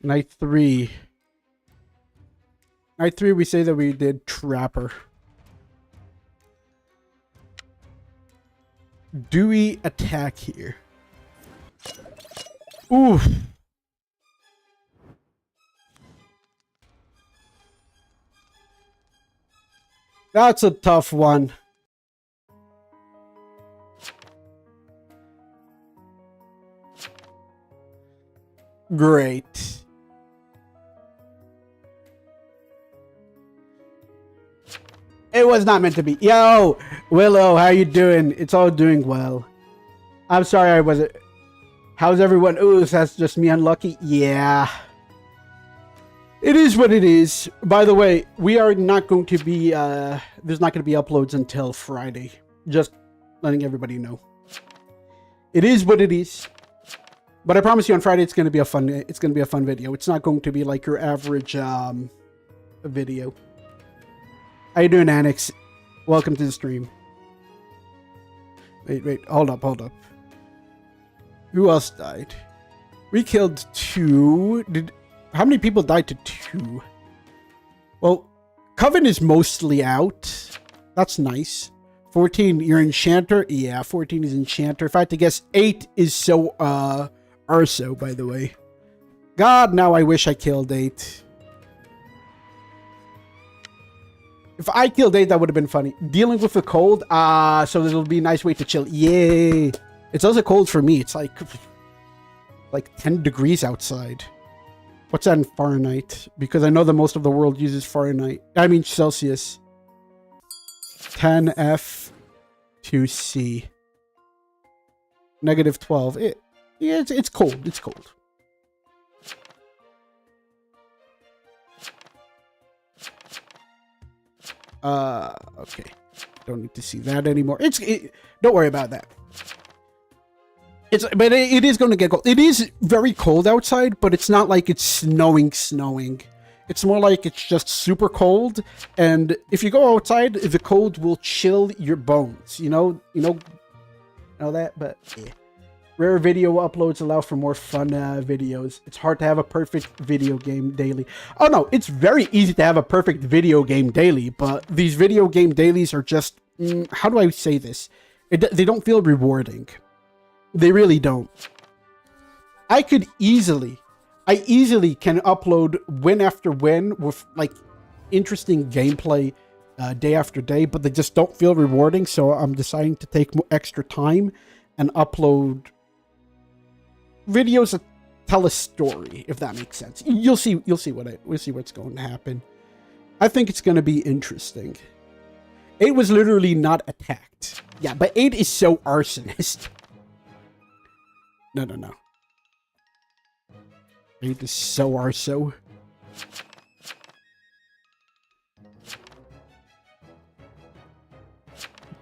Night 3. Night 3, we say that we did trapper. Do we attack here? Oof. That's a tough one. Great. It was not meant to be. Yo, Willow, how you doing? It's all doing well. I'm sorry I wasn't. How's everyone? Ooh, that's just me unlucky. Yeah. It is what it is. By the way, we are not going to be, there's not going to be uploads until Friday. Just letting everybody know. It is what it is. But I promise you on Friday it's going to be a fun video. It's not going to be like your average video. How you doing, Annex? Welcome to the stream. Wait, hold up. Who else died? We killed 2. How many people died to 2? Well, Coven is mostly out. That's nice. 14, you're Enchanter? Yeah, 14 is Enchanter. If I had to guess, 8 is Arso, by the way. God, now I wish I killed 8. If I killed 8, that would have been funny. Dealing with the cold, so this will be a nice way to chill. Yay! It's also cold for me. It's like 10 degrees outside. What's that in Fahrenheit? Because I know that most of the world uses Fahrenheit. I mean Celsius. 10F to C. -12. Yeah, it's cold. It's cold. Okay. Don't need to see that anymore. Don't worry about that. But it is going to get cold. It is very cold outside, but it's not like it's snowing. It's more like it's just super cold. And if you go outside, the cold will chill your bones. You know that. But yeah. Rare video uploads allow for more fun videos. It's hard to have a perfect video game daily. Oh no, it's very easy to have a perfect video game daily, but these video game dailies are just, how do I say this? They don't feel rewarding. They really don't. I easily can upload win after win with like interesting gameplay day after day, but they just don't feel rewarding. So I'm deciding to take more extra time and upload videos that tell a story, if that makes sense. We'll see what's going to happen. I think it's going to be interesting. 8 was literally not attacked. Yeah, but 8 is so arsonist. No, no, no. 8 is so arso.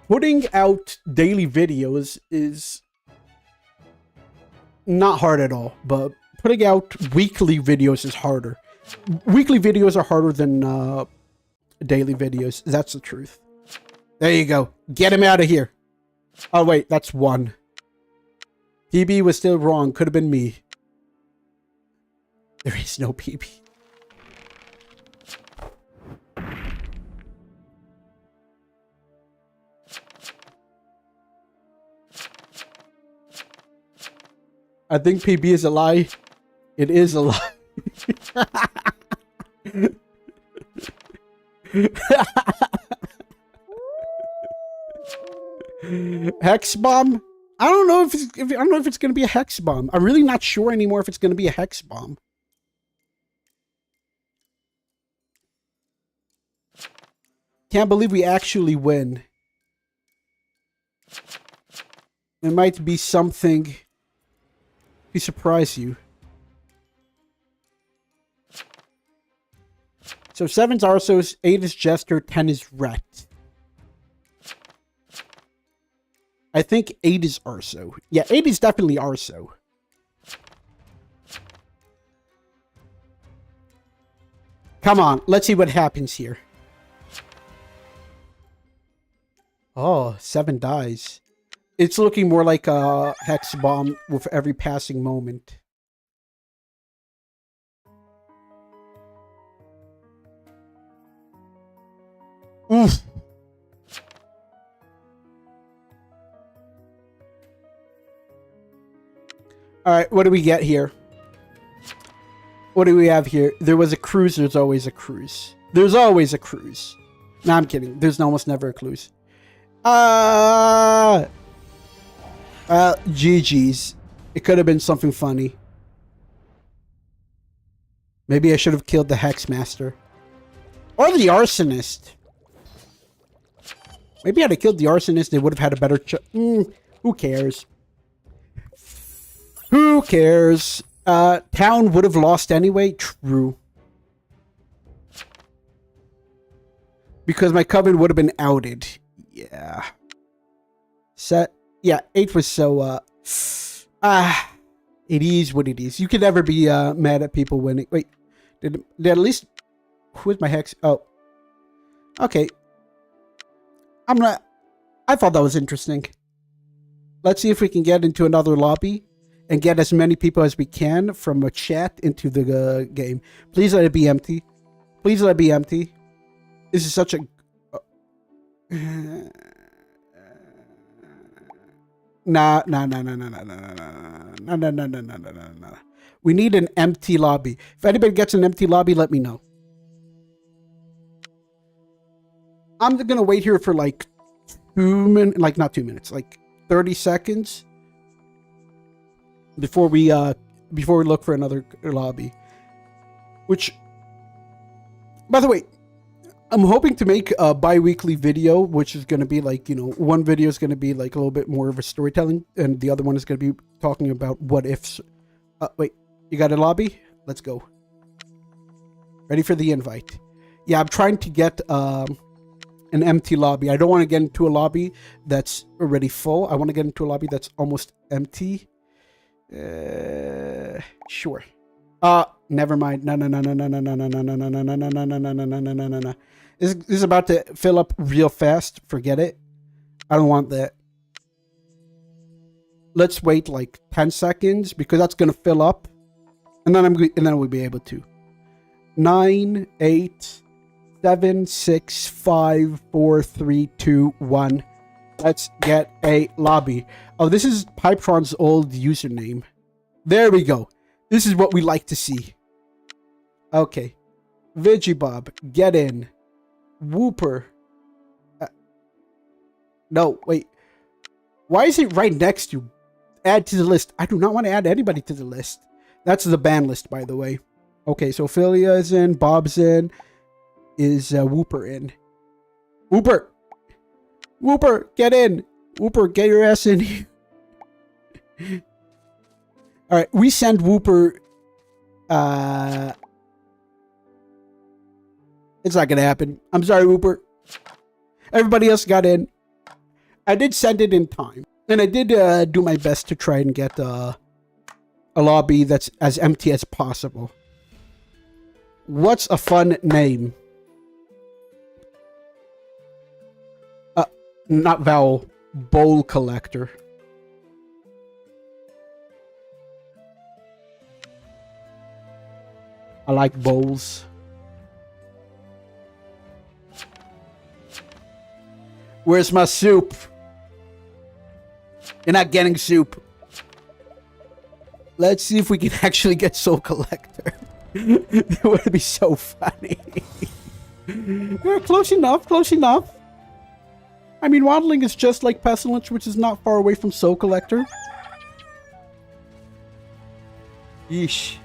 Putting out daily videos is not hard at all, but putting out weekly videos is harder. Weekly videos are harder than daily videos. That's the truth. There you go. Get him out of here. Oh, wait, that's 1. PB was still wrong. Could have been me. There is no PB. I think PB is a lie. It is a lie. Hex bomb? I don't know if I don't know if it's gonna be a hex bomb. I'm really not sure anymore if it's gonna be a hex bomb. Can't believe we actually win. It might be something to surprise you. So 7's Arsos, 8 is Jester, 10 is Ret. I think 8 is Arso. Yeah, 8 is definitely Arso. Come on, let's see what happens here. Oh, 7 dies. It's looking more like a hex bomb with every passing moment. Oof. Alright, what do we get here? What do we have here? There was a cruise, there's always a cruise. There's always a cruise. No, I'm kidding. There's almost never a cruise. GG's. It could have been something funny. Maybe I should have killed the Hexmaster. Or the Arsonist. Maybe had I killed the Arsonist, they would have had a better who cares? Who cares? Town would have lost anyway. True. Because my coven would have been outed. Yeah. Yeah, 8 was so, it is what it is. You can never be, mad at people winning. Wait, did at least, who's my hex? Oh. Okay. I thought that was interesting. Let's see if we can get into another lobby and get as many people as we can from a chat into the game. Please let it be empty. Please let it be empty. This is such a... Nah. We need an empty lobby. If anybody gets an empty lobby, let me know. I'm gonna wait here for like 2 minutes, like not 2 minutes, like 30 seconds before we look for another lobby. Which, by the way, I'm hoping to make a bi-weekly video, which is going to be like, you know, one video is going to be like a little bit more of a storytelling, and the other one is going to be talking about what ifs. Wait, you got a lobby? Let's go. Ready for the invite. Yeah, I'm trying to get an empty lobby. I don't want to get into a lobby that's already full. I want to get into a lobby that's almost empty. Sure. Never mind. No. This is about to fill up real fast. Forget it. I don't want that. Let's wait like 10 seconds because that's gonna fill up, and then we'll be able to. 9, 8, 7, 6, 5, 4, 3, 2, 1. Let's get a lobby. Oh, this is Pipetron's old username. There we go. This is what we like to see. Okay. Vigibob, get in. Whooper. No, wait. Why is it right next to add to the list? I do not want to add anybody to the list. That's the ban list, by the way. Okay, so Philia is in. Bob's in. Is Whooper in? Whooper! Whooper, get in! Whooper, get your ass in here. All right, we send Whooper. It's not gonna happen. I'm sorry, Whooper. Everybody else got in. I did send it in time, and I did do my best to try and get a lobby that's as empty as possible. What's a fun name? Not vowel. Bowl collector. I like bowls. Where's my soup? You're not getting soup. Let's see if we can actually get Soul Collector. That would be so funny. Yeah, close enough, close enough. I mean, Waddling is just like Pestilence, which is not far away from Soul Collector. Yeesh.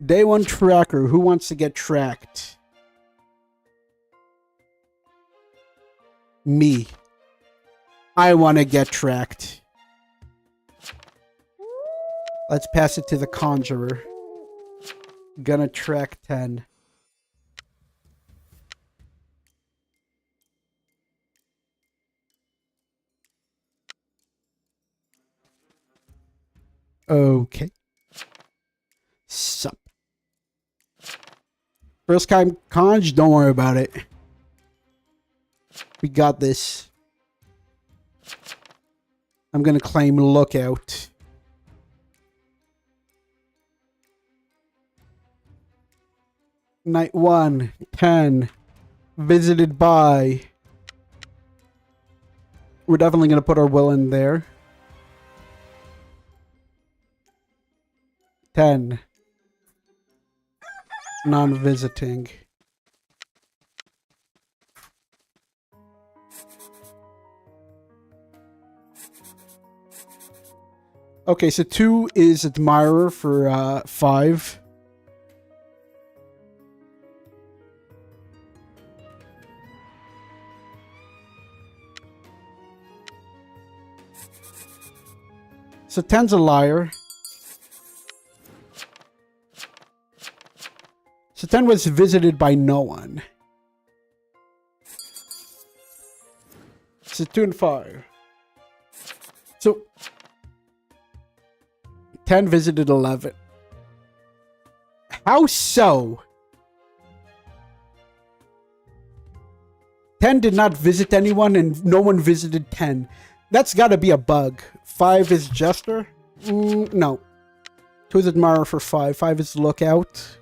Day 1 tracker. Who wants to get tracked? Me. I want to get tracked. Let's pass it to the Conjurer. Gonna track 10. Okay. Sup. First time Conj, don't worry about it. We got this. I'm gonna claim Lookout. Night 1, 10. Visited by. We're definitely gonna put our will in there. 10. Non-visiting. Okay, so 2 is Admirer for 5. So 10's a liar. So 10 was visited by no one. So 2 and 5. So 10 visited 11. How so? 10 did not visit anyone and no one visited 10. That's gotta be a bug. 5 is Jester? No. 2 is Admirer for 5. 5 is Lookout.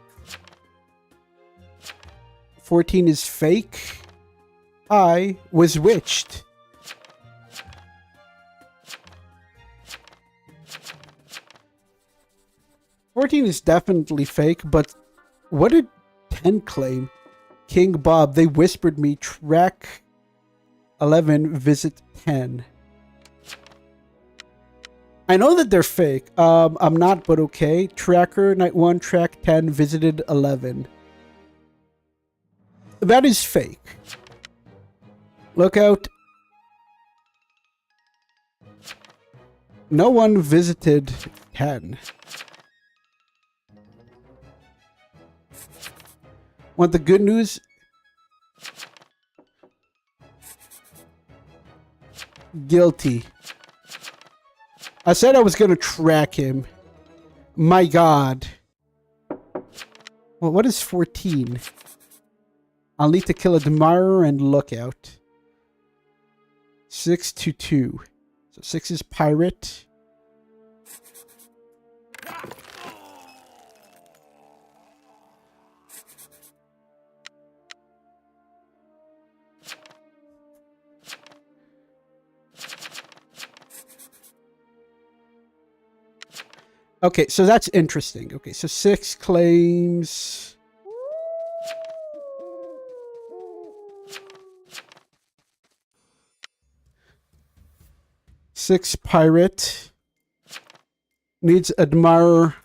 14 is fake. I was witched. $14 is definitely fake, but what did 10 claim? King Bob, they whispered me, track 11, visit 10. I know that they're fake. I'm not, but okay. Tracker, night 1, track 10, visited 11. That is fake. Lookout. No one visited 10. Want the good news? Guilty. I said I was going to track him. My God. Well, what is 14? I'll need to kill Admirer and Lookout. 6 to 2. So 6 is Pirate. Okay, so that's interesting. Okay, so 6 claims. Six Pirate. Needs Admirer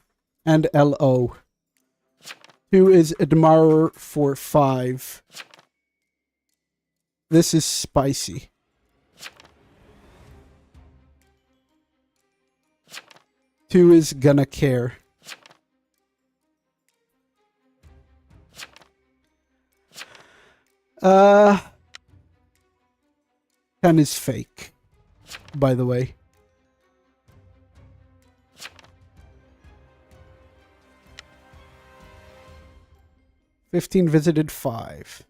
and LO. 2 is Admirer for 5. This is spicy. 2 is gonna care. Uh, 10 is fake, by the way. "15 visited 5.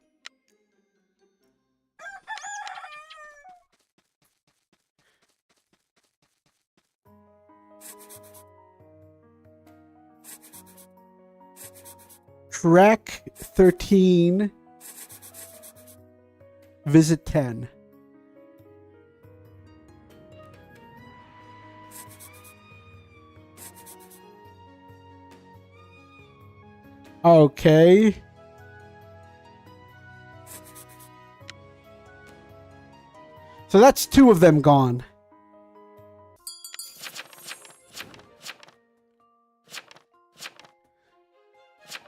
Track 13. Visit 10. Okay. So that's 2 of them gone.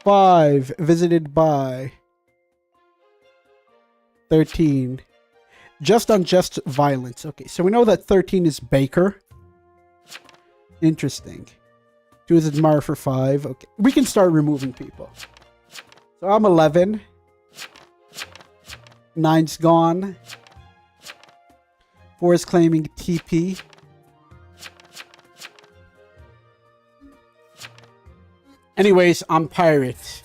"5 visited by 13. Just unjust violence." Okay, so we know that 13 is Baker. Interesting. 2 is admire for 5. Okay, we can start removing people. So I'm 11. 9's gone. 4 is claiming TP. Anyways, I'm Pirate.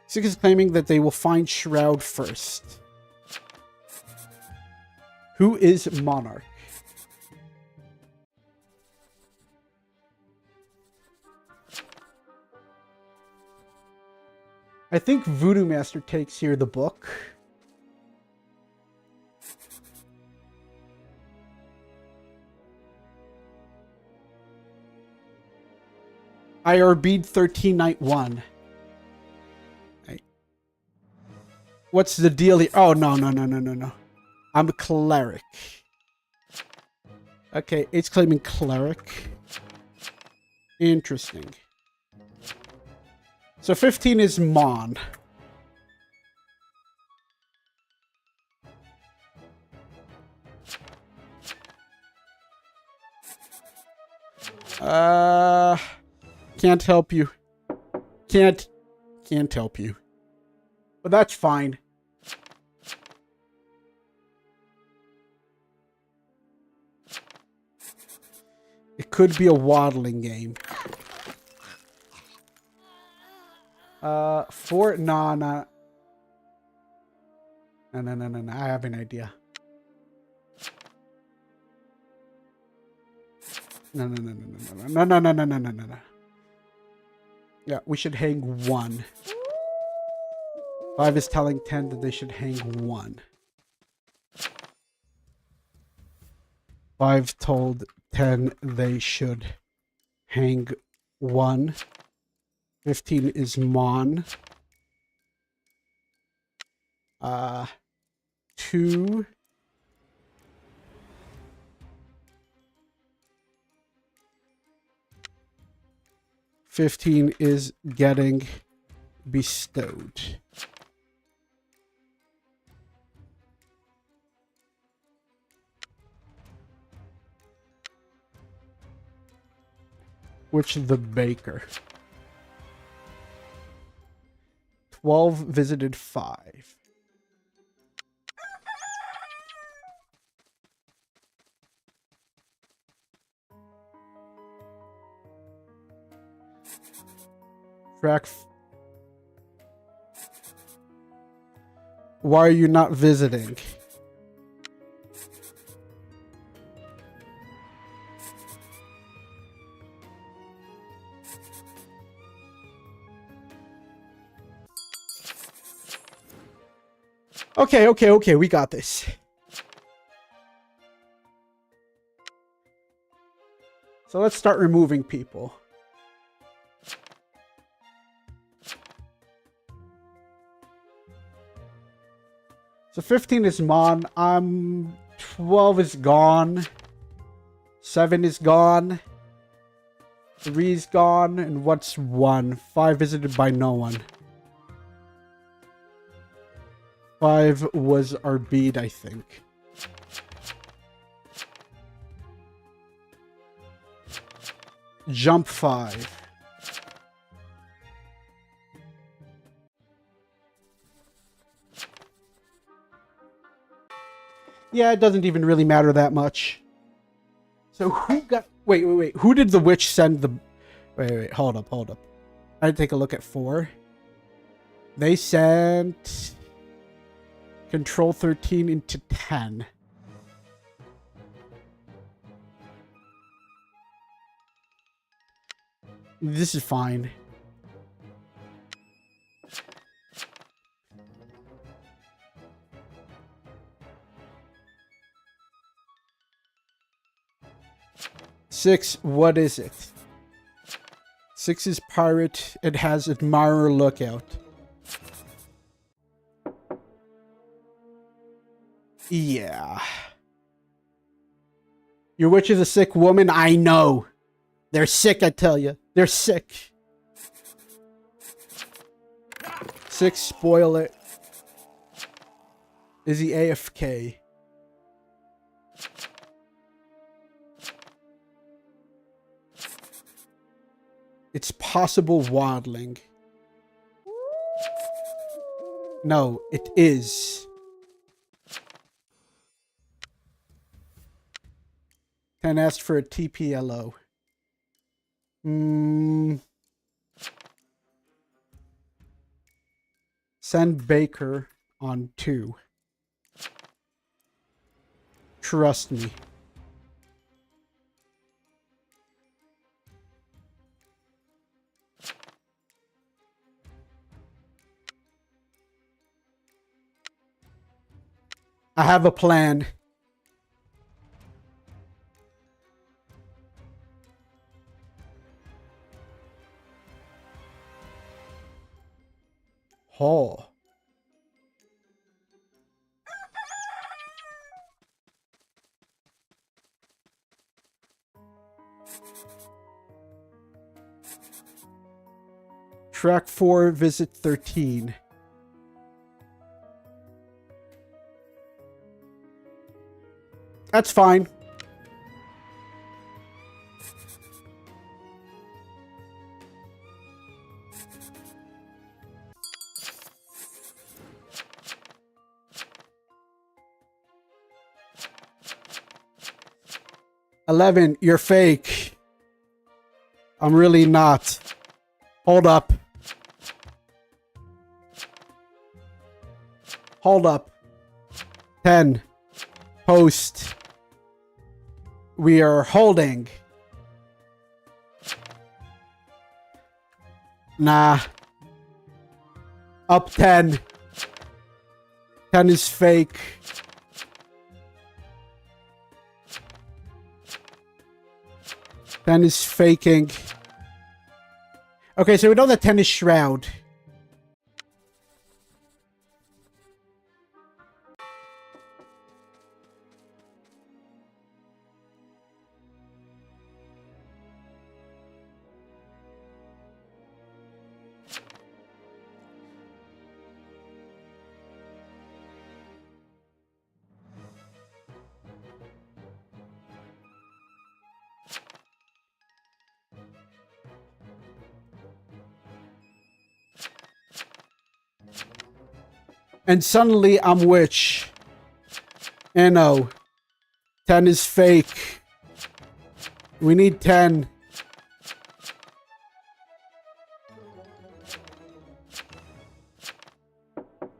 6 is claiming that they will find Shroud first. Who is Monarch? I think Voodoo Master takes here the book. IRB'd 13 night 1. Right. What's the deal here? Oh, no. I'm a cleric. Okay, it's claiming cleric. Interesting. So 15 is Mon. Can't help you. Can't help you. But that's fine. It could be a waddling game. 4, no. No. I have an idea. No. Yeah, we should hang 1. 5 is telling 10 that they should hang 1. 5 told 10 they should hang 1. 15 is Mon. 2. "15 is getting bestowed." Which the Baker? 12 visited 5. Why are you not visiting? Okay, we got this. So let's start removing people. So 15 is Mon. 12 is gone. 7 is gone. 3 is gone. And what's 1? 5 visited by no one. 5 was our bead, I think. Jump 5. Yeah, it doesn't even really matter that much. So who got... Wait. Who did the witch send the... Wait. Hold up. I had to take a look at 4. They sent... Control 13 into 10. This is fine. Six, what is it? 6 is pirate. It has admirer lookout. Yeah. Your witch is a sick woman? I know. They're sick, I tell you. They're sick. 6, spoil it. Is he AFK? It's possible waddling. No, it is. 10 asked for a TPLO. Send Baker on 2. Trust me. I have a plan. Oh. Track 4, visit 13. That's fine. "11, you're fake. I'm really not. Hold up. Hold up. 10. Post. We are holding. Nah. Up 10. 10 is fake. Ten is faking. Okay, so we know that 10 is Shroud. And suddenly I'm witch. And no. 10 is fake. We need 10.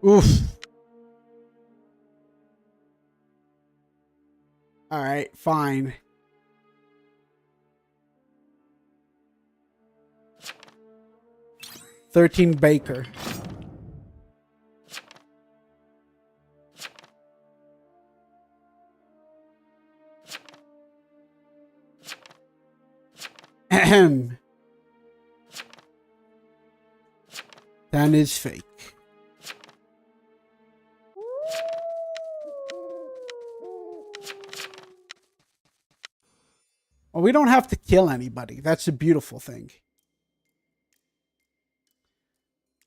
Oof. Alright, fine. $13 Baker. Ahem. 10 is fake. Well, we don't have to kill anybody. That's a beautiful thing.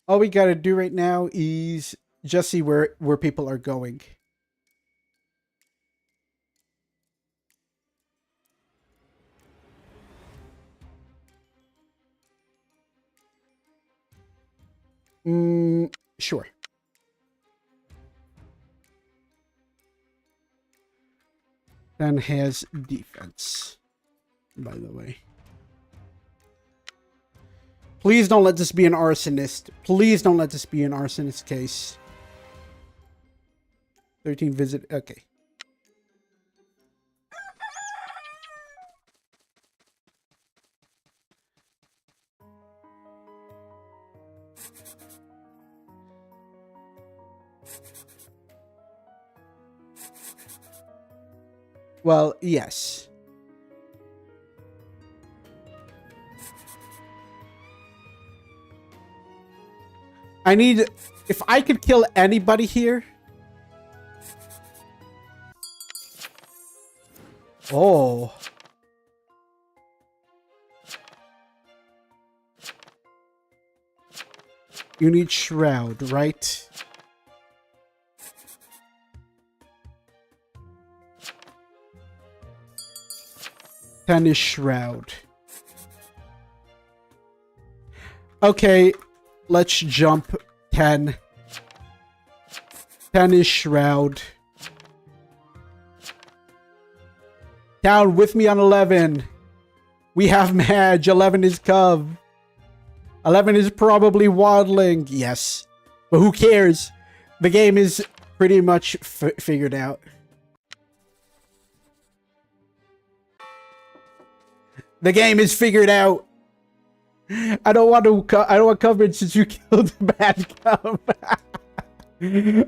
All we gotta do right now is just see where people are going. Sure. Then has defense, by the way. Please don't let this be an arsonist. Please don't let this be an arsonist case. 13 visit. Okay. Well, yes. I need... If I could kill anybody here... Oh. You need Shroud, right? Ten is Shroud. Okay, let's jump 10. 10 is Shroud. Down with me on 11. We have Madge. 11 is Cove. 11 is probably Waddling. Yes. But who cares? The game is pretty much figured out. The game is figured out. I don't want coverage since you killed Bad Cub.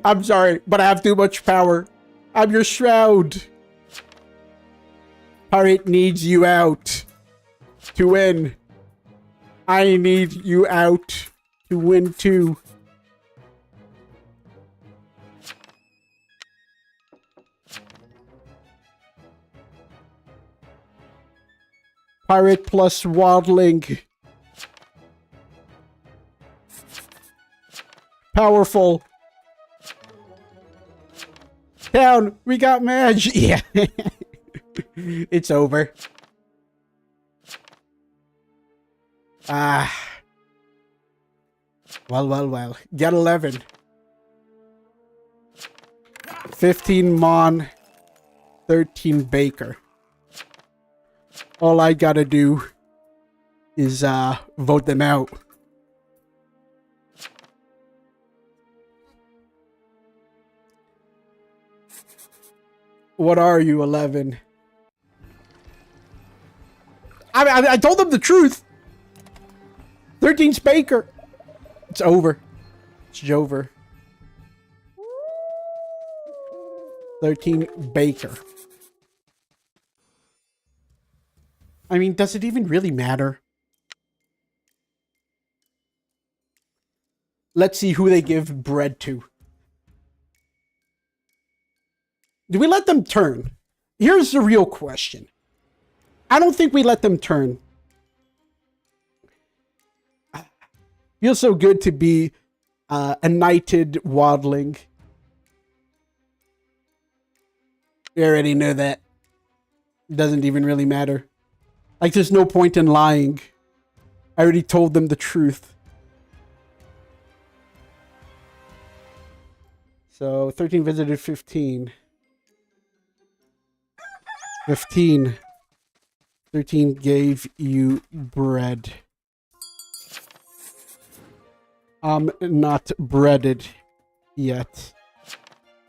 I'm sorry, but I have too much power. I'm your Shroud. Pirate needs you out to win. I need you out to win too. Pirate plus Waddling. Powerful. Down. We got Madge. Yeah. It's over. Well. Get 11. 15 Mon. 13 Baker. All I gotta do is vote them out. What are you, 11? I told them the truth. 13's Baker. It's over. It's Jover. 13 Baker. I mean, does it even really matter? Let's see who they give bread to. Do we let them turn? Here's the real question. I don't think we let them turn. Feels so good to be a knighted Waddling. We already know that. Doesn't even really matter. Like, there's no point in lying. I already told them the truth. So, 13 visited 15. 15. 13 gave you bread. I'm not breaded yet.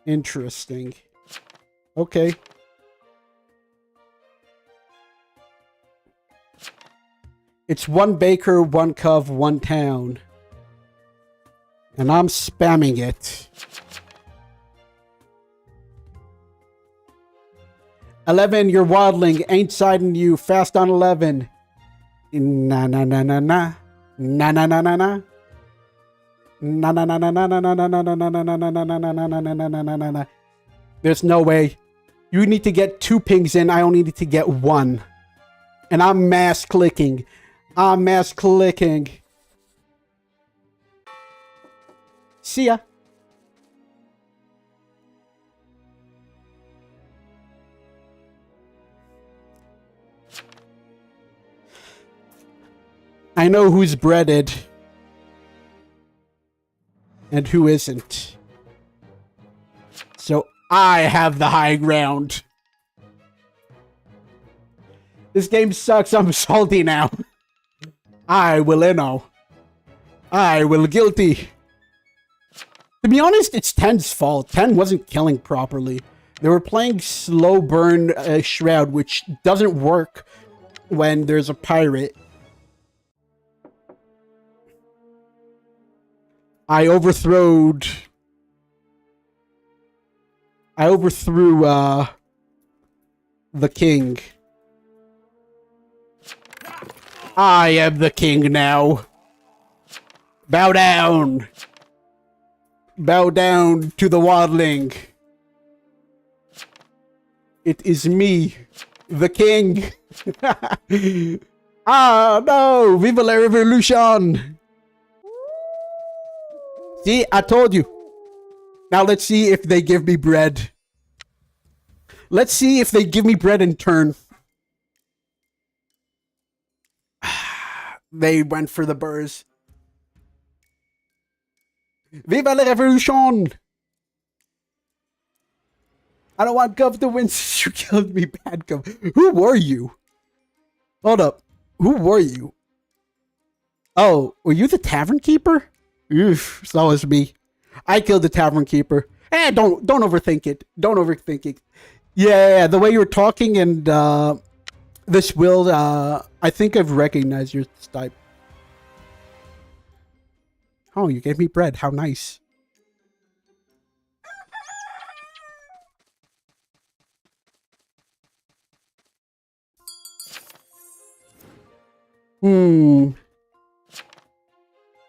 Interesting. Okay. It's 1 Baker, 1 Cove, 1 Town. And I'm spamming it. 11, you're Waddling. Ain't siding you. Fast on 11. Na na na na na. Na na na na na. Na na na na na na na na na na na na na na na na na na na na. There's no way. You need to get 2 pings in. I only need to get 1. And I'm mass clicking. I'm mass clicking. See ya. I know who's breaded. and who isn't. So I have the high ground. This game sucks. I'm salty now. I will inno. I will guilty. To be honest, it's 10's fault. 10 wasn't killing properly. They were playing slow burn Shroud, which doesn't work when there's a pirate. I overthrew the king. I am the king now. Bow down. Bow down to the wildling. It is me, the king. Ah, no! Viva la revolution! See, I told you. Now let's see if they give me bread. Let's see if they give me bread in turn. They went for the burrs. Viva la revolution! I don't want Gov to win since you killed me, bad Gov. Who were you? Hold up. Who were you? Oh, were you the tavern keeper? Oof, that was me. I killed the tavern keeper. Don't overthink it. Don't overthink it. Yeah, the way you were talking and this will, I think I've recognized your type. Oh, you gave me bread. How nice.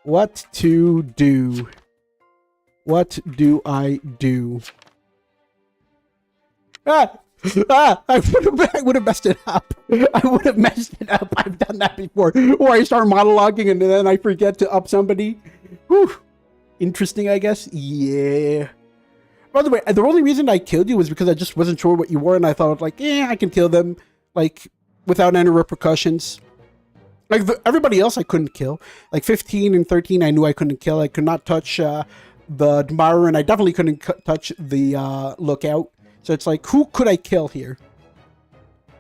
What to do? What do I do? I would have messed it up. I would have messed it up. I've done that before. Or I start monologuing and then I forget to up somebody. Whew. Interesting, I guess. Yeah. By the way, the only reason I killed you was because I just wasn't sure what you were, and I thought, like, I can kill them, like, without any repercussions. Like, everybody else I couldn't kill. Like, 15 and 13 I knew I couldn't kill. I could not touch the admirer, and I definitely couldn't touch the lookout. So it's like, who could I kill here?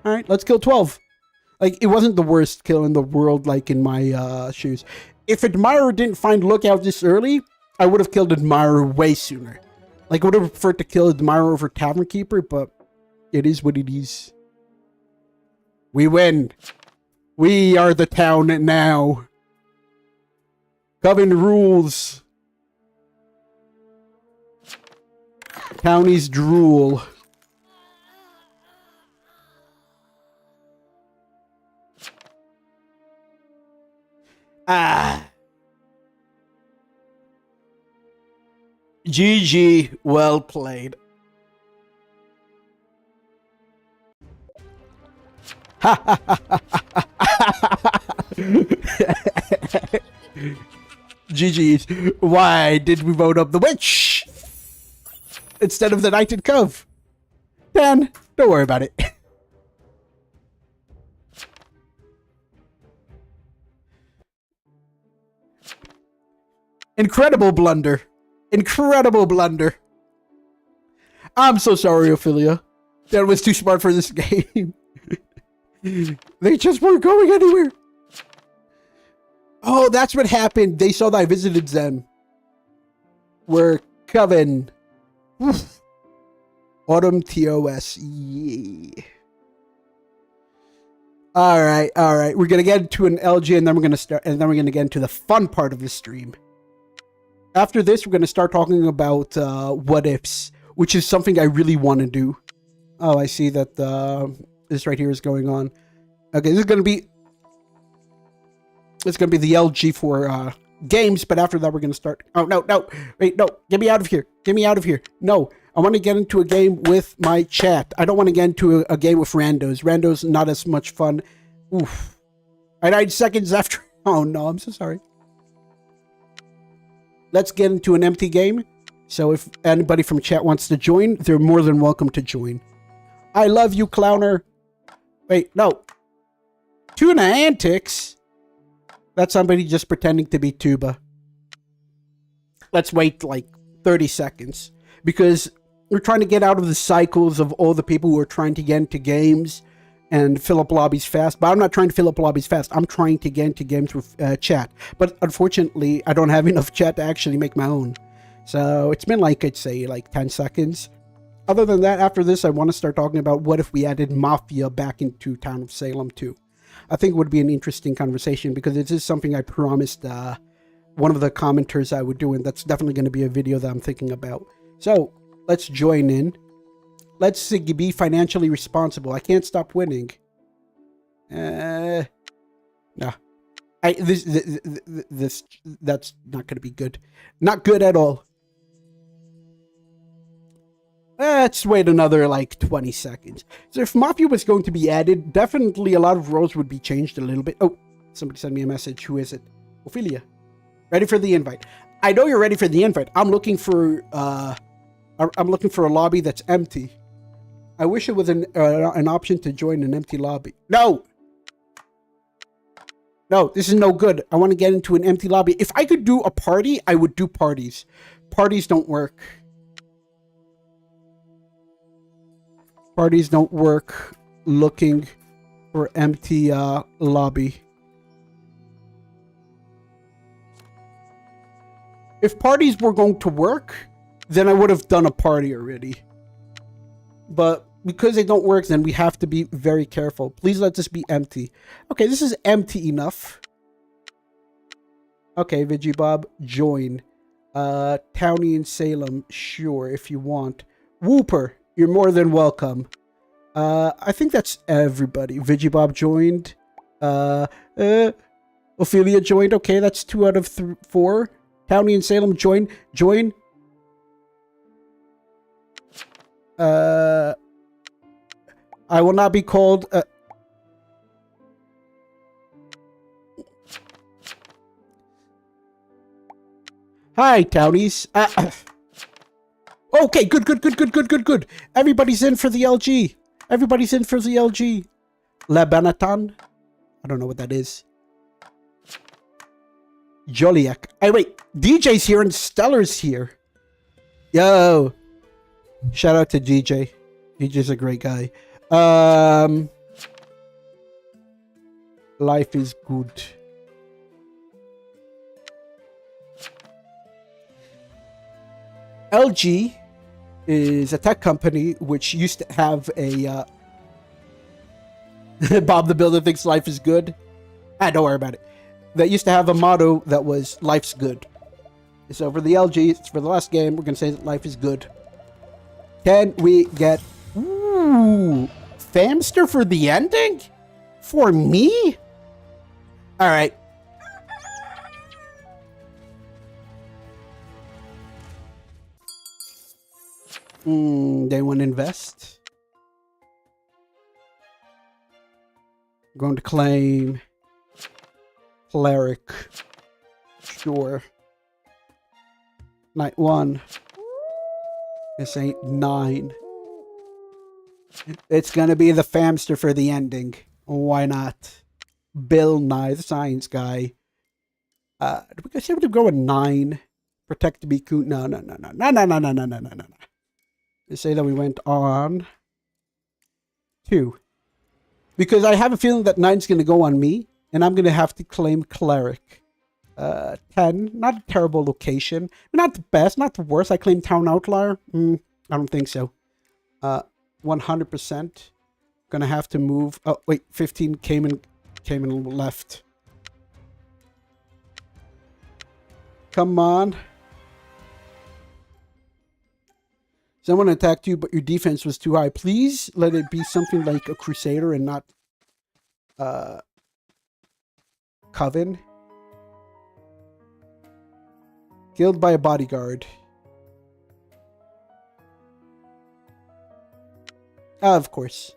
Alright, let's kill 12. Like, it wasn't the worst kill in the world, like, in my shoes. If admirer didn't find lookout this early, I would have killed admirer way sooner. Like, I would have preferred to kill admirer over tavern keeper, but it is what it is. We win. We are the town now. Coven rules. Townies drool. GG, well played. GG's. Why did we vote up the witch instead of the knight and cove? Dan, don't worry about it. Incredible blunder. Incredible blunder. I'm so sorry, Ophelia. That was too smart for this game. They just weren't going anywhere. Oh, that's what happened. They saw that I visited them. We're Coven. Oof. Autumn TOS. Yeah. All right. We're gonna get into an LG, and then we're gonna get into the fun part of the stream. After this, we're gonna start talking about what ifs, which is something I really want to do. Oh, I see that this right here is going on. Okay, this is gonna be the LG for games, but after that we're gonna start. Oh no, wait, no, get me out of here, No, I want to get into a game with my chat. I don't want to get into a game with randos. Not as much fun. Oof, I died seconds after. Oh no, I'm so sorry. Let's get into an empty game. So if anybody from chat wants to join, they're more than welcome to join. I love you, clowner. Wait, no. Tuna antics? That's somebody just pretending to be Tuba. let's wait like 30 seconds because we're trying to get out of the cycles of all the people who are trying to get into games and fill up lobbies fast. But I'm not trying to fill up lobbies fast. I'm trying to get into games with chat. But unfortunately, I don't have enough chat to actually make my own. So it's been like, I'd say, like 10 seconds. Other than that, after this, I want to start talking about what if we added Mafia back into Town of Salem too. I think it would be an interesting conversation because it is something I promised one of the commenters I would do, and that's definitely going to be a video that I'm thinking about. So let's join in. Let's be financially responsible. I can't stop winning. No. This that's not going to be good. Not good at all. Let's wait another like 20 seconds. So if Mafia was going to be added, definitely a lot of roles would be changed a little bit. Oh, somebody sent me a message. Who is it? Ophelia. Ready for the invite. I know you're ready for the invite. I'm looking for a lobby that's empty. I wish it was an option to join an empty lobby. No! No, this is no good. I want to get into an empty lobby. If I could do a party, I would do parties. Parties don't work. Parties don't work looking for empty lobby. If parties were going to work, then I would have done a party already. But because they don't work, then we have to be very careful. Please let this be empty. Okay, this is empty enough. Okay, Vigibob, join. Townie and Salem, sure, if you want. Whooper, you're more than welcome. I think that's everybody. Vigibob joined. Ophelia joined. Okay, that's 2 out of 4. Townie and Salem join. I will not be called. Hi, Townies. Okay, good. Everybody's in for the LG. Everybody's in for the LG. La Banatan. I don't know what that is. Joliak. Hey, wait. DJ's here and Stellar's here. Yo. Shout out to DJ. DJ's a great guy. Life is good. LG is a tech company which used to have a Bob the Builder thinks life is good. Don't worry about it. That used to have a motto that was life's good. So for the LG, for the last game, we're gonna say that life is good. Can we get Famster for the ending? For me? Alright. They want to invest. I'm going to claim Cleric. Sure. Night 1. This ain't 9. It's gonna be the Famster for the ending. Why not? Bill Nye, the science guy. Did we able to go a 9? Protect to be cool. No. They say that we went on 2. Because I have a feeling that 9's going to go on me, and I'm going to have to claim Cleric. 10, not a terrible location. Not the best, not the worst. I claim Town Outlier. I don't think so. 100%. Gonna have to move. Oh, wait, 15 came and left. Come on. Someone attacked you, but your defense was too high. Please let it be something like a Crusader and not Coven. Killed by a bodyguard. Of course.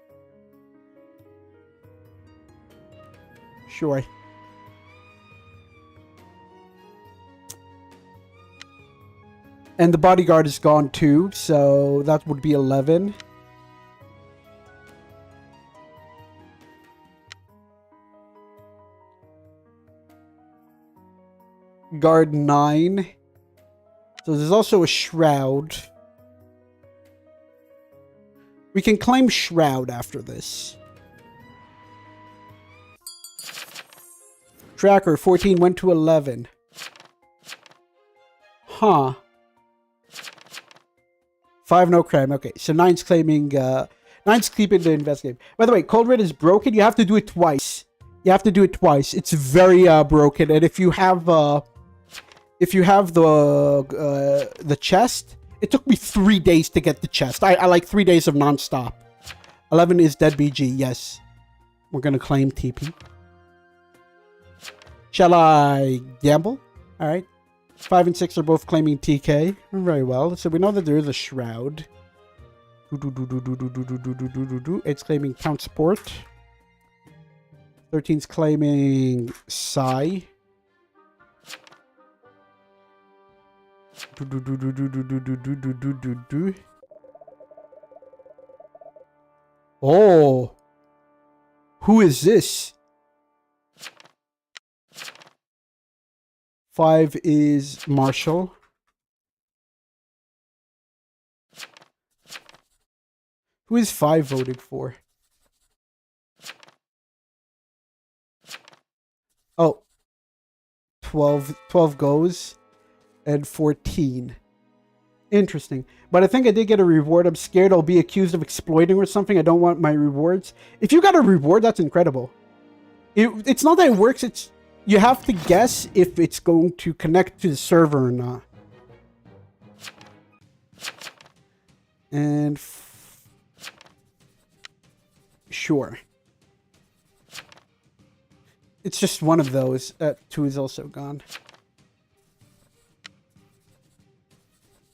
Sure. And the bodyguard is gone too, so that would be 11. Guard 9. So there's also a Shroud. We can claim Shroud after this. Tracker, 14 went to 11. Huh. 5, no crime. Okay, so 9's claiming, 9's keeping the investigate. By the way, Cold Red is broken. You have to do it twice. You have to do it twice. It's very broken. And if you have the chest, it took me 3 days to get the chest. I like 3 days of non-stop. 11 is dead BG. Yes, we're gonna claim TP. Shall I gamble? All right. 5 and 6 are both claiming TK. Very well. So we know that there is a Shroud. It's claiming Count Sport. 13's claiming Psy. Oh. Who is this? 5 is Marshall. Who is 5 voted for? Oh. 12 goes. And 14. Interesting. But I think I did get a reward. I'm scared I'll be accused of exploiting or something. I don't want my rewards. If you got a reward, that's incredible. It's not that it works. It's... You have to guess if it's going to connect to the server or not. And... Sure. It's just one of those. 2 is also gone.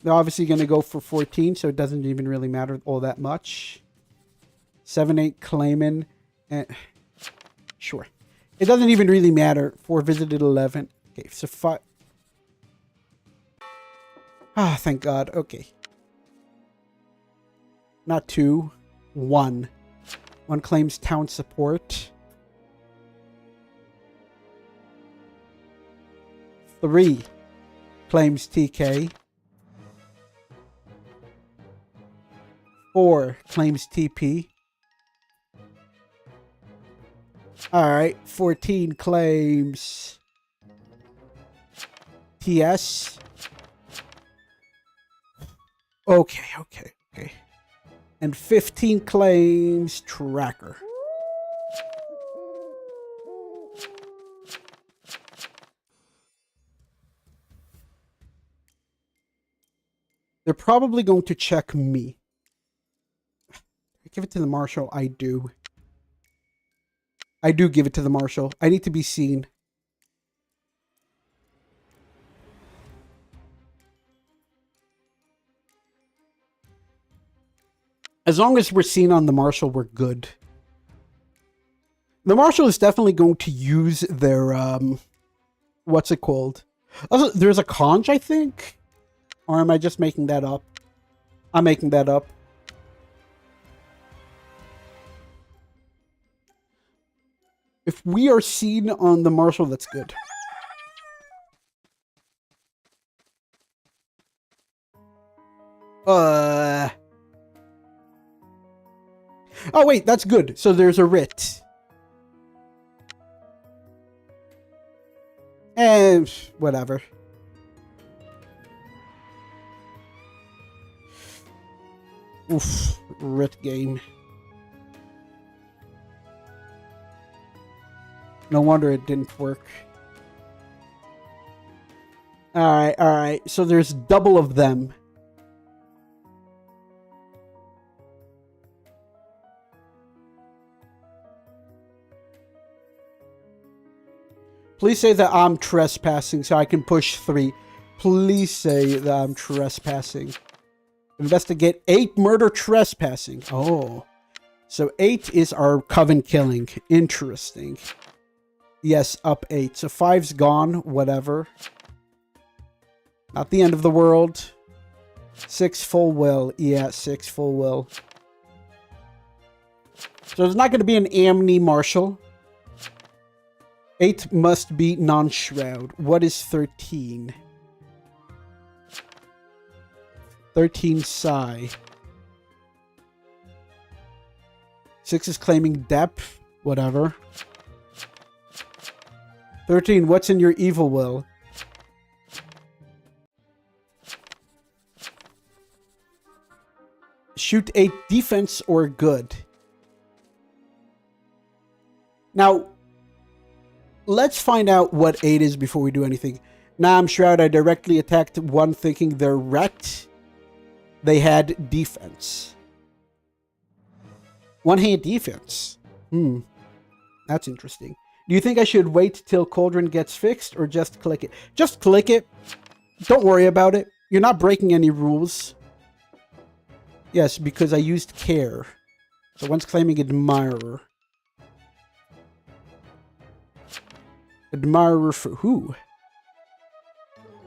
They're obviously going to go for 14, so it doesn't even really matter all that much. 7, 8 claiming. Sure. It doesn't even really matter. 4 visited 11. Okay, so 5. Ah, thank God. Okay. Not 2. 1. 1 claims town support. 3 claims TK. 4 claims TP. Alright, 14 claims TS. Okay. And 15 claims Tracker. They're probably going to check me. Give it to the Marshal. I do give it to the Marshal. I need to be seen. As long as we're seen on the Marshal, we're good. The Marshal is definitely going to use their, what's it called? Also, there's a conch, I think? Or am I just making that up? I'm making that up. If we are seen on the Marshal, that's good. Oh, wait, that's good. So there's a writ. And whatever. Oof, writ game. No wonder it didn't work. Alright. So there's double of them. Please say that I'm trespassing so I can push 3. Please say that I'm trespassing. Investigate 8 murder trespassing. Oh. So 8 is our coven killing. Interesting. Yes, up 8. So 5's gone. Whatever. Not the end of the world. 6 full will. Yeah, 6 full will. So there's not going to be an Amni Marshal. 8 must be non-shroud. What is 13? 13 Psy. 6 is claiming depth. Whatever. 13, what's in your evil will? Shoot 8 defense or good. Now, let's find out what 8 is before we do anything. Nam Shroud, I directly attacked one thinking they're wrecked. They had defense. One-hand defense. That's interesting. Do you think I should wait till Cauldron gets fixed or just click it? Just click it. Don't worry about it. You're not breaking any rules. Yes, because I used care. So one's claiming Admirer. Admirer for who?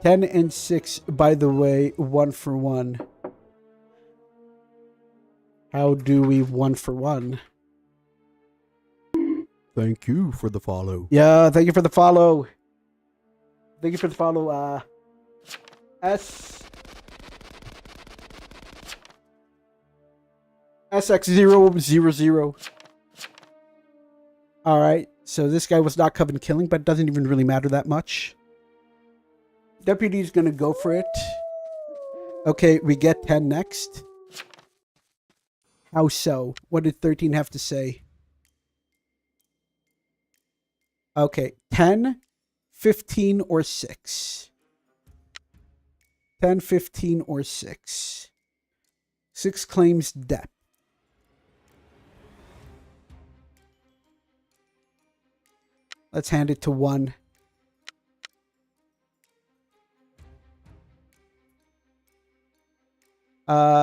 10 and 6, by the way, 1 for 1. How do we 1 for 1? Thank you for the follow. Yeah, thank you for the follow. Thank you for the follow. SX000. Alright, so this guy was not Coven killing, but it doesn't even really matter that much. Deputy's gonna go for it. Okay, we get 10 next. How so? What did 13 have to say? Okay, 10, 15, or 6. 10, 15, or 6. 6 claims depth. Let's hand it to 1.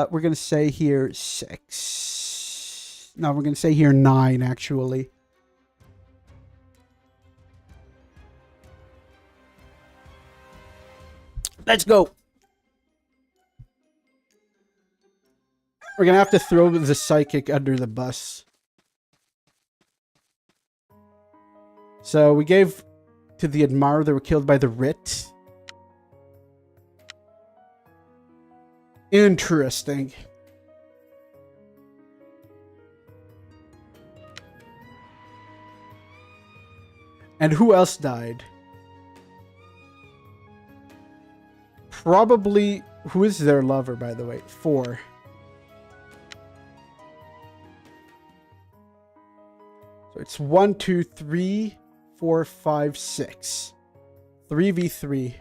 We're going to say here 6. No, we're going to say here 9, actually. Let's go. We're going to have to throw the Psychic under the bus. So we gave to the Admirer. They were killed by the Writ. Interesting. And who else died? Probably... Who is their lover, by the way? 4. So it's 1, 2, 3, 4, 5, 6. 3v3.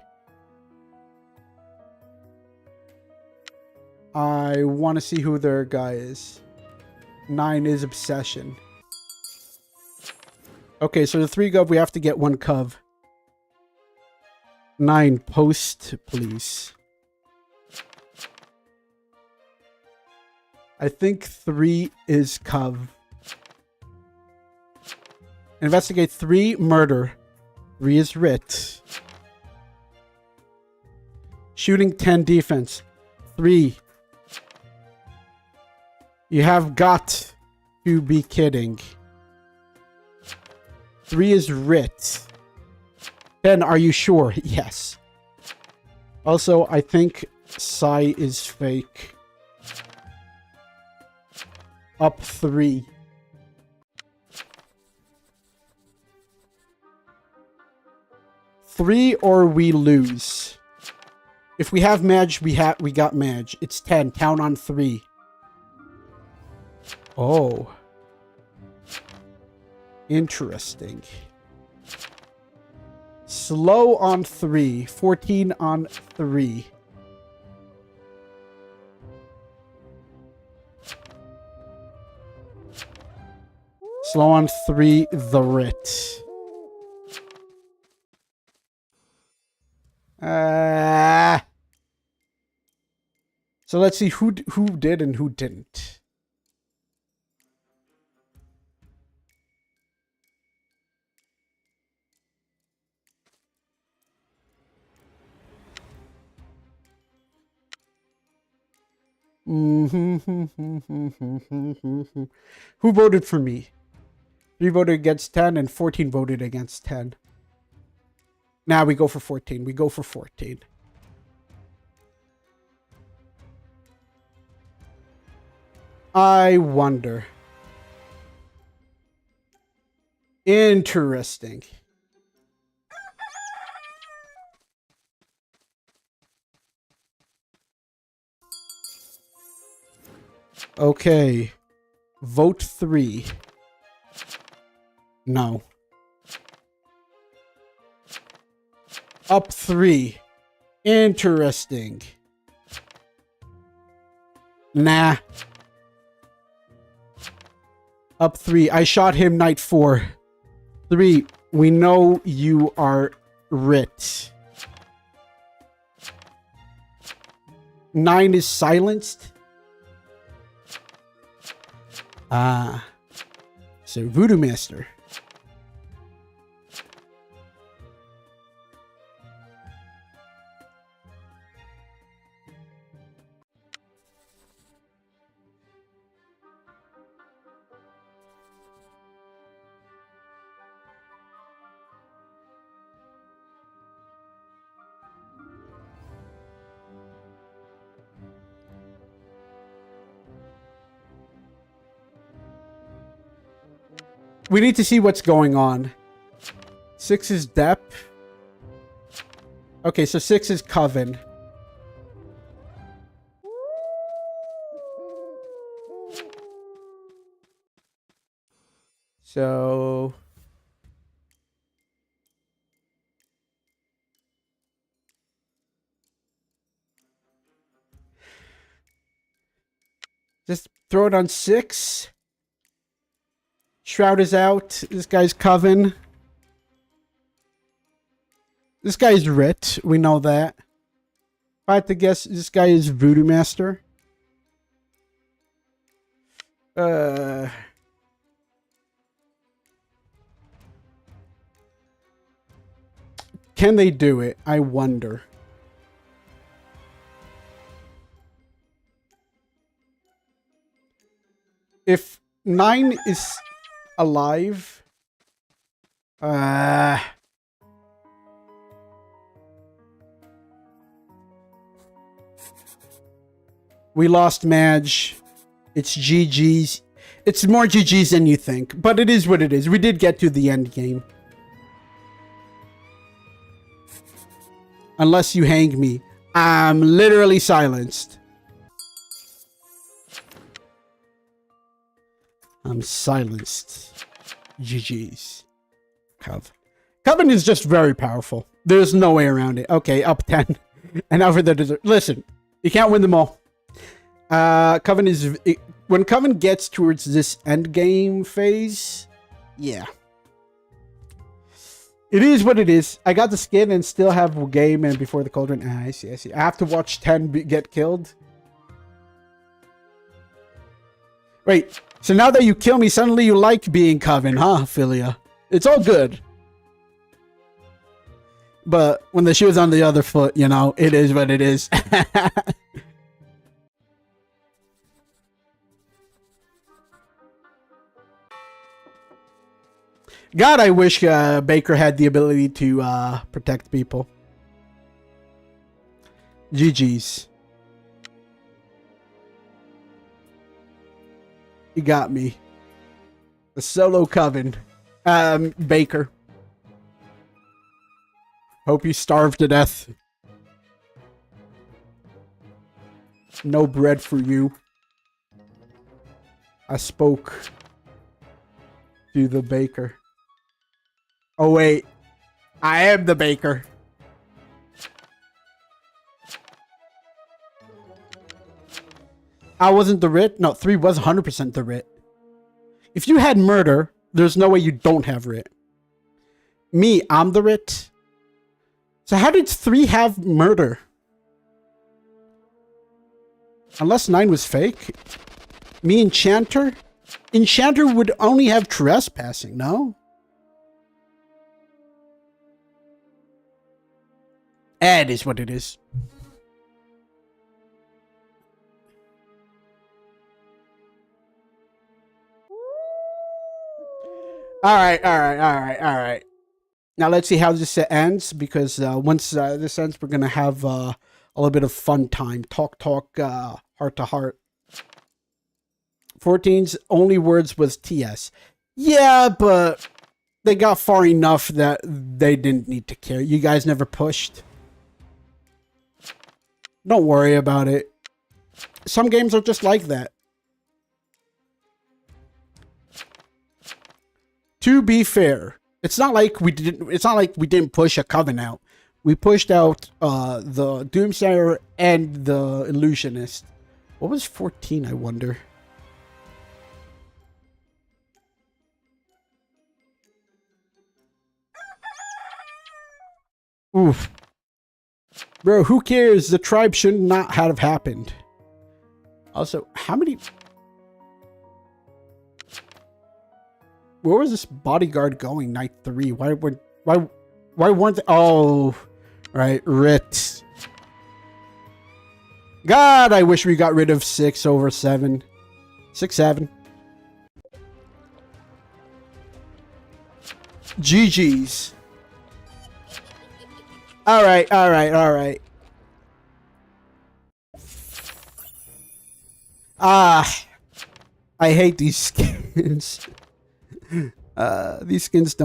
I want to see who their guy is. 9 is Obsession. Okay, so the 3 gov, we have to get 1 cov. 9, post, please. I think 3 is cov. Investigate 3, murder. 3 is writ. Shooting 10, defense. 3. You have got to be kidding. 3 is writ. 10, are you sure? Yes. Also, I think Psy is fake. Up 3. Three or we lose. If we have Madge, we got Madge. It's 10. Count on 3. Oh. Interesting. Slow on 3. 14 on 3. Slow on 3, the writ. So let's see who did and who didn't. Who voted for me? 3 voted against 10 and 14 voted against 10. Now we go for 14. We go for 14. I wonder. Interesting. Okay. Vote 3. No. Up 3. Interesting. Nah. Up 3. I shot him night 4. 3. We know you are writ. 9 is silenced. Ah. So Voodoo Master. We need to see what's going on. 6 is Depp. Okay, so 6 is Coven. So... just throw it on 6. Shroud is out. This guy's Coven. This guy's Writ. We know that. If I had to guess, this guy is Voodoo Master. Can they do it? I wonder. If 9 is alive, we lost Madge. It's GG's. It's more GG's than you think, but it is what it is. We did get to the end game. Unless you hang me. I'm literally silenced. I'm silenced. GG's. Coven is just very powerful. There's no way around it. Okay, up 10. And now for the dessert. Listen, you can't win them all. Coven is... when Coven gets towards this end game phase, yeah. It is what it is. I got the skin and still have a game and before the cauldron. I see, I see. I have to watch 10 get killed. Wait, so now that you kill me, suddenly you like being Coven, huh, Philia? It's all good. But when the shoe's on the other foot, you know, it is what it is. God, I wish Baker had the ability to protect people. GG's. You got me. The solo Coven. Baker. Hope you starve to death. No bread for you. I spoke to the baker. Oh, wait. I am the baker. I wasn't the writ? No, 3 was 100% the writ. If you had murder, there's no way you don't have writ. Me, I'm the writ. So how did 3 have murder? Unless 9 was fake. Me, Enchanter? Enchanter would only have trespassing, no? It is what it is. Alright. Now let's see how this ends, because once this ends, we're going to have a little bit of fun time. Talk, heart to heart. 14's only words was TS. Yeah, but they got far enough that they didn't need to care. You guys never pushed. Don't worry about it. Some games are just like that. To be fair, it's not like we didn't push a Coven out. We pushed out the Doomsayer and the Illusionist. What was 14, I wonder? Oof. Bro, who cares? The tribe should not have happened. Also, how many... Where was this bodyguard going night 3? Why weren't they... Oh, right, Rit. God, I wish we got rid of 6 over 7. 6, 7. GG's. Alright. I hate these skins. These skins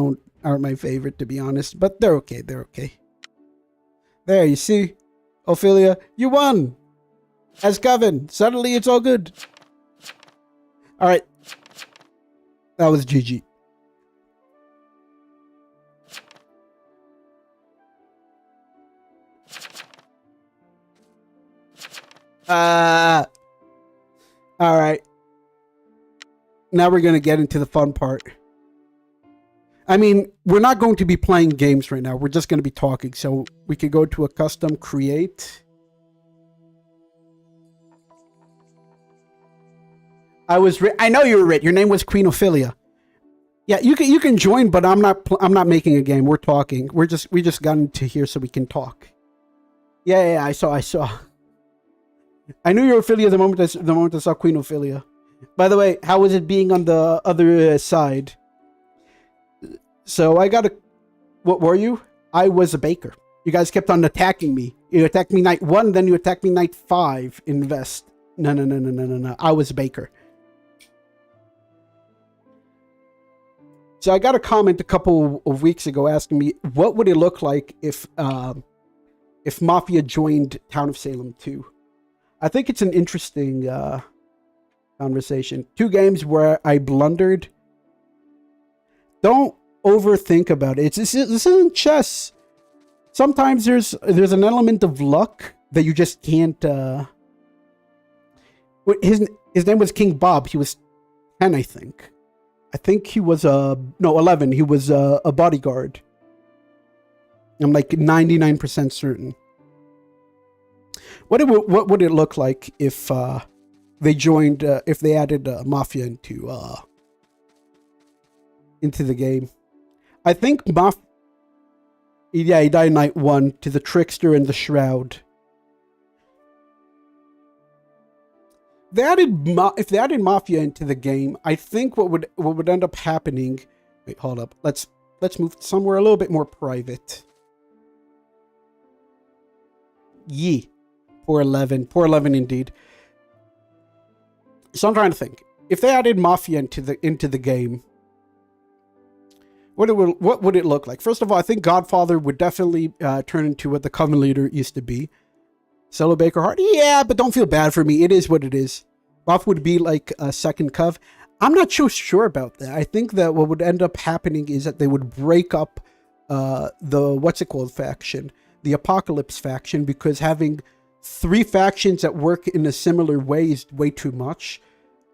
aren't my favorite, to be honest, but they're okay. There, you see? Ophelia, you won! As Coven, suddenly it's all good. Alright. That was GG. Alright. Now we're going to get into the fun part. I mean, we're not going to be playing games right now. We're just going to be talking. So we could go to a custom create. I know you were Rit. Your name was Queen Ophelia. Yeah, you can join, but I'm not making a game. We're talking. We just got into here so we can talk. Yeah, I saw. I knew you were Ophelia the moment I saw Queen Ophelia. By the way, how was it being on the other side? So I got a... What were you? I was a baker. You guys kept on attacking me. You attacked me night 1, then you attacked me night 5. Invest. No. I was a baker. So I got a comment a couple of weeks ago asking me, what would it look like if Mafia joined Town of Salem 2? I think it's an interesting conversation. 2 games where I blundered. Don't overthink about it. This isn't chess. Sometimes there's an element of luck that you just can't. His name was King Bob. He was 10, I think. I think he was 11. He was a bodyguard. I'm like 99% certain. What would it look like if they joined? If they added Mafia into the game? I think he died night 1 to the Trickster and the Shroud. If they added Mafia into the game, I think what would end up happening. Wait, hold up. Let's move somewhere a little bit more private. Yee. Poor 11 indeed. So I'm trying to think. If they added Mafia into the game, what would it look like? First of all, I think Godfather would definitely turn into what the Coven leader used to be. Solo Baker Hart? Yeah, but don't feel bad for me. It is what it is. Buff would be like a second Cov. I'm not so sure about that. I think that what would end up happening is that they would break up the faction, the Apocalypse faction, because having 3 factions that work in a similar way is way too much,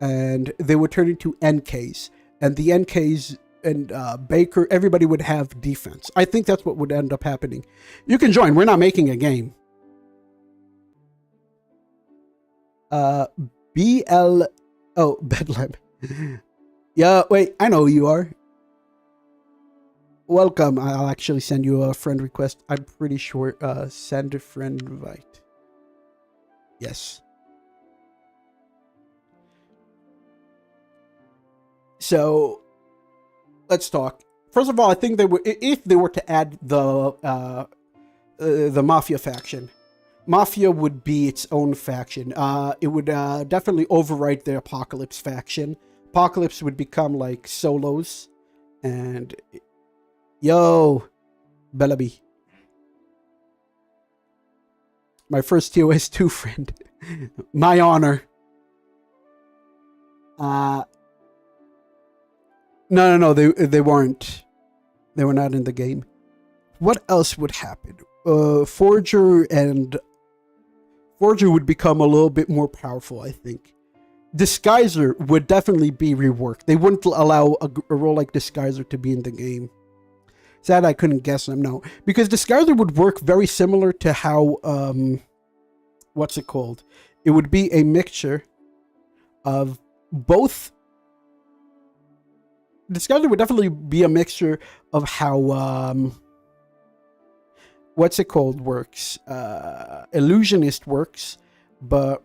and they would turn into NKs, and the NKs and Baker, everybody would have defense. I think that's what would end up happening. You can join. We're not making a game. Bedlam. Yeah, wait, I know who you are. Welcome. I'll actually send you a friend request. I'm pretty sure. Send a friend invite. Yes. So, let's talk. First of all, I think if they were to add the Mafia faction, Mafia would be its own faction. It would definitely overwrite the Apocalypse faction. Apocalypse would become like solos, and yo, Bellaby, my first TOS2 friend, my honor. No, they weren't. They were not in the game. What else would happen? Forger would become a little bit more powerful, I think. Disguiser would definitely be reworked. They wouldn't allow a role like Disguiser to be in the game. Sad I couldn't guess them, no. Because Disguiser would work very similar to how, what's it called? It would be a mixture of both. Disguiser would definitely be a mixture of how, what's it called works. Illusionist works, but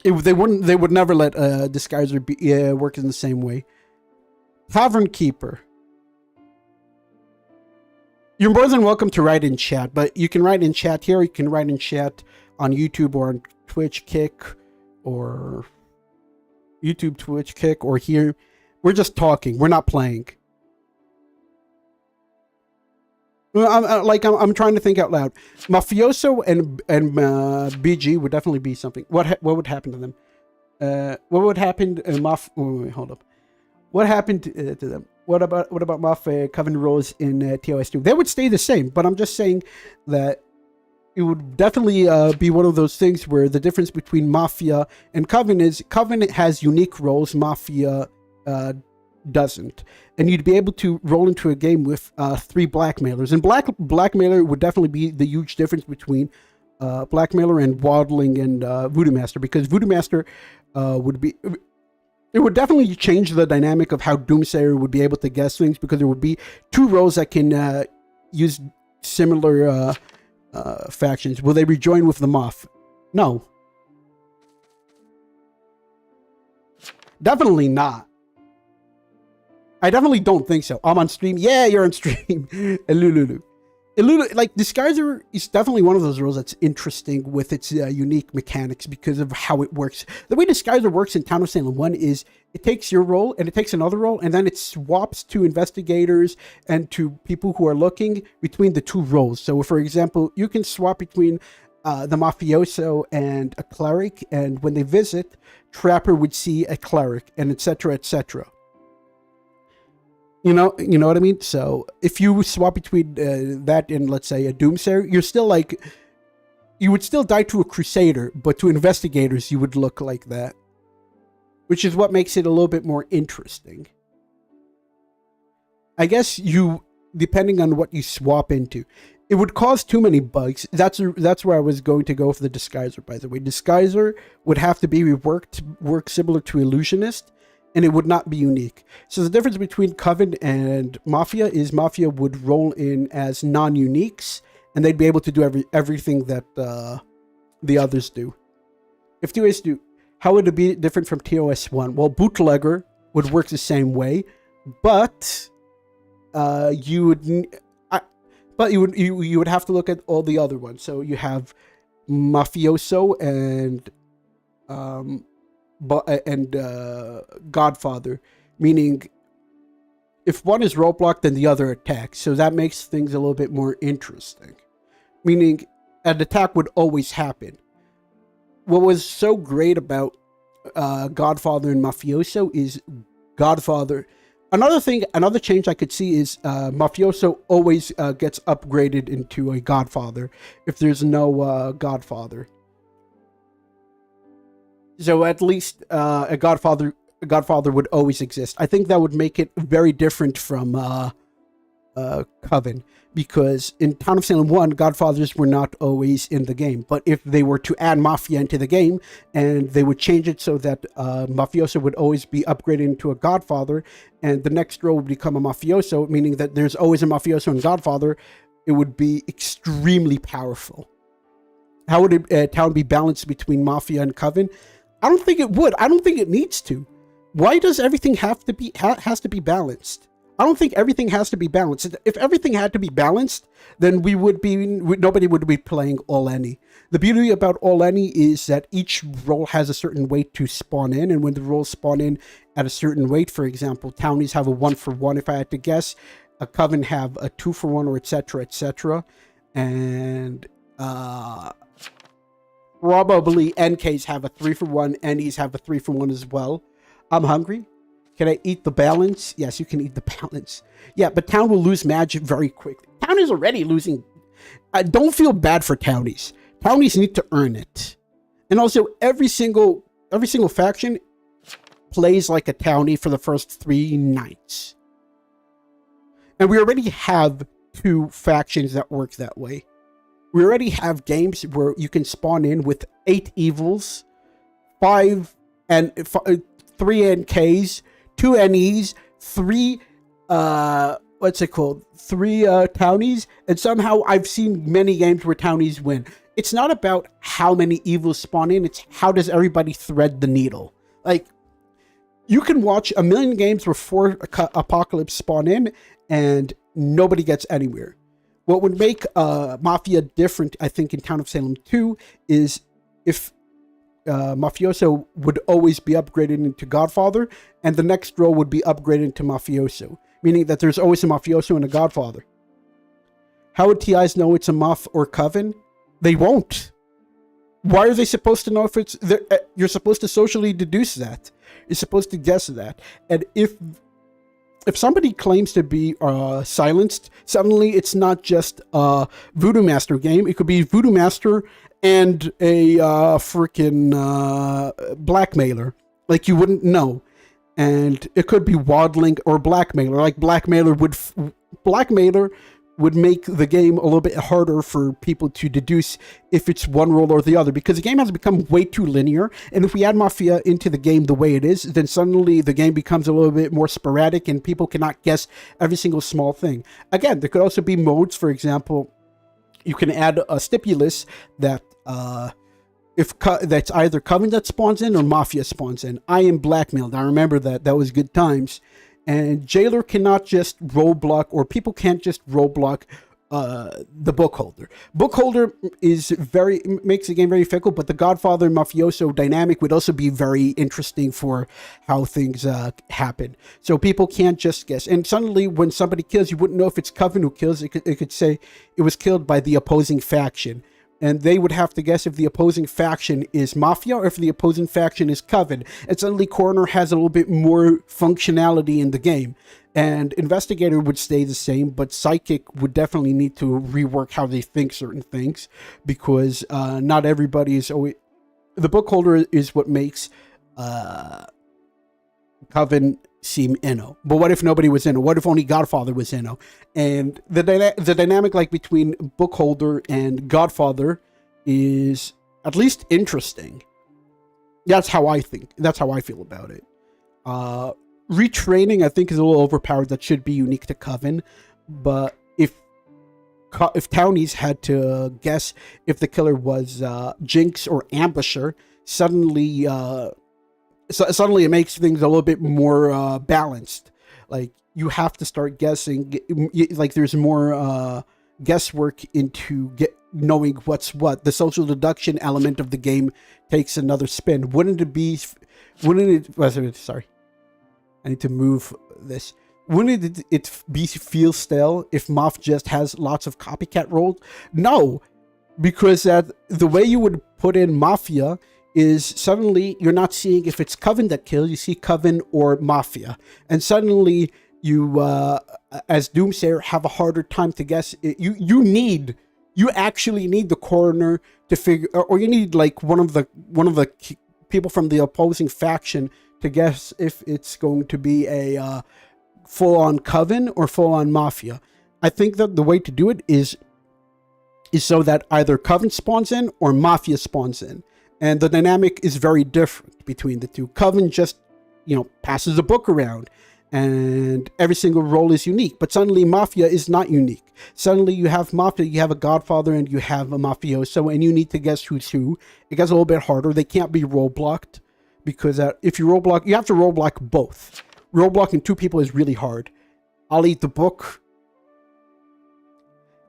they would never let Disguiser be, work in the same way. Tavern Keeper. You're more than welcome to write in chat, but you can write in chat here, you can write in chat on YouTube or on Twitch, Kick, or YouTube, Twitch, Kick, or here. We're just talking. We're not playing. I'm trying to think out loud. Mafioso and BG would definitely be something. What would happen to them? What would happen? Wait, hold up. What happened to them? What about Mafia Coven roles in TOS2? They would stay the same, but I'm just saying that it would definitely be one of those things where the difference between Mafia and Coven is Coven has unique roles, Mafia doesn't. And you'd be able to roll into a game with 3 Blackmailers. And Blackmailer would definitely be the huge difference between Blackmailer and Waddling and Voodoo Master, because Voodoo Master would be... It would definitely change the dynamic of how Doomsayer would be able to guess things, because there would be 2 roles that can use similar factions. Will they rejoin with the Moth? No. Definitely not. I definitely don't think so. I'm on stream. Yeah, you're on stream. Elululu. Like, Disguiser is definitely one of those roles that's interesting with its unique mechanics because of how it works. The way Disguiser works in Town of Salem 1 is it takes your role and it takes another role, and then it swaps to investigators and to people who are looking between the 2 roles. So, for example, you can swap between the mafioso and a cleric, and when they visit, Trapper would see a cleric, and etc., etc. You know what I mean? So if you swap between that and, let's say, a Doomsayer, you're still like, you would still die to a Crusader, but to investigators, you would look like that. Which is what makes it a little bit more interesting. I guess depending on what you swap into, it would cause too many bugs. That's where I was going to go for the Disguiser, by the way. Disguiser would have to be reworked to work similar to Illusionist, and it would not be unique. So the difference between Coven and Mafia is Mafia would roll in as non-uniques, and they'd be able to do everything that the others do. If TOS2, how would it be different from TOS1? Well, Bootlegger would work the same way, but you would have to look at all the other ones. So you have Mafioso and Godfather, meaning if one is roadblocked, then the other attacks. So that makes things a little bit more interesting. Meaning an attack would always happen. What was so great about Godfather and Mafioso is Godfather. Another change I could see is Mafioso always gets upgraded into a Godfather if there's no Godfather. So at least a Godfather would always exist. I think that would make it very different from Coven, because in Town of Salem 1, Godfathers were not always in the game. But if they were to add Mafia into the game, and they would change it so that Mafioso would always be upgraded into a Godfather, and the next row would become a Mafioso, meaning that there's always a Mafioso and Godfather, it would be extremely powerful. How would a town be balanced between Mafia and Coven? I don't think it would. I don't think it needs to. Why does everything has to be balanced? I don't think everything has to be balanced. If everything had to be balanced, then nobody would be playing all any. The beauty about all any is that each role has a certain weight to spawn in, and when the rolls spawn in at a certain weight, for example, townies have a 1-for-1. If I had to guess, a coven have a 2-for-1, or etc., etc., and probably NKs have a 3-for-1. NEs have a 3-for-1 as well. I'm hungry. Can I eat the balance? Yes, you can eat the balance. Yeah, but town will lose magic very quickly. Town is already losing. Don't feel bad for townies. Townies need to earn it. And also, every single faction plays like a townie for the first 3 nights. And we already have 2 factions that work that way. We already have games where you can spawn in with 8 evils, 3 NKs, 2 NEs, 3 townies, and somehow I've seen many games where townies win. It's not about how many evils spawn in, it's how does everybody thread the needle. Like, you can watch a million games where 4 apocalypse spawn in and nobody gets anywhere. What would make Mafia different, I think, in Town of Salem 2 is if Mafioso would always be upgraded into Godfather, and the next role would be upgraded into Mafioso, meaning that there's always a Mafioso and a Godfather. How would TIs know it's a Maf or Coven? They won't. Why are they supposed to know if it's... You're supposed to socially deduce that. You're supposed to guess that. And if somebody claims to be silenced, suddenly it's not just a Voodoo Master game. It could be Voodoo Master and a freaking blackmailer. Like, you wouldn't know. And it could be waddling or blackmailer. Like, blackmailer would make the game a little bit harder for people to deduce if it's one role or the other, because the game has become way too linear. And if we add Mafia into the game the way it is, then suddenly the game becomes a little bit more sporadic and people cannot guess every single small thing. Again, there could also be modes. For example, you can add a stipulus that that's either Coven that spawns in or Mafia spawns in. I am blackmailed. I remember that. That was good times. And Jailer cannot just roadblock, or people can't just roadblock the Bookholder. Bookholder makes the game very fickle, but the Godfather and Mafioso dynamic would also be very interesting for how things happen. So people can't just guess. And suddenly, when somebody kills, you wouldn't know if it's Coven who kills. It could say it was killed by the opposing faction. And they would have to guess if the opposing faction is Mafia or if the opposing faction is Coven. And suddenly Coroner has a little bit more functionality in the game. And Investigator would stay the same, but Psychic would definitely need to rework how they think certain things, because not everybody is always... The Bookholder is what makes Coven seem Inno. But what if nobody was Inno? What if only Godfather was Inno? And the dynamic like between Bookholder and Godfather is at least interesting. That's how I think. That's how I feel about it. Retraining, I think, is a little overpowered. That should be unique to Coven. But if townies had to guess if the killer was Jinx or Ambusher, suddenly it makes things a little bit more balanced. Like, you have to start guessing. Like, there's more guesswork into knowing what's what. The social deduction element of the game takes another spin. Sorry, I need to move this. Wouldn't it feel stale if Moff just has lots of copycat rolls? No, because the way you would put in Mafia is suddenly you're not seeing if it's Coven that kills, you see Coven or Mafia. And suddenly you, as Doomsayer, have a harder time to guess. You actually need the Coroner to figure, or you need like one of the people from the opposing faction to guess if it's going to be a full-on Coven or full-on Mafia. I think that the way to do it is so that either Coven spawns in or Mafia spawns in. And the dynamic is very different between the two. Coven just, passes the book around, and every single role is unique. But suddenly Mafia is not unique. Suddenly you have Mafia, you have a Godfather, and you have a Mafioso, and you need to guess who's who. It gets a little bit harder. They can't be roadblocked, because if you roadblock, you have to roadblock both. Roadblocking 2 people is really hard. I'll eat the book.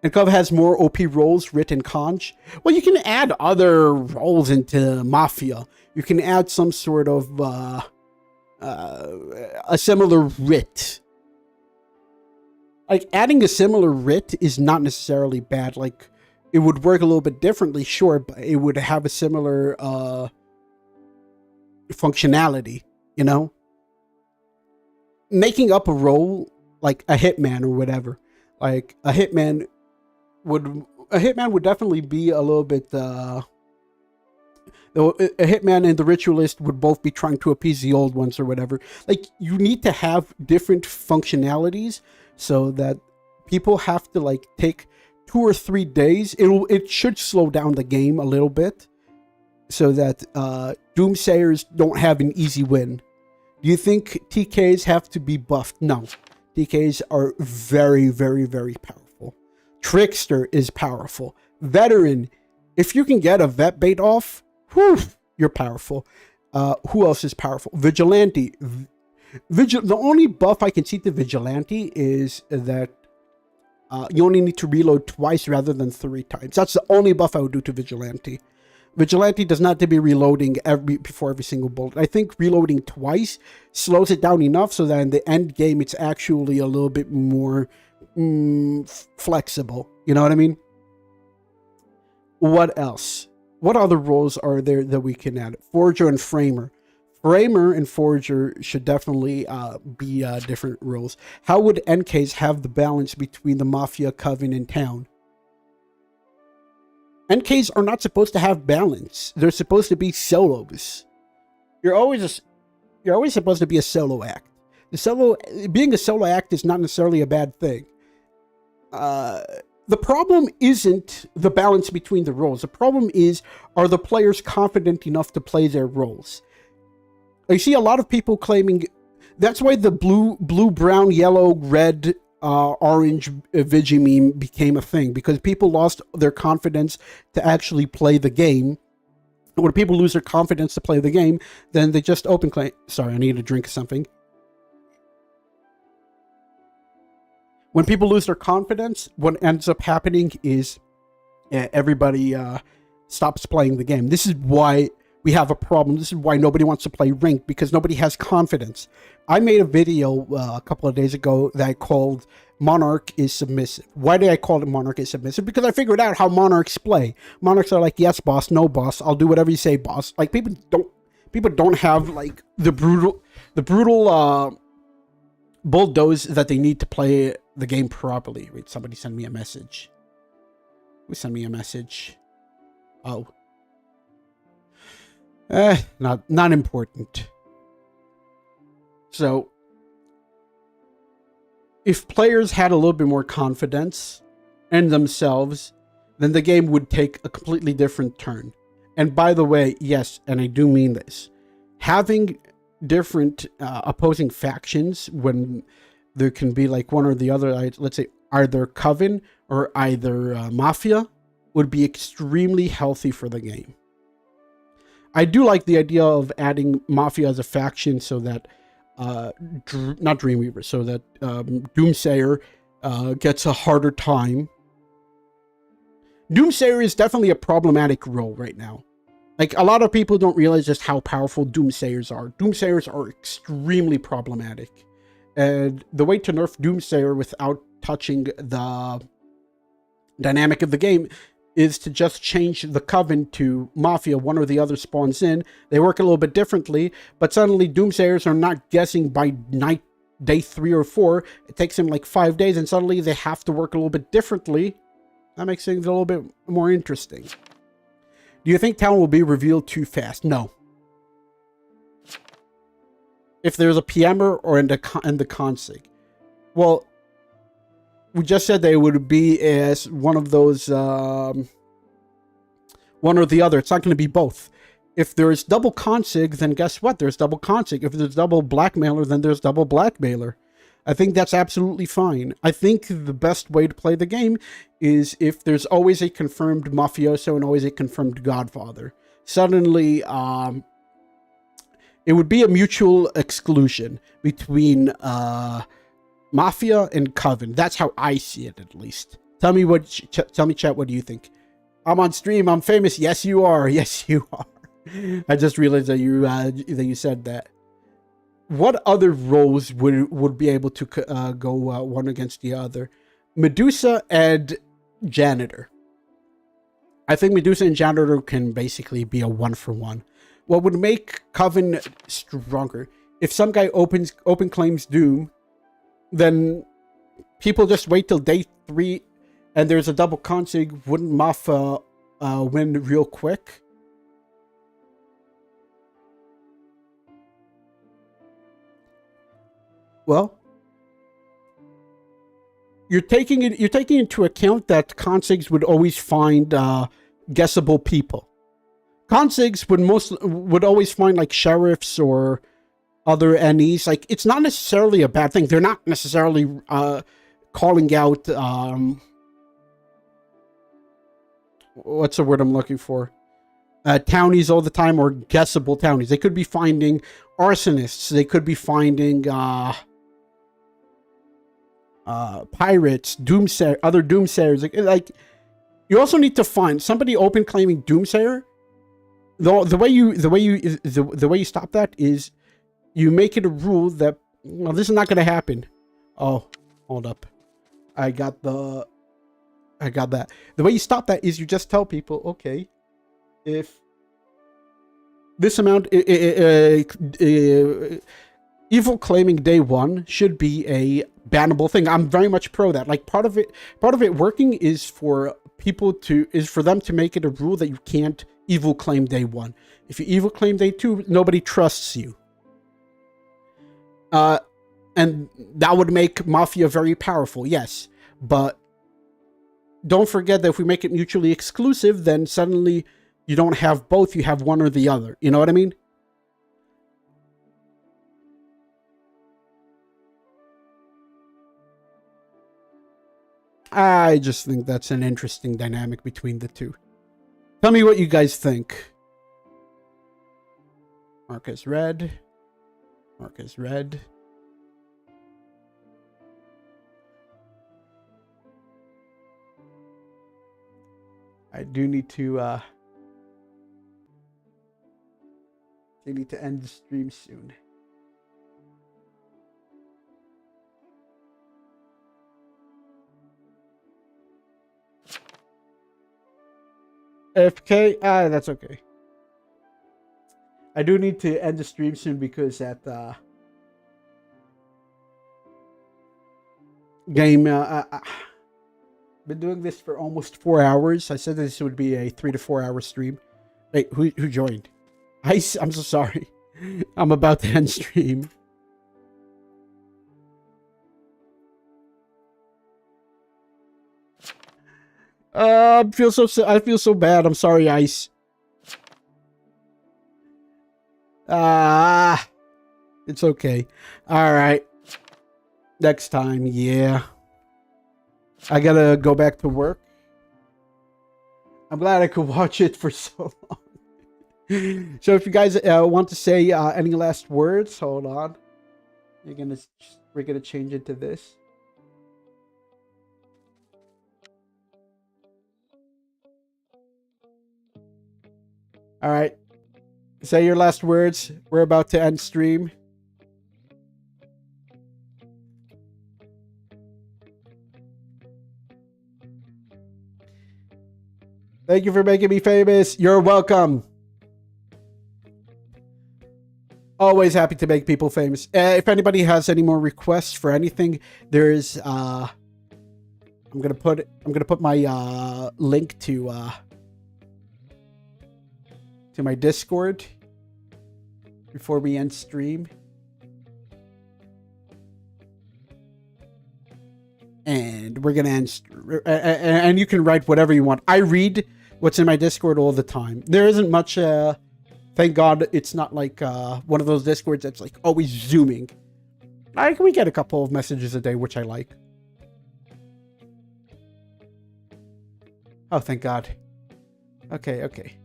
And Cov has more OP roles, Writ and Conj. Well, you can add other roles into Mafia. You can add some sort of a similar Writ. Like, adding a similar Writ is not necessarily bad. Like, it would work a little bit differently, sure, but it would have a similar functionality, you know? Making up a role, like a hitman or whatever. Like, a hitman would definitely be a little bit a hitman and the ritualist would both be trying to appease the old ones or whatever. Like, you need to have different functionalities so that people have to like take 2 or 3 days. It should slow down the game a little bit so that doomsayers don't have an easy win. Do you think TKs have to be buffed? No. TKs are very, very, very powerful. Trickster is powerful. Veteran, if you can get a vet bait off, whew, you're powerful. Who else is powerful? Vigilante. The only buff I can see to Vigilante is that you only need to reload twice rather than 3 times. That's the only buff I would do to Vigilante. Vigilante does not have to be reloading before every single bullet. I think reloading twice slows it down enough so that in the end game it's actually a little bit more flexible. You know what I mean? What else? What other roles are there that we can add? Forger and Framer. Framer and Forger should definitely be different roles. How would NKs have the balance between the Mafia, Coven, and Town? NKs are not supposed to have balance. They're supposed to be solos. You're always supposed to be a solo act. Being a solo act is not necessarily a bad thing. The problem isn't the balance between the roles. The problem is, are the players confident enough to play their roles? I see a lot of people claiming that's why the blue, brown, yellow, red, orange Vigi meme became a thing, because people lost their confidence to actually play the game. And when people lose their confidence to play the game, then they just open claim. Sorry, I need to drink something. When people lose their confidence, what ends up happening is everybody stops playing the game. This is why we have a problem. This is why nobody wants to play ranked, because nobody has confidence. I made a video a couple of days ago that I called Monarch is Submissive. Why did I call it Monarch is Submissive? Because I figured out how Monarchs play. Monarchs are like, yes, boss, no, boss. I'll do whatever you say, boss. Like, people don't have like the brutal bulldoze that they need to play the game properly. Wait, somebody sent me a message. Who sent me a message? Oh. Not important. So, if players had a little bit more confidence in themselves, then the game would take a completely different turn. And by the way, yes, and I do mean this, having different opposing factions when there can be like one or the other, let's say either Coven or either Mafia, would be extremely healthy for the game. I do like the idea of adding Mafia as a faction so that, not Dreamweaver, so that Doomsayer gets a harder time. Doomsayer is definitely a problematic role right now. Like, a lot of people don't realize just how powerful Doomsayers are. Doomsayers are extremely problematic. And the way to nerf Doomsayer without touching the dynamic of the game is to just change the Coven to Mafia. One or the other spawns in. They work a little bit differently, but suddenly Doomsayers are not guessing by day 3 or 4. It takes them like 5 days, and suddenly they have to work a little bit differently. That makes things a little bit more interesting. Do you think Town will be revealed too fast? No. If there's a PMer or in the config. Well, we just said they would be as one of those, one or the other. It's not going to be both. If there's double config, then guess what? There's double config. If there's double blackmailer, then there's double blackmailer. I think that's absolutely fine. I think the best way to play the game is if there's always a confirmed mafioso and always a confirmed godfather. Suddenly, it would be a mutual exclusion between Mafia and Coven. That's how I see it, at least. Tell me tell me, chat, what do you think? I'm on stream. I'm famous. Yes, you are. Yes, you are. I just realized that you said that. What other roles would be able to go one against the other? Medusa and Janitor. I think Medusa and Janitor can basically be a 1-for-1. What would make Coven stronger? If some guy open claims Doom, then people just wait till day 3 and there's a double consig. Wouldn't Moff win real quick? Well, you're taking into account that consigs would always find guessable people. Consigs would always find like sheriffs or other NEs. Like, it's not necessarily a bad thing. They're not necessarily calling out what's the word I'm looking for? Townies all the time, or guessable townies. They could be finding arsonists. They could be finding pirates, other doomsayers. Like, you also need to find somebody open claiming doomsayer. The way you stop that is you make it a rule that, well, this is not going to happen. Oh, hold up. I got that. The way you stop that is you just tell people, okay, if this amount, evil claiming day 1 should be a bannable thing. I'm very much pro that. Like, part of it working is for them to make it a rule that you can't evil claim day 1. If you evil claim day 2, nobody trusts you. And that would make Mafia very powerful, yes. But don't forget that if we make it mutually exclusive, then suddenly you don't have both, you have one or the other. You know what I mean? I just think that's an interesting dynamic between the two. Tell me what you guys think. Marcus red. Marcus red. I do need to end the stream soon. FK, that's okay. I do need to end the stream soon because at game been doing this for almost 4 hours. I said this would be a 3 to 4 hour stream. Wait, who joined? I'm so sorry. I'm about to end stream. I feel so bad. I'm sorry, Ice. It's okay. All right. Next time, yeah. I gotta go back to work. I'm glad I could watch it for so long. So if you guys want to say any last words, hold on. We're gonna change it to this. All right. Say your last words. We're about to end stream. Thank you for making me famous. You're welcome. Always happy to make people famous. If anybody has any more requests for anything, there's I'm gonna put my link to my Discord before we end stream. And we're gonna end, and you can write whatever you want. I read what's in my Discord all the time. There isn't much. Thank God it's not like one of those Discords that's like always zooming. We get a couple of messages a day, which I like. Oh, thank God. Okay.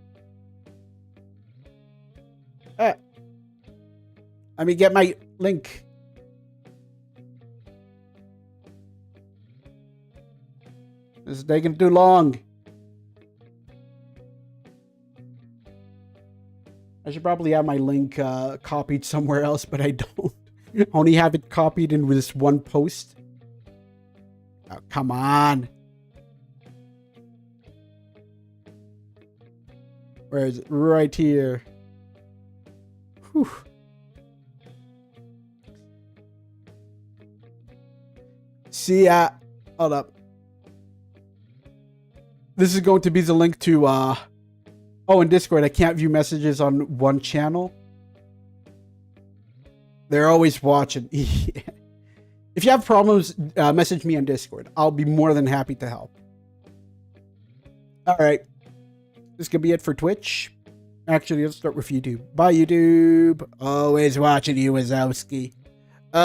Let me get my link. This is taking too long. I should probably have my link copied somewhere else, but I don't. Only have it copied in this one post. Oh, come on. Where is it? Right here. Whew. See ya. Hold up. This is going to be the link to, oh, in Discord, I can't view messages on one channel. They're always watching. If you have problems, message me on Discord. I'll be more than happy to help. All right. This could be it for Twitch. Actually, let's start with YouTube. Bye, YouTube. Always watching you, Wazowski.